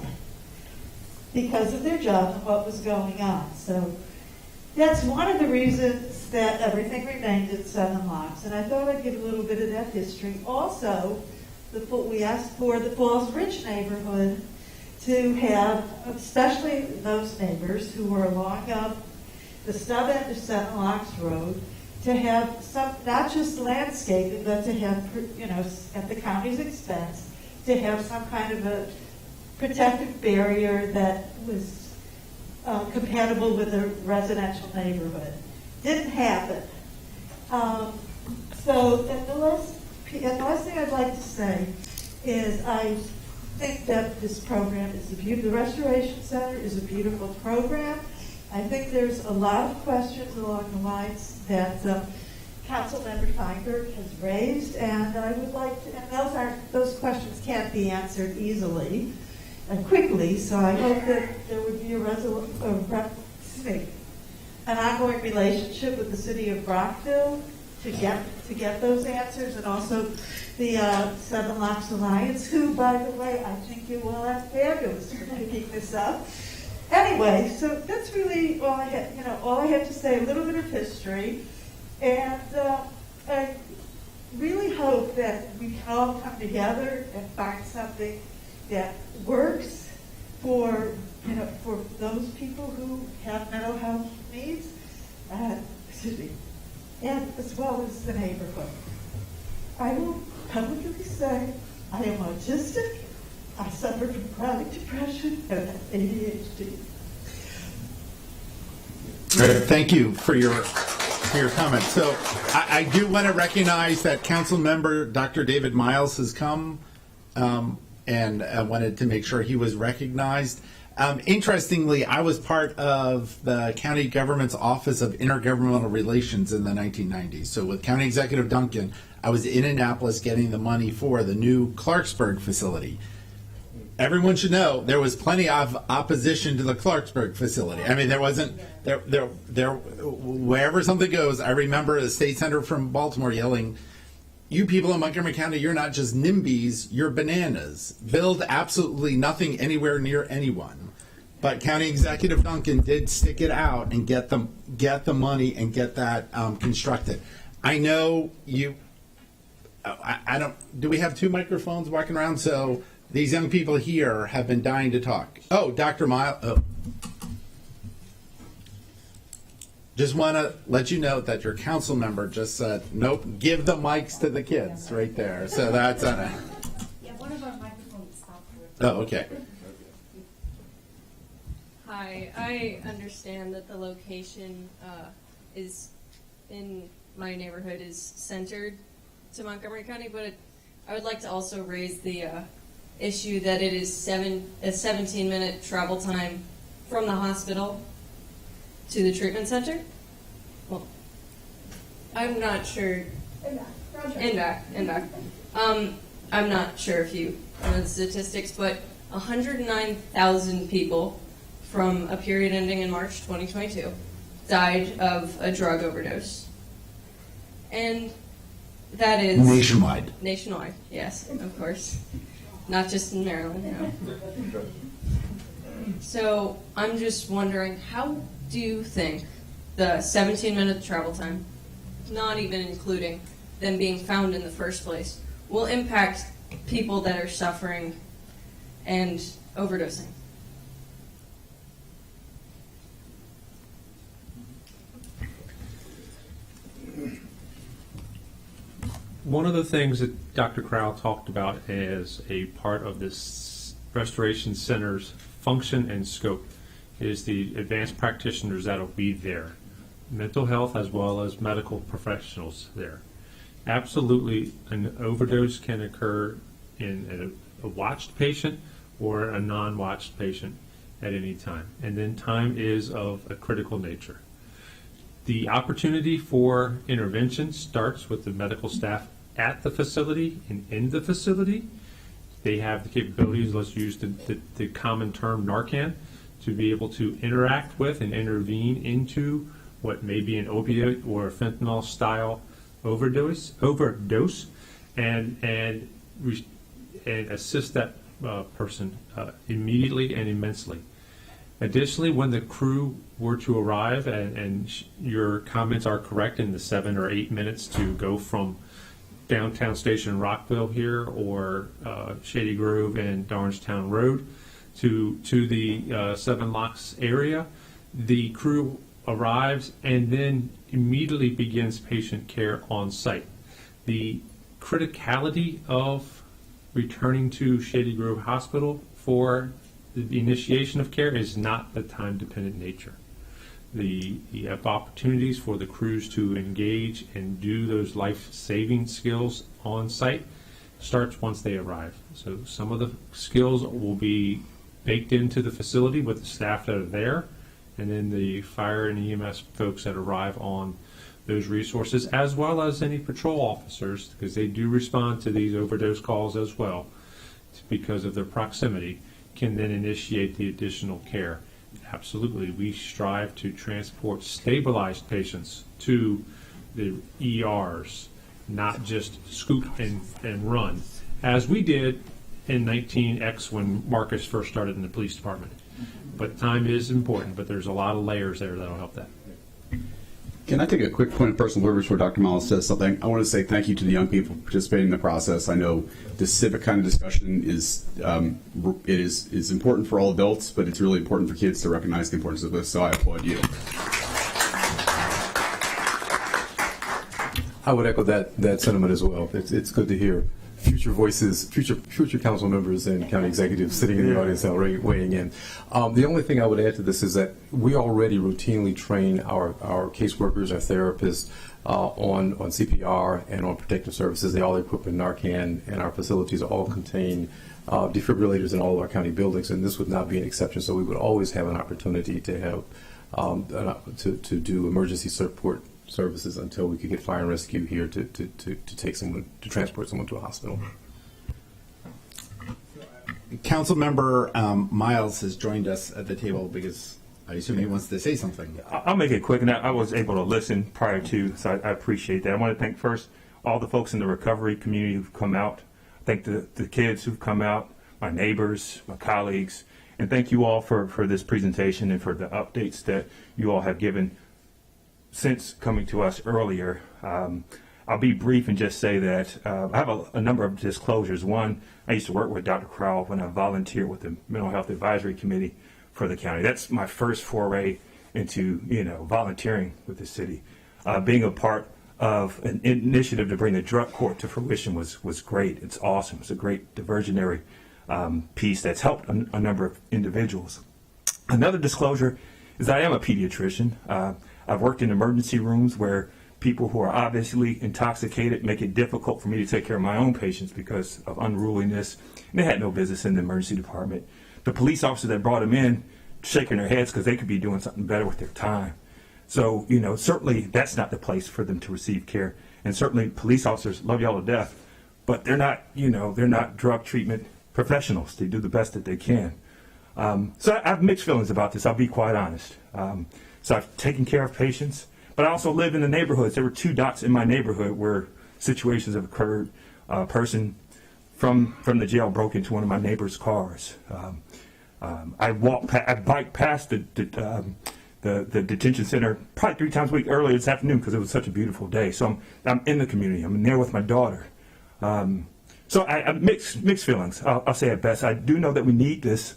because of their job and what was going on. So that's one of the reasons that everything remained at Seven Locks. And I thought I'd give a little bit of that history. Also, we asked for the Falls Ridge neighborhood to have, especially those neighbors who were along the stub end of Seven Locks Road, to have some, not just landscaping, but to have, at the county's expense, to have some kind of a protective barrier that was compatible with a residential neighborhood. Didn't happen. So, and the last thing I'd like to say is I think that this program is the Restoration Center is a beautiful program. I think there's a lot of questions along the lines that Councilmember Feinberg has raised, and I would like to, and those questions can't be answered easily and quickly, so I hope that there would be an ongoing relationship with the city of Brockville to get those answers, and also the Seven Locks Alliance, who, by the way, I think you all are fabulous for picking this up. Anyway, so that's really all I had to say, a little bit of history. And I really hope that we can all come together and find something that works for those people who have mental health needs, and as well as the neighborhood. I will publicly say I am autistic. I suffer from chronic depression and have ADHD.
Great. Thank you for your comments. So I do want to recognize that Council Member Dr. David Miles has come, and I wanted to make sure he was recognized. Interestingly, I was part of the county government's Office of Intergovernmental Relations in the 1990s. So with County Executive Duncan, I was in Annapolis getting the money for the new Clarksburg facility. Everyone should know there was plenty of opposition to the Clarksburg facility. I mean, there wasn't wherever something goes. I remember the state senator from Baltimore yelling, "You people in Montgomery County, you're not just NIMBYs, you're bananas. Build absolutely nothing anywhere near anyone." But County Executive Duncan did stick it out and get the money and get that constructed. I know you. I don't. Do we have two microphones walking around? So these young people here have been dying to talk. Oh, Dr. Miles. Oh. Just want to let you know that your council member just said, nope, give the mics to the kids right there. So that's on it.
Yeah, one of our microphones stopped.
Oh, okay.
Hi, I understand that the location is in my neighborhood is centered to Montgomery County, but I would like to also raise the issue that it is a 17-minute travel time from the hospital to the treatment center. Well, I'm not sure. And back. I'm not sure if you know the statistics, but 109,000 people from a period ending in March 2022 died of a drug overdose. And that is
nationwide.
Nationwide, yes, of course. Not just in Maryland, no. So I'm just wondering, how do you think the 17-minute travel time, not even including them being found in the first place, will impact people that are suffering and overdosing?
One of the things that Dr. Crowell talked about as a part of this Restoration Center's function and scope is the advanced practitioners that will be there, mental health as well as medical professionals there. Absolutely, an overdose can occur in a watched patient or a non-watched patient at any time. And then time is of a critical nature. The opportunity for intervention starts with the medical staff at the facility and in the facility. They have the capabilities, let's use the common term Narcan, to be able to interact with and intervene into what may be an opiate or a fentanyl style overdose, and assist that person immediately and immensely. Additionally, when the crew were to arrive, and your comments are correct in the 7 or 8 minutes to go from downtown station Rockville here or Shady Grove and Darnestown Road to the Seven Locks area, the crew arrives and then immediately begins patient care on site. The criticality of returning to Shady Grove Hospital for the initiation of care is not the time-dependent nature. You have opportunities for the crews to engage and do those life-saving skills on site starts once they arrive. So some of the skills will be baked into the facility with the staff that are there, and then the fire and EMS folks that arrive on those resources, as well as any patrol officers, because they do respond to these overdose calls as well, because of their proximity, can then initiate the additional care. Absolutely, we strive to transport stabilized patients to the ERs, not just scoop and run, as we did in 19X when Marcus first started in the police department. But time is important, but there's a lot of layers there that'll help that.
Can I take a quick point of personal privilege before Dr. Miles says something? I want to say thank you to the young people participating in the process. I know this civic kind of discussion is important for all adults, but it's really important for kids to recognize the importance of this, so I applaud you.
I would echo that sentiment as well. It's good to hear future voices, future council members and county executives sitting in the audience now weighing in. The only thing I would add to this is that we already routinely train our caseworkers, our therapists on CPR and on protective services. They all equip in Narcan, and our facilities all contain defibrillators in all of our county buildings, and this would not be an exception. So we would always have an opportunity to have to do emergency support services until we could get fire and rescue here to take someone, to transport someone to a hospital.
Councilmember Miles has joined us at the table because I assume he wants to say something.
I'll make it quick, and I was able to listen prior to, so I appreciate that. I want to thank first all the folks in the recovery community who've come out. Thank the kids who've come out, my neighbors, my colleagues, and thank you all for this presentation and for the updates that you all have given since coming to us earlier. I'll be brief and just say that I have a number of disclosures. One, I used to work with Dr. Crowell when I volunteered with the Mental Health Advisory Committee for the county. That's my first foray into volunteering with the city. Being a part of an initiative to bring the drug court to fruition was great. It's awesome. It's a great diversionary piece that's helped a number of individuals. Another disclosure is that I am a pediatrician. I've worked in emergency rooms where people who are obviously intoxicated make it difficult for me to take care of my own patients because of unruliness. And they had no business in the emergency department. The police officers that brought them in shaking their heads because they could be doing something better with their time. So, certainly that's not the place for them to receive care. And certainly police officers love y'all to death, but they're not, they're not drug treatment professionals. They do the best that they can. So I have mixed feelings about this. I'll be quite honest. So I've taken care of patients, but I also live in the neighborhoods. There were 2 dots in my neighborhood where situations have occurred. A person from the jail broke into one of my neighbor's cars. I biked past the detention center probably 3 times a week earlier this afternoon because it was such a beautiful day. So I'm in the community. I'm there with my daughter. So I mixed feelings. I'll say it best. I do know that we need this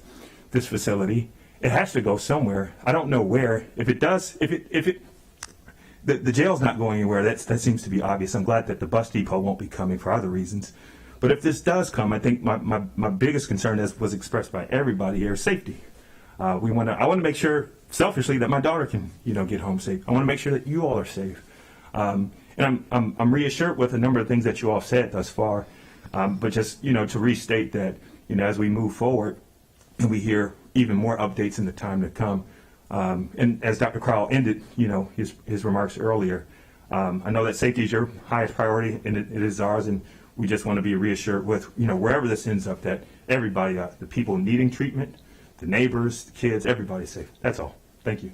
facility. It has to go somewhere. I don't know where. If it does, the jail's not going anywhere. That seems to be obvious. I'm glad that the bus depot won't be coming for other reasons. But if this does come, I think my biggest concern was expressed by everybody here, safety. I want to make sure, selfishly, that my daughter can, get home safe. I want to make sure that you all are safe. And I'm reassured with a number of things that you all said thus far. But just, to restate that, as we move forward and we hear even more updates in the time to come, And as Dr. Crowell ended, his remarks earlier, I know that safety is your highest priority, and it is ours, and we just want to be reassured with, wherever this ends up, that everybody, the people needing treatment, the neighbors, the kids, everybody's safe. That's all. Thank you.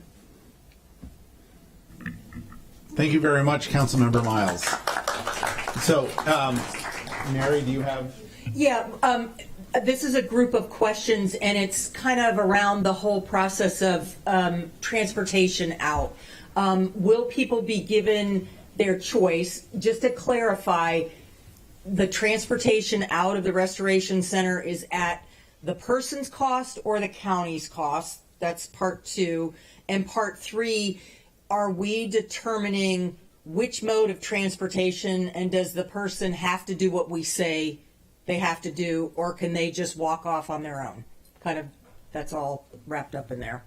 Thank you very much, Councilmember Miles. So, Mary, do you have?
Yeah, this is a group of questions, and it's kind of around the whole process of transportation out. Will people be given their choice? Just to clarify, the transportation out of the restoration center is at the person's cost or the county's cost? That's part 2. And part 3, are we determining which mode of transportation, and does the person have to do what we say they have to do, or can they just walk off on their own? Kind of, that's all wrapped up in there.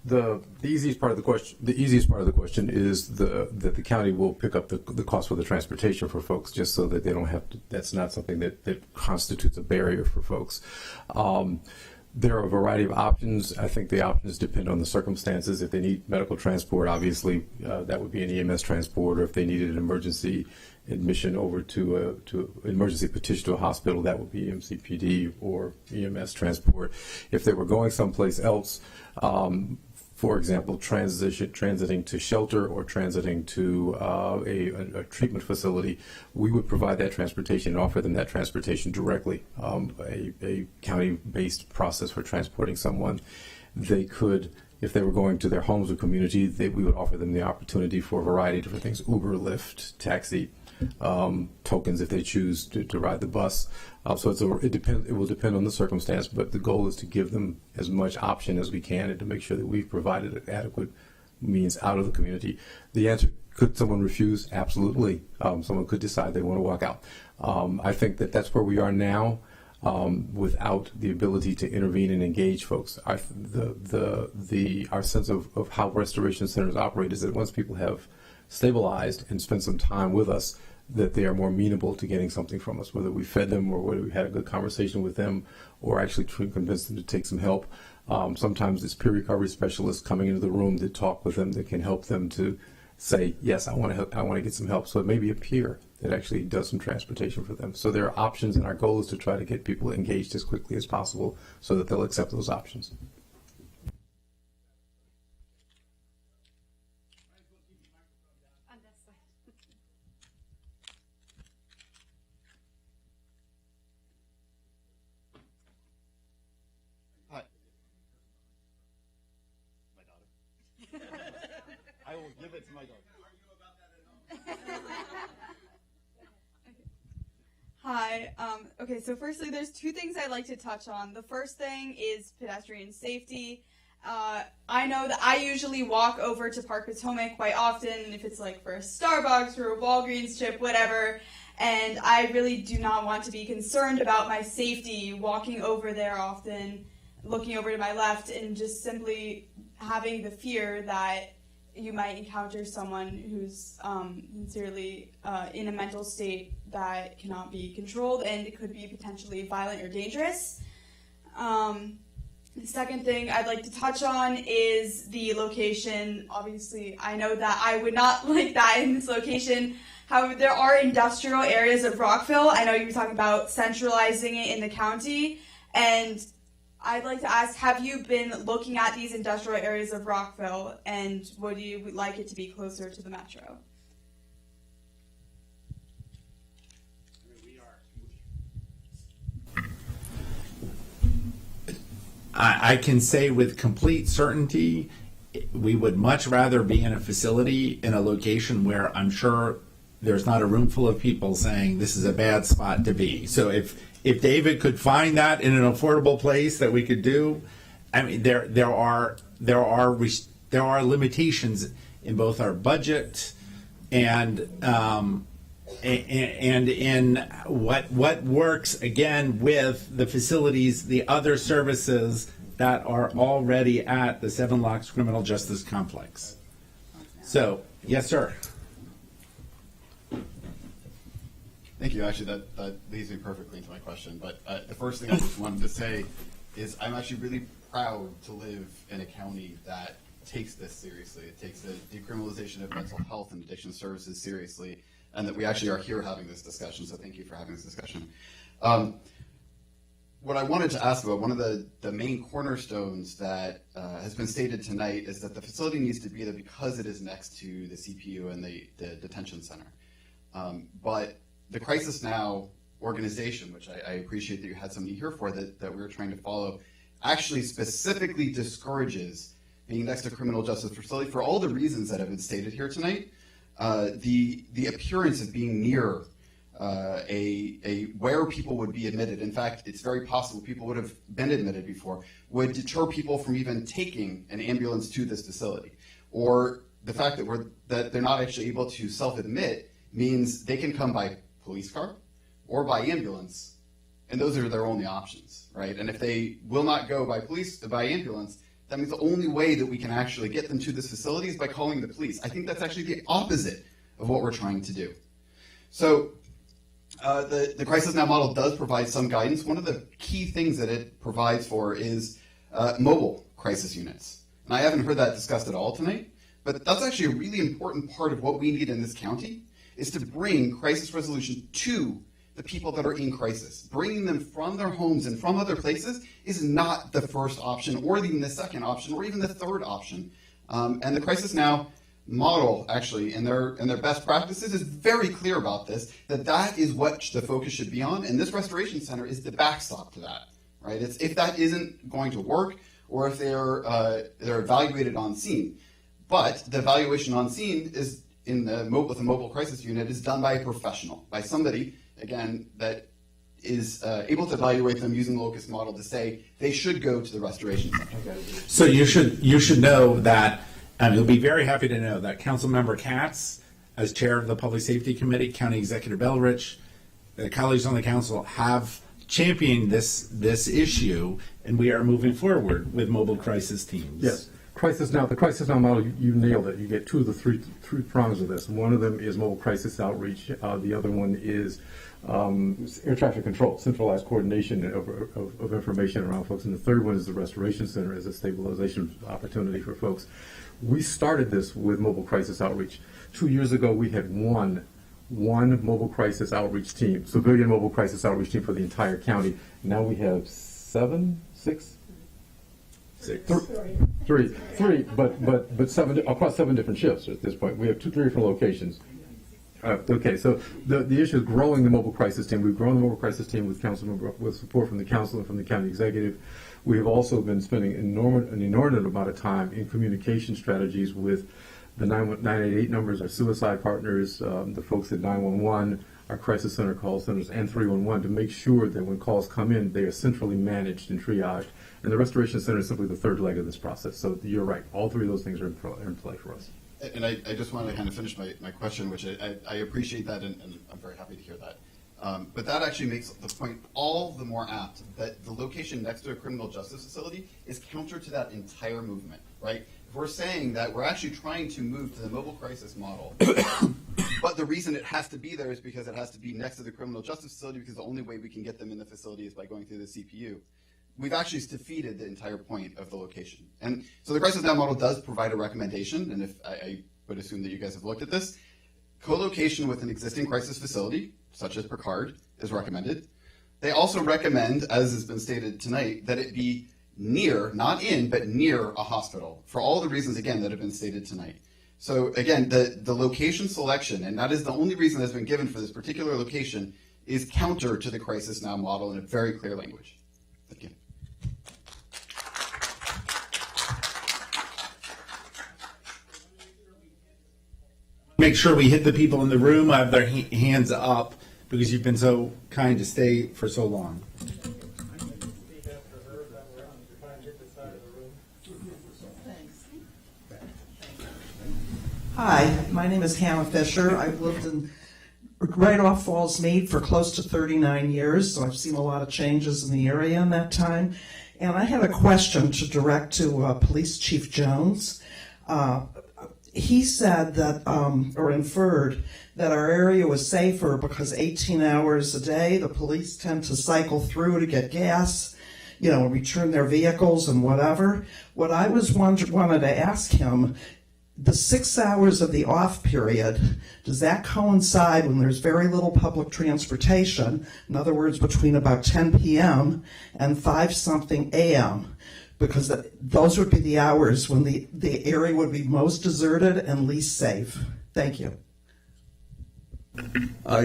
The easiest part of the question is that the county will pick up the cost for the transportation for folks, just so that they don't have to. That's not something that constitutes a barrier for folks. There are a variety of options. I think the options depend on the circumstances. If they need medical transport, obviously that would be an EMS transport, or if they needed an emergency admission over to emergency petition to a hospital, that would be MCPD or EMS transport. If they were going someplace else, for example, transiting to shelter or transiting to a treatment facility, we would provide that transportation and offer them that transportation directly. A county-based process for transporting someone. They could, if they were going to their homes or community, we would offer them the opportunity for a variety of different things: Uber, Lyft, taxi, tokens if they choose to ride the bus. So it will depend on the circumstance, but the goal is to give them as much option as we can and to make sure that we've provided an adequate means out of the community. The answer, could someone refuse? Absolutely. Someone could decide they want to walk out. I think that's where we are now, without the ability to intervene and engage folks. Our sense of how restoration centers operate is that once people have stabilized and spent some time with us, that they are more amenable to getting something from us, whether we fed them or whether we had a good conversation with them or actually convinced them to take some help. Sometimes it's peer recovery specialists coming into the room to talk with them that can help them to say, yes, I want to get some help. So it may be a peer that actually does some transportation for them. So there are options, and our goal is to try to get people engaged as quickly as possible so that they'll accept those options.
I will give it to my daughter.
Hi. Okay, so firstly, there's 2 things I'd like to touch on. The first thing is pedestrian safety. I know that I usually walk over to Park Potomac quite often, if it's like for a Starbucks or a Walgreens trip, whatever, and I really do not want to be concerned about my safety walking over there often, looking over to my left, and just simply having the fear that you might encounter someone who's sincerely in a mental state that cannot be controlled and it could be potentially violent or dangerous. The second thing I'd like to touch on is the location. Obviously, I know that I would not like that in this location. However, there are industrial areas of Rockville. I know you were talking about centralizing it in the county, and I'd like to ask, have you been looking at these industrial areas of Rockville, and would you like it to be closer to the metro?
I can say with complete certainty, we would much rather be in a facility in a location where I'm sure there's not a room full of people saying this is a bad spot to be. So if David could find that in an affordable place that we could do, I mean, there are limitations in both our budget and in what works again with the facilities, the other services that are already at the Seven Locks Criminal Justice Complex. So, yes, sir.
Thank you. Actually, that leads me perfectly into my question. But the first thing I just wanted to say is I'm actually really proud to live in a county that takes this seriously. It takes the decriminalization of mental health and addiction services seriously, and that we actually are here having this discussion, so thank you for having this discussion. What I wanted to ask about, one of the main cornerstones that has been stated tonight is that the facility needs to be there because it is next to the CPU and the detention center. But the Crisis Now organization, which I appreciate that you had somebody here for, that we were trying to follow, actually specifically discourages being next to criminal justice facility for all the reasons that have been stated here tonight. The appearance of being near where people would be admitted, in fact, it's very possible people would have been admitted before, would deter people from even taking an ambulance to this facility. Or the fact that they're not actually able to self-admit means they can come by police car or by ambulance, and those are their only options, right? And if they will not go by ambulance, that means the only way that we can actually get them to this facility is by calling the police. I think that's actually the opposite of what we're trying to do. So the Crisis Now model does provide some guidance. One of the key things that it provides for is mobile crisis units. And I haven't heard that discussed at all tonight, but that's actually a really important part of what we need in this county, is to bring crisis resolution to the people that are in crisis. Bringing them from their homes and from other places is not the first option, or even the second option, or even the third option. And the Crisis Now model, actually, in their best practices, is very clear about this, that is what the focus should be on, and this restoration center is the backstop to that, right? It's if that isn't going to work, or if they're evaluated on scene. But the evaluation on scene is with a mobile crisis unit is done by a professional, by somebody, again, that is able to evaluate them using the locus model to say they should go to the restoration center.
So you should know that, you'll be very happy to know that Councilmember Katz, as chair of the Public Safety Committee, County Executive Belrich, the colleagues on the council have championed this issue, and we are moving forward with mobile crisis teams.
Yes. The Crisis Now model, you nailed it. You get two of the three prongs of this. One of them is mobile crisis outreach. The other one is air traffic control, centralized coordination of information around folks. And the third one is the restoration center as a stabilization opportunity for folks. We started this with mobile crisis outreach. 2 years ago, we had one mobile crisis outreach team, civilian mobile crisis outreach team for the entire county. Now we have three, but seven across 7 different shifts at this point. We have 2 different locations. Okay, so the issue is growing the mobile crisis team. We've grown the mobile crisis team with support from the council and from the county executive. We have also been spending an inordinate amount of time in communication strategies with the 988 numbers, our suicide partners, the folks at 911, our crisis center call centers, and 311 to make sure that when calls come in, they are centrally managed and triaged. And the restoration center is simply the third leg of this process. So you're right. All 3 of those things are in play for us.
And I just wanted to kind of finish my question, which I appreciate that, and I'm very happy to hear that. But that actually makes the point all the more apt that the location next to a criminal justice facility is counter to that entire movement, right? If we're saying that we're actually trying to move to the mobile crisis model, but the reason it has to be there is because it has to be next to the criminal justice facility, because the only way we can get them in the facility is by going through the CPU. We've actually defeated the entire point of the location. And so the Crisis Now model does provide a recommendation, and if I would assume that you guys have looked at this, co-location with an existing crisis facility, such as Picard, is recommended. They also recommend, as has been stated tonight, that it be near, not in, but near a hospital, for all the reasons, again, that have been stated tonight. So again, the location selection, and that is the only reason that's been given for this particular location, is counter to the Crisis Now model in a very clear language. Thank you.
Make sure we hit the people in the room who have their hands up, because you've been so kind to stay for so long.
Hi, my name is Hannah Fisher. I've lived right off Falls Mead for close to 39 years, so I've seen a lot of changes in the area in that time. And I had a question to direct to Police Chief Jones. He said that, or inferred, that our area was safer because 18 hours a day the police tend to cycle through to get gas, return their vehicles and whatever. What I wanted to ask him, the 6 hours of the off period, does that coincide when there's very little public transportation? In other words, between about 10 p.m. and 5-something a.m.? Because those would be the hours when the area would be most deserted and least safe. Thank you.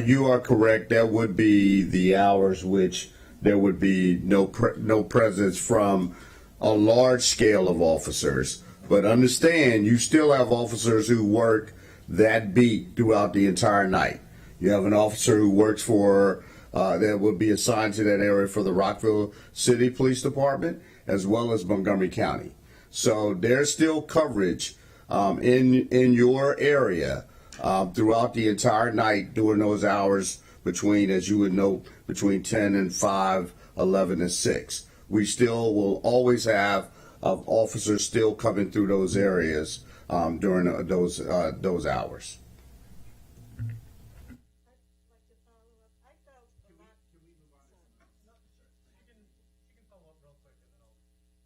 You are correct. That would be the hours which there would be no presence from a large scale of officers. But understand, you still have officers who work that beat throughout the entire night. You have an officer who works for, that would be assigned to that area for the Rockville City Police Department, as well as Montgomery County. So there's still coverage in your area throughout the entire night during those hours between, as you would know, between 10 and 5, 11 and 6. We still will always have officers still coming through those areas during those hours.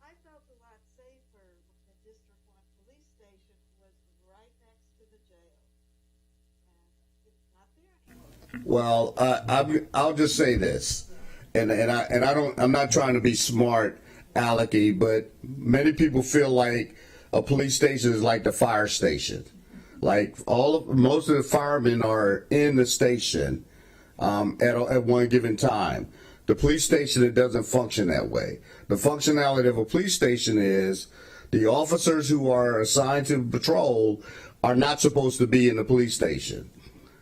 I felt a lot safer. The District 1 police station was right next to the jail, and it's not there anymore.
Well, I'll just say this, and I'm not trying to be smart, alecky, but many people feel like a police station is like the fire station. Like most of the firemen are in the station at one given time. The police station, it doesn't function that way. The functionality of a police station is the officers who are assigned to patrol are not supposed to be in the police station,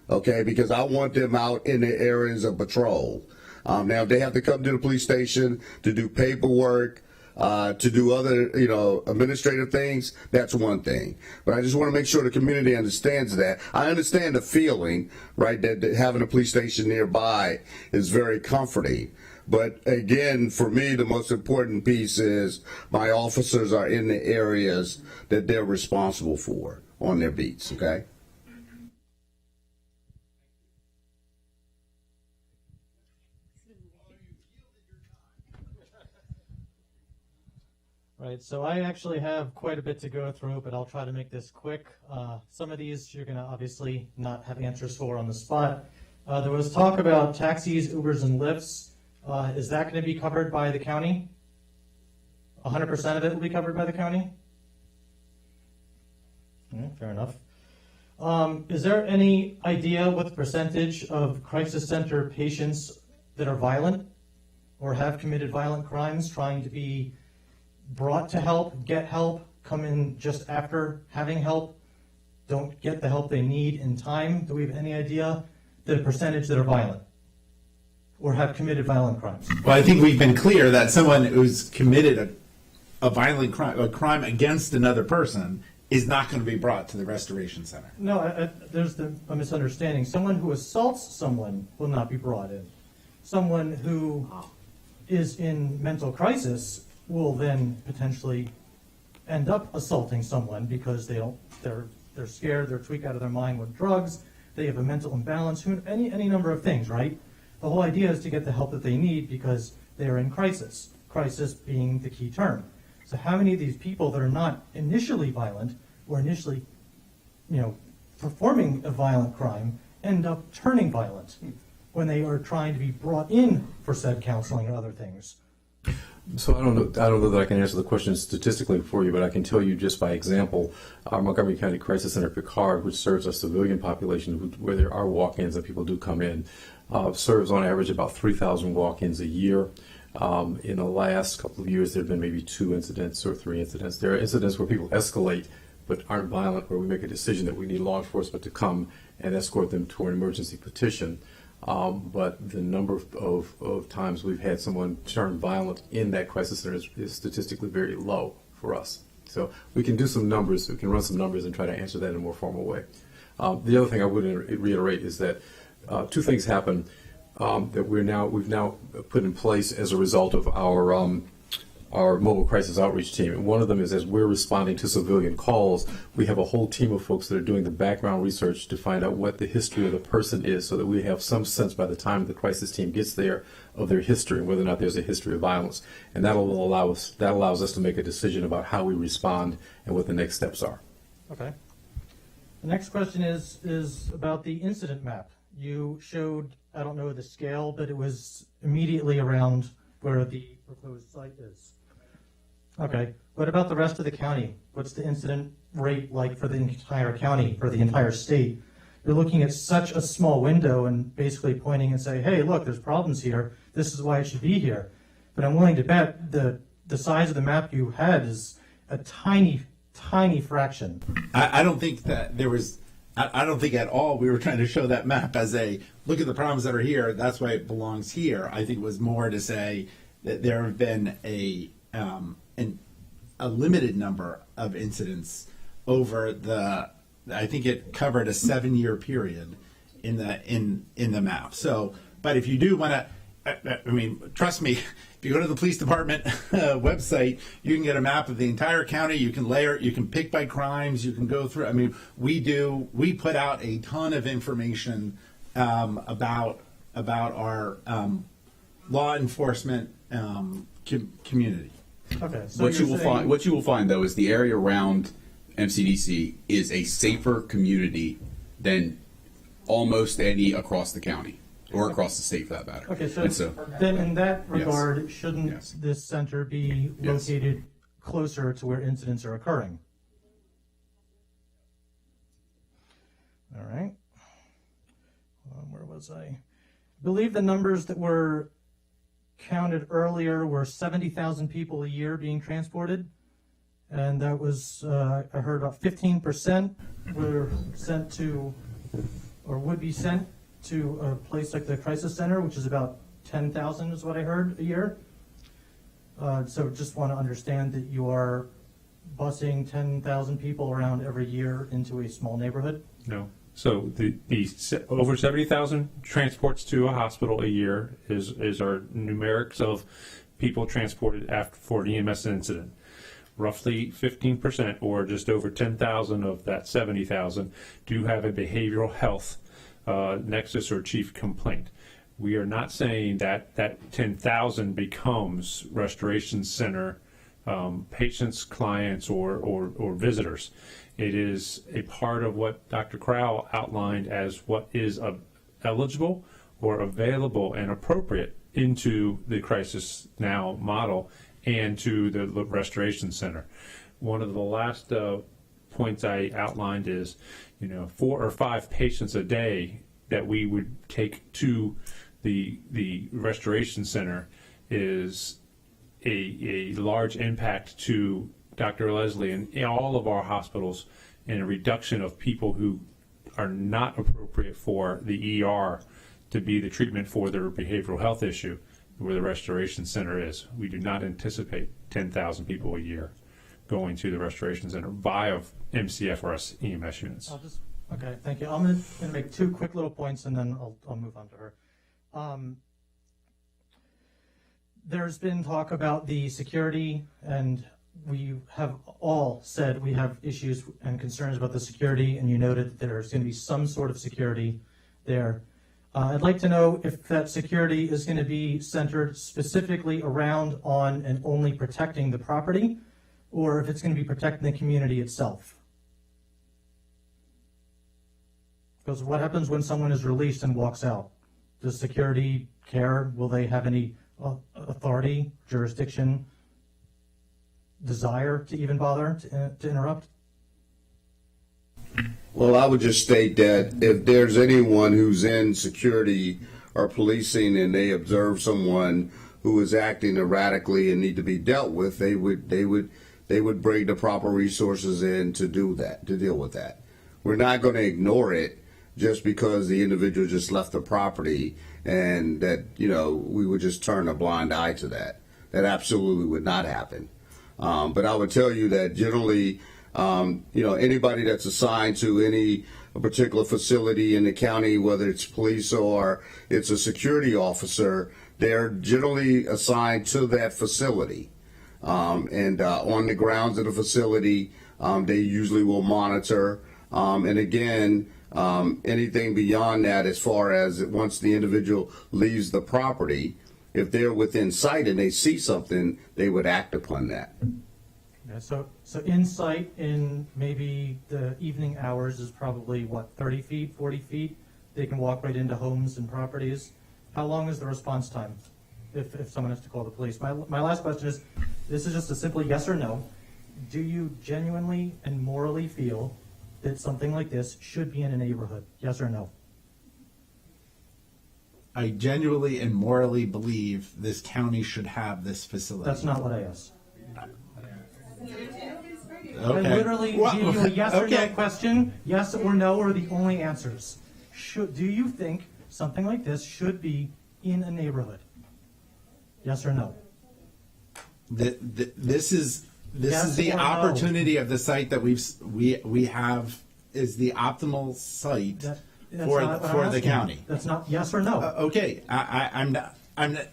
okay? Because I want them out in the areas of patrol. Now, if they have to come to the police station to do paperwork, to do other, administrative things, that's one thing. But I just want to make sure the community understands that. I understand the feeling, right, that having a police station nearby is very comforting. But again, for me, the most important piece is my officers are in the areas that they're responsible for on their beats, okay?
Right, so I actually have quite a bit to go through, but I'll try to make this quick. Some of these you're going to obviously not have answers for on the spot. There was talk about taxis, Ubers, and Lyfts. Is that going to be covered by the county? 100% of it will be covered by the county? Fair enough. Is there any idea what the percentage of crisis center patients that are violent or have committed violent crimes trying to be brought to help, get help, come in just after having help, don't get the help they need in time? Do we have any idea the percentage that are violent or have committed violent crimes?
Well, I think we've been clear that someone who's committed a violent crime, a crime against another person, is not going to be brought to the Restoration Center.
No, there's a misunderstanding. Someone who assaults someone will not be brought in. Someone who is in mental crisis will then potentially end up assaulting someone because they're scared, they're tweaked out of their mind with drugs, they have a mental imbalance, any number of things, right? The whole idea is to get the help that they need because they're in crisis, crisis being the key term. So how many of these people that are not initially violent or initially, performing a violent crime end up turning violent when they are trying to be brought in for said counseling or other things?
So I don't know that I can answer the question statistically for you, but I can tell you just by example, our Montgomery County Crisis Center Picard, which serves our civilian population, where there are walk-ins and people do come in, serves on average about 3,000 walk-ins a year. In the last couple of years, there have been maybe 2 incidents or 3 incidents. There are incidents where people escalate but aren't violent, where we make a decision that we need law enforcement to come and escort them to an emergency petition. But the number of times we've had someone turn violent in that crisis center is statistically very low for us. So we can do some numbers, we can run some numbers and try to answer that in a more formal way. The other thing I would reiterate is that 2 things happen that we've now put in place as a result of our our mobile crisis outreach team. And one of them is, as we're responding to civilian calls, we have a whole team of folks that are doing the background research to find out what the history of the person is, so that we have some sense by the time the crisis team gets there of their history and whether or not there's a history of violence. And that allows us to make a decision about how we respond and what the next steps are.
Okay. The next question is about the incident map. You showed, I don't know the scale, but it was immediately around where the proposed site is. Okay. What about the rest of the county? What's the incident rate like for the entire county, for the entire state? You're looking at such a small window and basically pointing and say, hey, look, there's problems here. This is why it should be here. But I'm willing to bet the size of the map you had is a tiny fraction.
I don't think that there was, I don't think at all we were trying to show that map as a, look at the problems that are here, that's why it belongs here. I think it was more to say that there have been a limited number of incidents over the, I think it covered a 7-year period in the map. So, but if you do want to, I mean, trust me, if you go to the police department website, you can get a map of the entire county. You can layer it. You can pick by crimes. You can go through. I mean, we put out a ton of information about our law enforcement community.
Okay. So
What you will find though is the area around MCDC is a safer community than almost any across the county. Or across the state, for that matter.
Okay, so then in that regard, shouldn't
Yes.
this center be located closer to where incidents are occurring? All right. Where was I? I believe the numbers that were counted earlier were 70,000 people a year being transported. And that was, I heard about 15% were sent to, or would be sent to a place like the crisis center, which is about 10,000 is what I heard a year. So just want to understand that you are busing 10,000 people around every year into a small neighborhood?
No. So the over 70,000 transports to a hospital a year is our numerics of people transported after for an EMS incident. Roughly 15%, or just over 10,000 of that 70,000, do have a behavioral health nexus or chief complaint. We are not saying that 10,000 becomes restoration center patients, clients, or visitors. It is a part of what Dr. Crowell outlined as what is eligible or available and appropriate into the Crisis Now model and to the restoration center. One of the last points I outlined is, 4 or 5 patients a day that we would take to the restoration center is a large impact to Dr. Leslie and all of our hospitals, and a reduction of people who are not appropriate for the ER to be the treatment for their behavioral health issue, where the restoration center is. We do not anticipate 10,000 people a year going to the restoration center via MCF or EMS units.
Okay, thank you. I'm going to make 2 quick little points, and then I'll move on to her. There's been talk about the security, and we have all said we have issues and concerns about the security, and you noted that there's going to be some sort of security there. I'd like to know if that security is going to be centered specifically around on and only protecting the property, or if it's going to be protecting the community itself. Because what happens when someone is released and walks out? Does security care? Will they have any authority, jurisdiction, desire to even bother to interrupt?
Well, I would just state that if there's anyone who's in security or policing and they observe someone who is acting erratically and need to be dealt with, they would bring the proper resources in to do that, to deal with that. We're not going to ignore it just because the individual just left the property, and that, we would just turn a blind eye to that. That absolutely would not happen. But I would tell you that generally, anybody that's assigned to any particular facility in the county, whether it's police or it's a security officer, they're generally assigned to that facility. and on the grounds of the facility, they usually will monitor. And again, anything beyond that, as far as once the individual leaves the property, if they're within sight and they see something, they would act upon that.
Yeah, so insight in maybe the evening hours is probably, what, 30 feet, 40 feet? They can walk right into homes and properties. How long is the response time if someone has to call the police? My last question is, this is just a simple yes or no. Do you genuinely and morally feel that something like this should be in a neighborhood? Yes or no?
I genuinely and morally believe this county should have this facility.
That's not what I asked.
Okay.
I literally
Well,
gave you a yes or no
okay.
question. Yes or no are the only answers. Do you think something like this should be in a neighborhood? Yes or no?
This is
Yes
the
or no?
opportunity of the site that we have is the optimal site
That's
for
not what I'm
the
asking.
county.
That's not yes or no.
Okay, I'm not.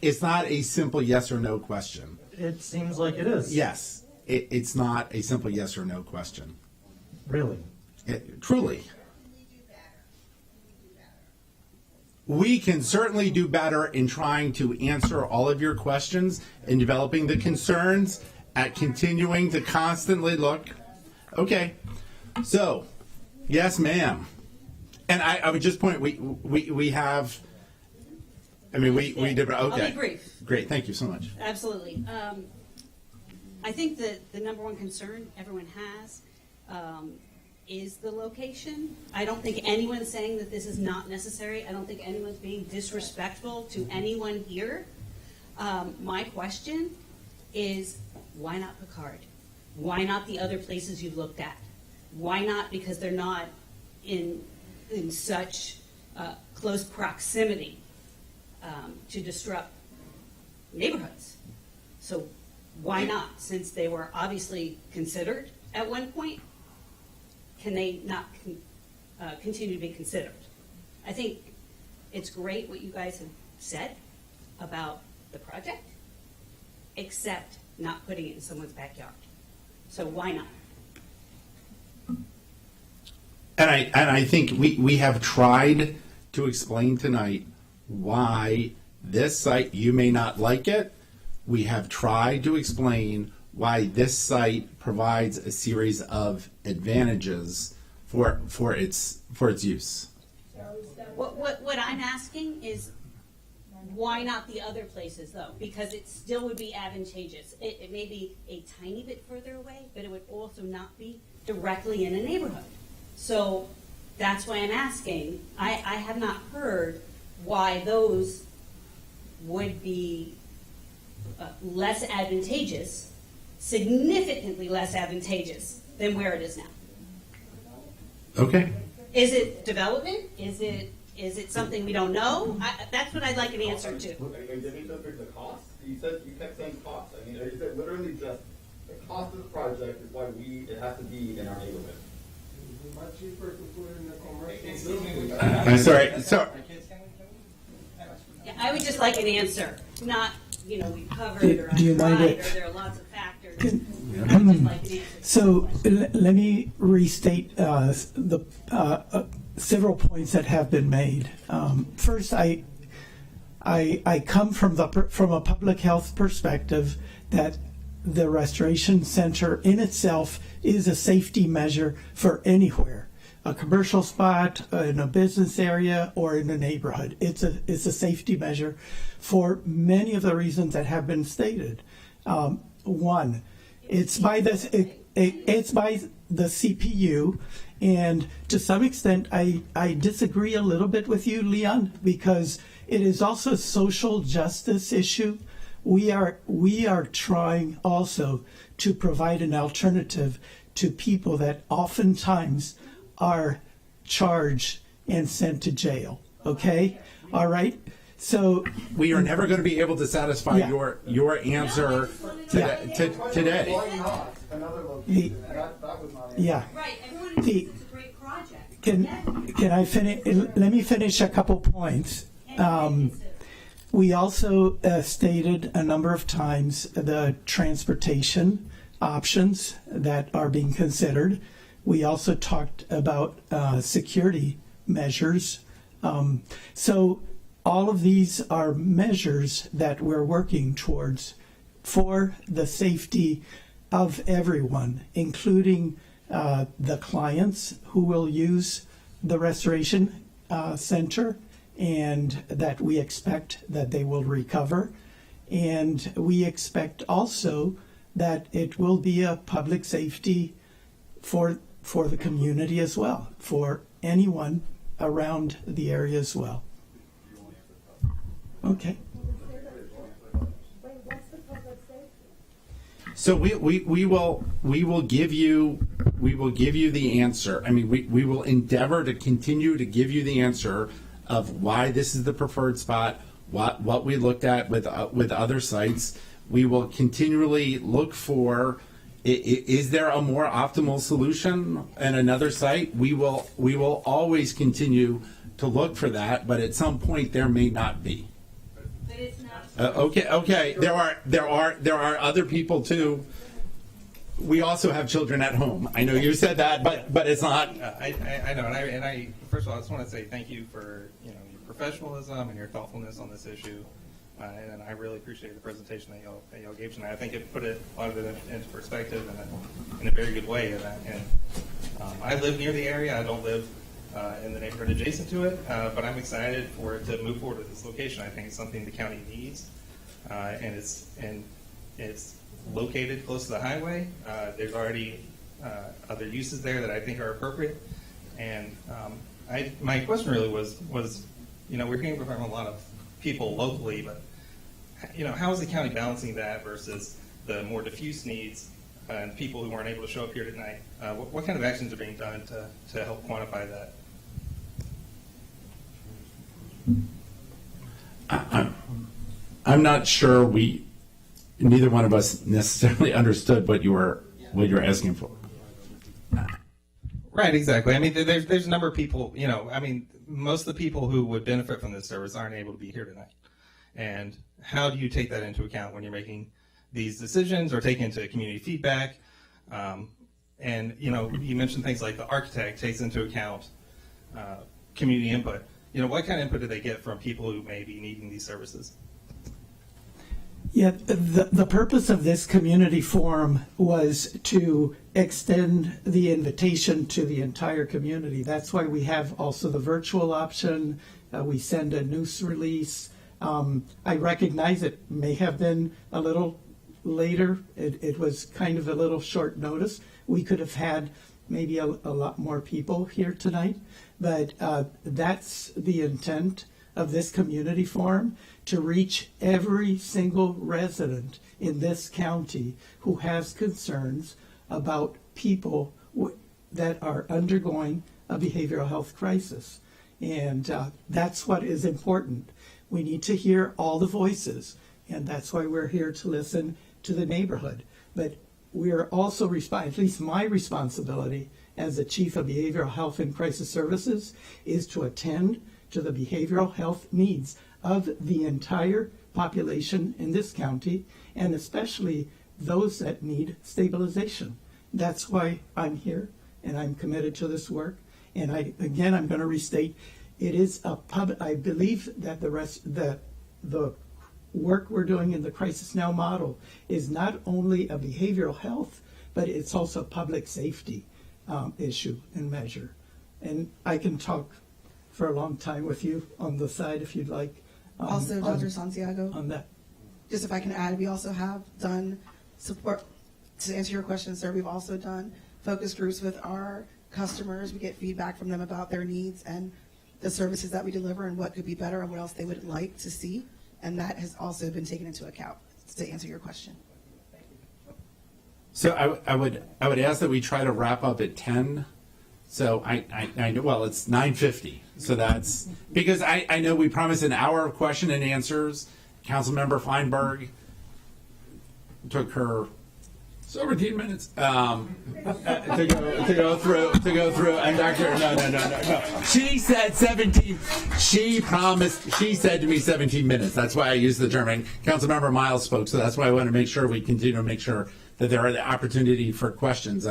It's not a simple yes or no question.
It seems like it is.
Yes, it's not a simple yes or no question.
Really?
Truly. We can certainly do better in trying to answer all of your questions and developing the concerns at continuing to constantly look. Okay, so yes, ma'am. And I would just point, we have, I mean, we did, okay.
I'll be brief.
Great, thank you so much.
Absolutely. I think that the number one concern everyone has is the location. I don't think anyone's saying that this is not necessary. I don't think anyone's being disrespectful to anyone here. My question is, why not Picard? Why not the other places you've looked at? Why not because they're not in such close proximity to disrupt neighborhoods? So why not? Since they were obviously considered at one point, can they not continue to be considered? I think it's great what you guys have said about the project, except not putting it in someone's backyard. So why not?
And I think we have tried to explain tonight why this site, you may not like it. We have tried to explain why this site provides a series of advantages for its use.
What I'm asking is, why not the other places though? Because it still would be advantageous. It may be a tiny bit further away, but it would also not be directly in a neighborhood. So that's why I'm asking. I have not heard why those would be less advantageous, significantly less advantageous than where it is now.
Okay.
Is it development? Is it something we don't know? That's what I'd like an answer to.
The cost? You kept saying cost. I mean, is it literally just the cost of the project is why it has to be in our neighborhood? Much cheaper to put in the commercial.
I'm sorry.
Yeah, I would just like an answer, not we covered or
Do you mind
tried,
it?
or there are lots of factors. I would just like an answer.
So let me restate the several points that have been made. First, I come from a public health perspective that the restoration center in itself is a safety measure for anywhere, a commercial spot, in a business area, or in a neighborhood. It's a safety measure for many of the reasons that have been stated. One, it's by the CPU, and to some extent, I disagree a little bit with you, Leon, because it is also a social justice issue. We are trying also to provide an alternative to people that oftentimes are charged and sent to jail. Okay? All right? So
we are never going to be able to satisfy
Yeah.
your answer today.
Yeah.
Right, everyone agrees it's a great project.
Can I finish? Let me finish a couple points. We also stated a number of times the transportation options that are being considered. We also talked about security measures. So all of these are measures that we're working towards for the safety of everyone, including the clients who will use the restoration center, and that we expect that they will recover. And we expect also that it will be a public safety for the community as well, for anyone around the area as well. Okay.
So we will give you the answer. I mean, we will endeavor to continue to give you the answer of why this is the preferred spot, what we looked at with other sites. We will continually look for, is there a more optimal solution in another site? We will always continue to look for that, but at some point there may not be.
But it's not.
Okay. There are other people too. We also have children at home. I know you said that, but it's not.
I know, and I first of all, I just want to say thank you for your professionalism and your thoughtfulness on this issue, and I really appreciate the presentation that y'all gave tonight. I think it put a lot of it into perspective in a very good way. And I live near the area. I don't live in the neighborhood adjacent to it, but I'm excited for it to move forward with this location. I think it's something the county needs, and it's located close to the highway. There's already other uses there that I think are appropriate. And my question really was, we're hearing from a lot of people locally, but how is the county balancing that versus the more diffuse needs and people who weren't able to show up here tonight? What kind of actions are being done to help quantify that?
I'm not sure neither one of us necessarily understood what you were asking for.
Right, exactly. I mean, there's a number of people, most of the people who would benefit from this service aren't able to be here tonight. And how do you take that into account when you're making these decisions or taking into community feedback? And, you mentioned things like the architect takes into account community input. What kind of input do they get from people who may be needing these services?
Yeah, the purpose of this community forum was to extend the invitation to the entire community. That's why we have also the virtual option. We send a news release. I recognize it may have been a little later. It was kind of a little short notice. We could have had maybe a lot more people here tonight, but that's the intent of this community forum, to reach every single resident in this county who has concerns about people that are undergoing a behavioral health crisis. And that's what is important. We need to hear all the voices, and that's why we're here to listen to the neighborhood. But we're also at least my responsibility as the Chief of Behavioral Health and Crisis Services is to attend to the behavioral health needs of the entire population in this county, and especially those that need stabilization. That's why I'm here, and I'm committed to this work. And I'm going to restate, it is I believe that the work we're doing in the Crisis Now model is not only a behavioral health, but it's also a public safety issue and measure. And I can talk for a long time with you on the side if you'd like.
Also, Dr. Santiago,
on that.
Just if I can add, we also have done support, to answer your question, sir, we've also done focus groups with our customers. We get feedback from them about their needs and the services that we deliver and what could be better and what else they would like to see. And that has also been taken into account, to answer your question.
So I would ask that we try to wrap up at 10. So I know, well, it's 9:50. So that's because I know we promised an hour of question and answers. Councilmember Feinberg took her 17 minutes. To go through, and Dr. No. She said 17. She promised. She said to me 17 minutes. That's why I used the term. And Councilmember Miles spoke, so that's why I want to make sure we continue to make sure that there are the opportunity for questions.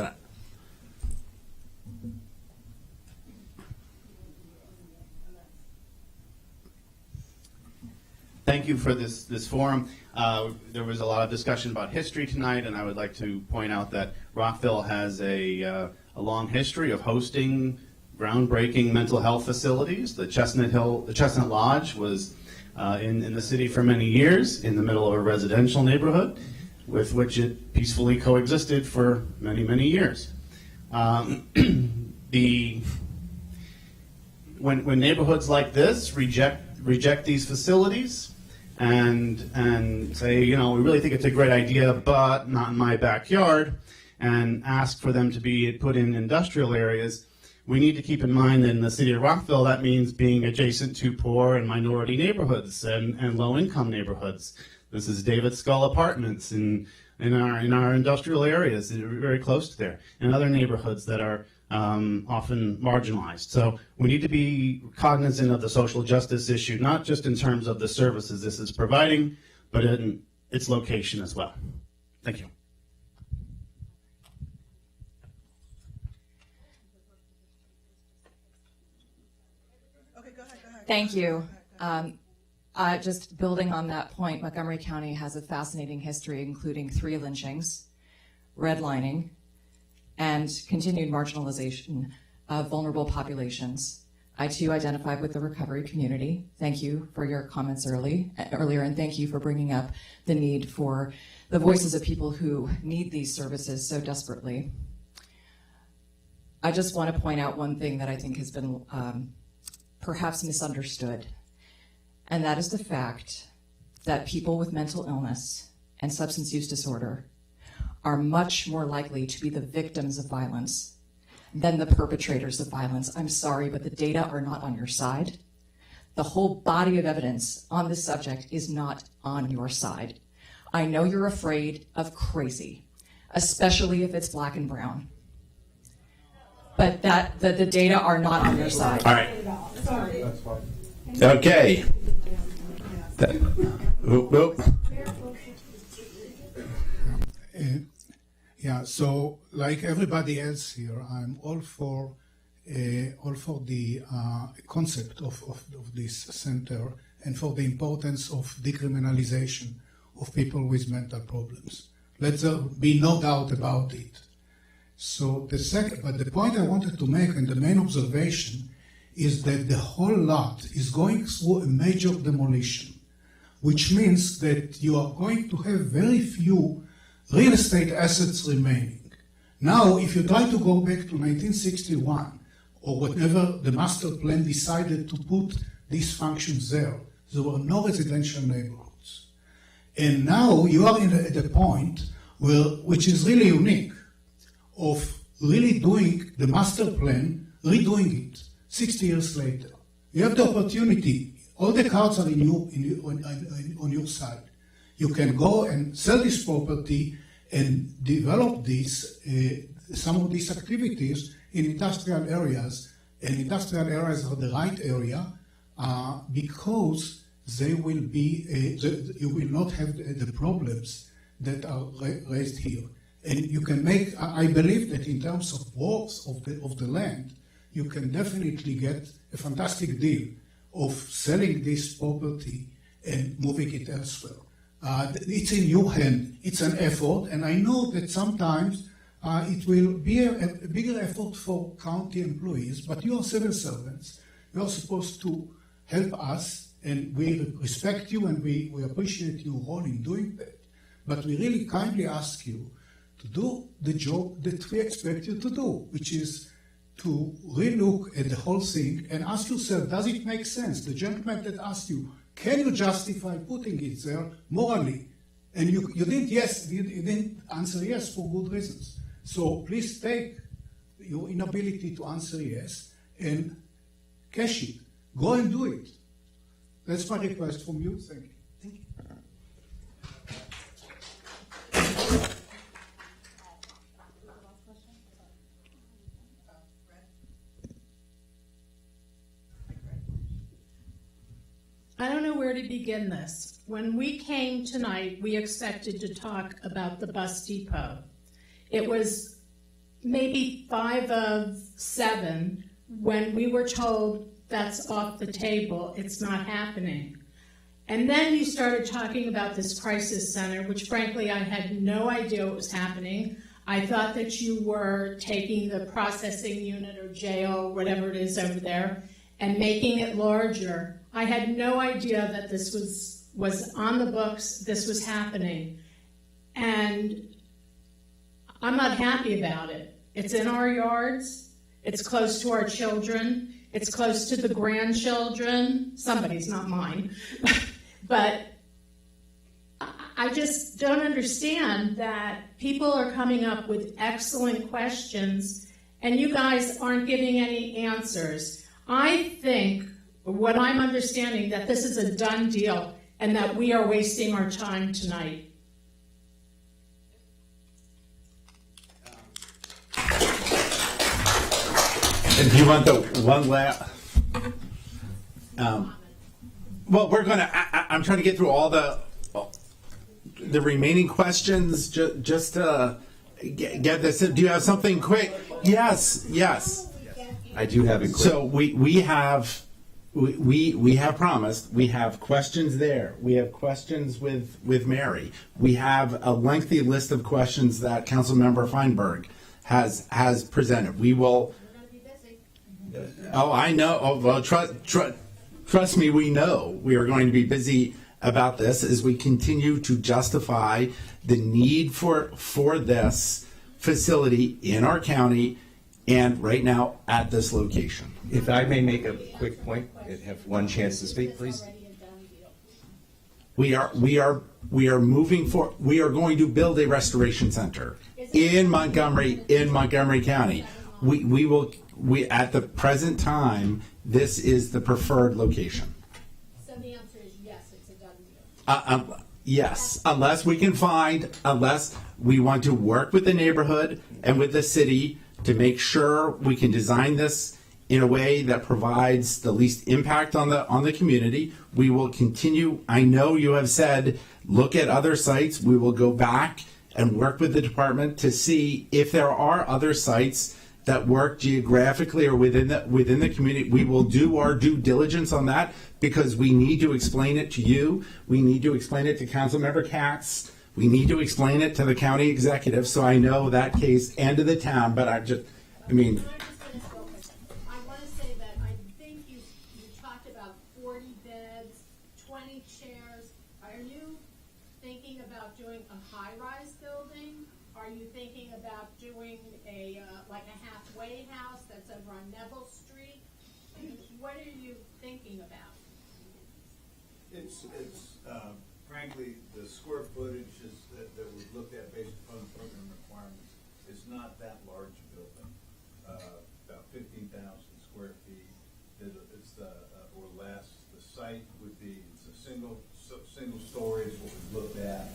Thank you for this forum. There was a lot of discussion about history tonight, and I would like to point out that Rockville has a long history of hosting groundbreaking mental health facilities. The Chestnut Lodge was in the city for many years, in the middle of a residential neighborhood, with which it peacefully coexisted for many, many years. When neighborhoods like this reject these facilities and say, we really think it's a great idea, but not in my backyard, and ask for them to be put in industrial areas, we need to keep in mind that in the city of Rockville, that means being adjacent to poor and minority neighborhoods and low-income neighborhoods. This is David Skull Apartments in our industrial areas, very close to there, and other neighborhoods that are often marginalized. So we need to be cognizant of the social justice issue, not just in terms of the services this is providing, but in its location as well. Thank you.
Thank you. Just building on that point, Montgomery County has a fascinating history, including 3 lynchings, redlining, and continued marginalization of vulnerable populations. I too identify with the recovery community. Thank you for your comments earlier, and thank you for bringing up the need for the voices of people who need these services so desperately. I just want to point out one thing that I think has been perhaps misunderstood, and that is the fact that people with mental illness and substance use disorder are much more likely to be the victims of violence than the perpetrators of violence. I'm sorry, but the data are not on your side. The whole body of evidence on this subject is not on your side. I know you're afraid of crazy, especially if it's black and brown. But the data are not on your side.
All right. Okay.
Yeah, so like everybody else here, I'm all for the concept of this center and for the importance of decriminalization of people with mental problems. Let there be no doubt about it. So but the point I wanted to make, and the main observation, is that the whole lot is going through a major demolition, which means that you are going to have very few real estate assets remaining. Now, if you try to go back to 1961, or whatever the master plan decided to put these functions there were no residential neighborhoods. And now you are at a point which is really unique, of really doing the master plan, redoing it 60 years later. You have the opportunity, all the cards are on your side. You can go and sell this property and develop some of these activities in industrial areas. And industrial areas are the right area because they will be, you will not have the problems that are raised here. And you can make, I believe that in terms of worth of the land, you can definitely get a fantastic deal of selling this property and moving it elsewhere. It's in your hand, it's an effort, and I know that sometimes it will be a bigger effort for county employees, but you are civil servants. You are supposed to help us, and we respect you and we appreciate your role in doing that. But we really kindly ask you to do the job that we expect you to do, which is to relook at the whole thing and ask yourself, does it make sense? The gentleman that asked you, can you justify putting it there morally? And you didn't answer yes for good reasons. So please take your inability to answer yes and cash it. Go and do it. That's my request from you. Thank you.
to begin this. When we came tonight, we expected to talk about the bus depot. It was maybe 5 of 7 when we were told that's off the table, it's not happening. And then you started talking about this crisis center, which frankly I had no idea what was happening. I thought that you were taking the processing unit or jail, whatever it is over there, and making it larger. I had no idea that this was on the books, this was happening. And I'm not happy about it. It's in our yards, it's close to our children, it's close to the grandchildren, somebody's, not mine. But I just don't understand that people are coming up with excellent questions and you guys aren't giving any answers. I think, what I'm understanding, that this is a done deal and that we are wasting our time tonight.
And do you want the one last? Well, we're going to, I'm trying to get through all the remaining questions just to get this. Do you have something quick? Yes.
I do have it quick.
So we have promised. We have questions there. We have questions with Mary. We have a lengthy list of questions that Councilmember Feinberg has presented. We will. Oh, I know. Oh, well, trust me, we know we are going to be busy about this as we continue to justify the need for this facility in our county and right now at this location.
If I may make a quick point and have one chance to speak, please.
We are moving for. We are going to build a restoration center in Montgomery County. We at the present time, this is the preferred location.
So the answer is yes, it's a done deal.
Yes, unless we want to work with the neighborhood and with the city to make sure we can design this in a way that provides the least impact on the community. We will continue. I know you have said, look at other sites. We will go back and work with the department to see if there are other sites that work geographically or within the community. We will do our due diligence on that because we need to explain it to you. We need to explain it to Councilmember Katz. We need to explain it to the county executive. So I know that case and to the town, but I mean.
I want to say that I think you talked about 40 beds, 20 chairs. Are you thinking about doing a high-rise building? Are you thinking about doing like a halfway house that's over on Neville Street? What are you thinking about?
It's frankly, the square footage that we've looked at based upon program requirements is not that large a building, about 15,000 square feet. It's or less. The site would be, it's a single story is what we've looked at,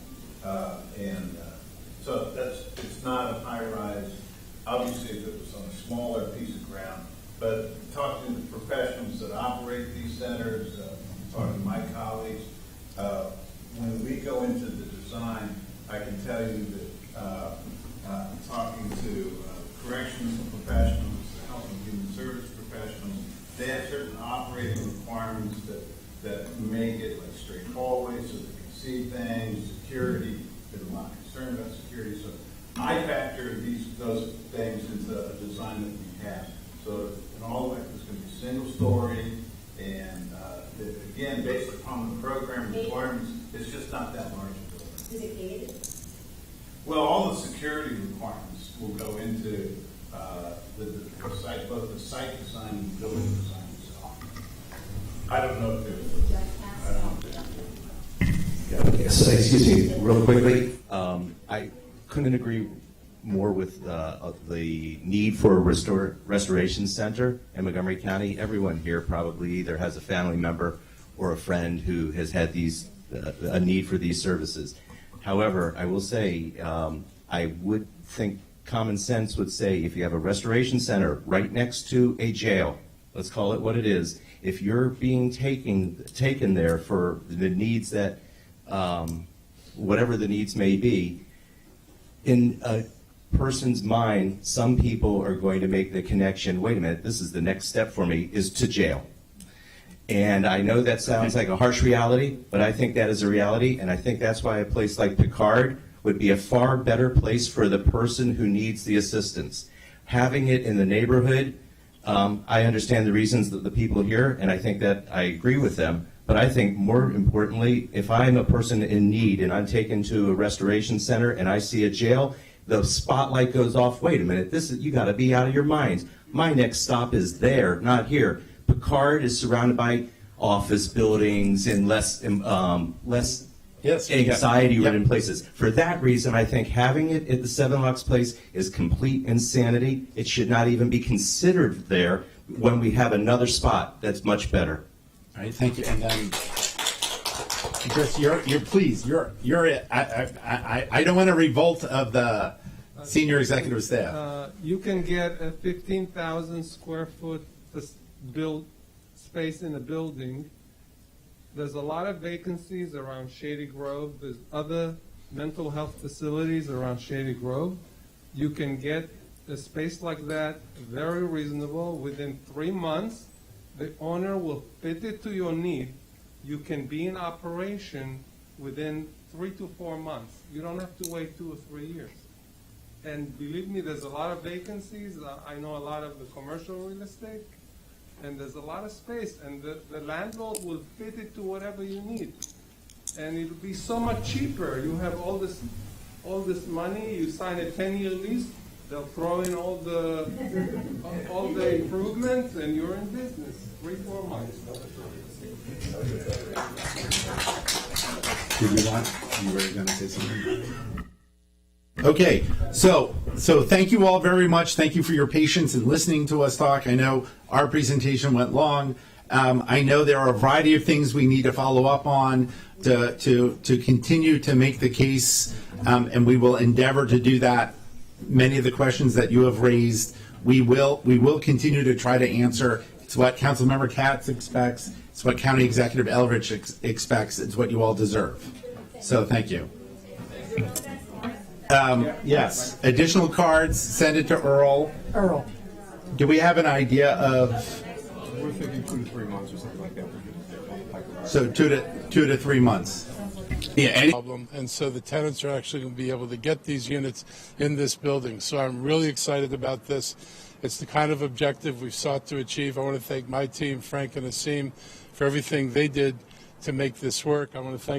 so it's not a high rise. Obviously, if it was on a smaller piece of ground, but talking to the professionals that operate these centers, talking to my colleagues, when we go into the design, I can tell you that talking to corrections professionals, health and human service professionals, they have certain operating requirements that make it like straight hallways so they can see things, security. They're not concerned about security, so I factor those things into a design that we have. So in all of it, it's going to be single story, and again, based upon the program requirements, it's just not that large a building.
Is it gated?
Well, all the security requirements will go into the site, both the site design and the building design itself. I don't know if there's.
So, excuse me, real quickly. I couldn't agree more with the need for a restoration center in Montgomery County. Everyone here probably either has a family member or a friend who has had a need for these services. However, I will say, I would think common sense would say if you have a restoration center right next to a jail, let's call it what it is, if you're being taken there for the needs that, whatever the needs may be, in a person's mind, some people are going to make the connection, wait a minute, this is the next step for me, is to jail. And I know that sounds like a harsh reality, but I think that is a reality, and I think that's why a place like Picard would be a far better place for the person who needs the assistance. Having it in the neighborhood, I understand the reasons that the people here, and I think that I agree with them, but I think more importantly, if I'm a person in need and I'm taken to a restoration center and I see a jail, the spotlight goes off, wait a minute, you gotta be out of your minds. My next stop is there, not here. Picard is surrounded by office buildings and less anxiety-ridden places. For that reason, I think having it at the Seven Locks Place is complete insanity. It should not even be considered there when we have another spot that's much better.
All right, thank you. And then, Chris, I don't want to revolt of the senior executive staff.
You can get a 15,000 square foot build space in a building. There's a lot of vacancies around Shady Grove. There's other mental health facilities around Shady Grove. You can get a space like that very reasonable. Within 3 months, the owner will fit it to your need. You can be in operation within 3 to 4 months. You don't have to wait 2 or 3 years. And believe me, there's a lot of vacancies. I know a lot of the commercial real estate. And there's a lot of space, and the landlord will fit it to whatever you need. And it'll be so much cheaper. You have all this money, you sign a 10-year lease, they'll throw in all the improvements, and you're in business. 3-4 months.
You were going to say something? Okay, so thank you all very much. Thank you for your patience in listening to us talk. I know our presentation went long. I know there are a variety of things we need to follow up on to continue to make the case, and we will endeavor to do that. Many of the questions that you have raised, we will continue to try to answer. It's what Councilmember Katz expects. It's what County Executive Eldridge expects. It's what you all deserve. So thank you. Yes, additional cards, send it to Earl.
Earl.
Do we have an idea of?
We're thinking 2 to 3 months or something like that.
So 2 to 3 months.
Yeah, problem, and so the tenants are actually going to be able to get these units in this building. So I'm really excited about this. It's the kind of objective we've sought to achieve. I want to thank my team, Frank and Asim, for everything they did to make this work. I want to thank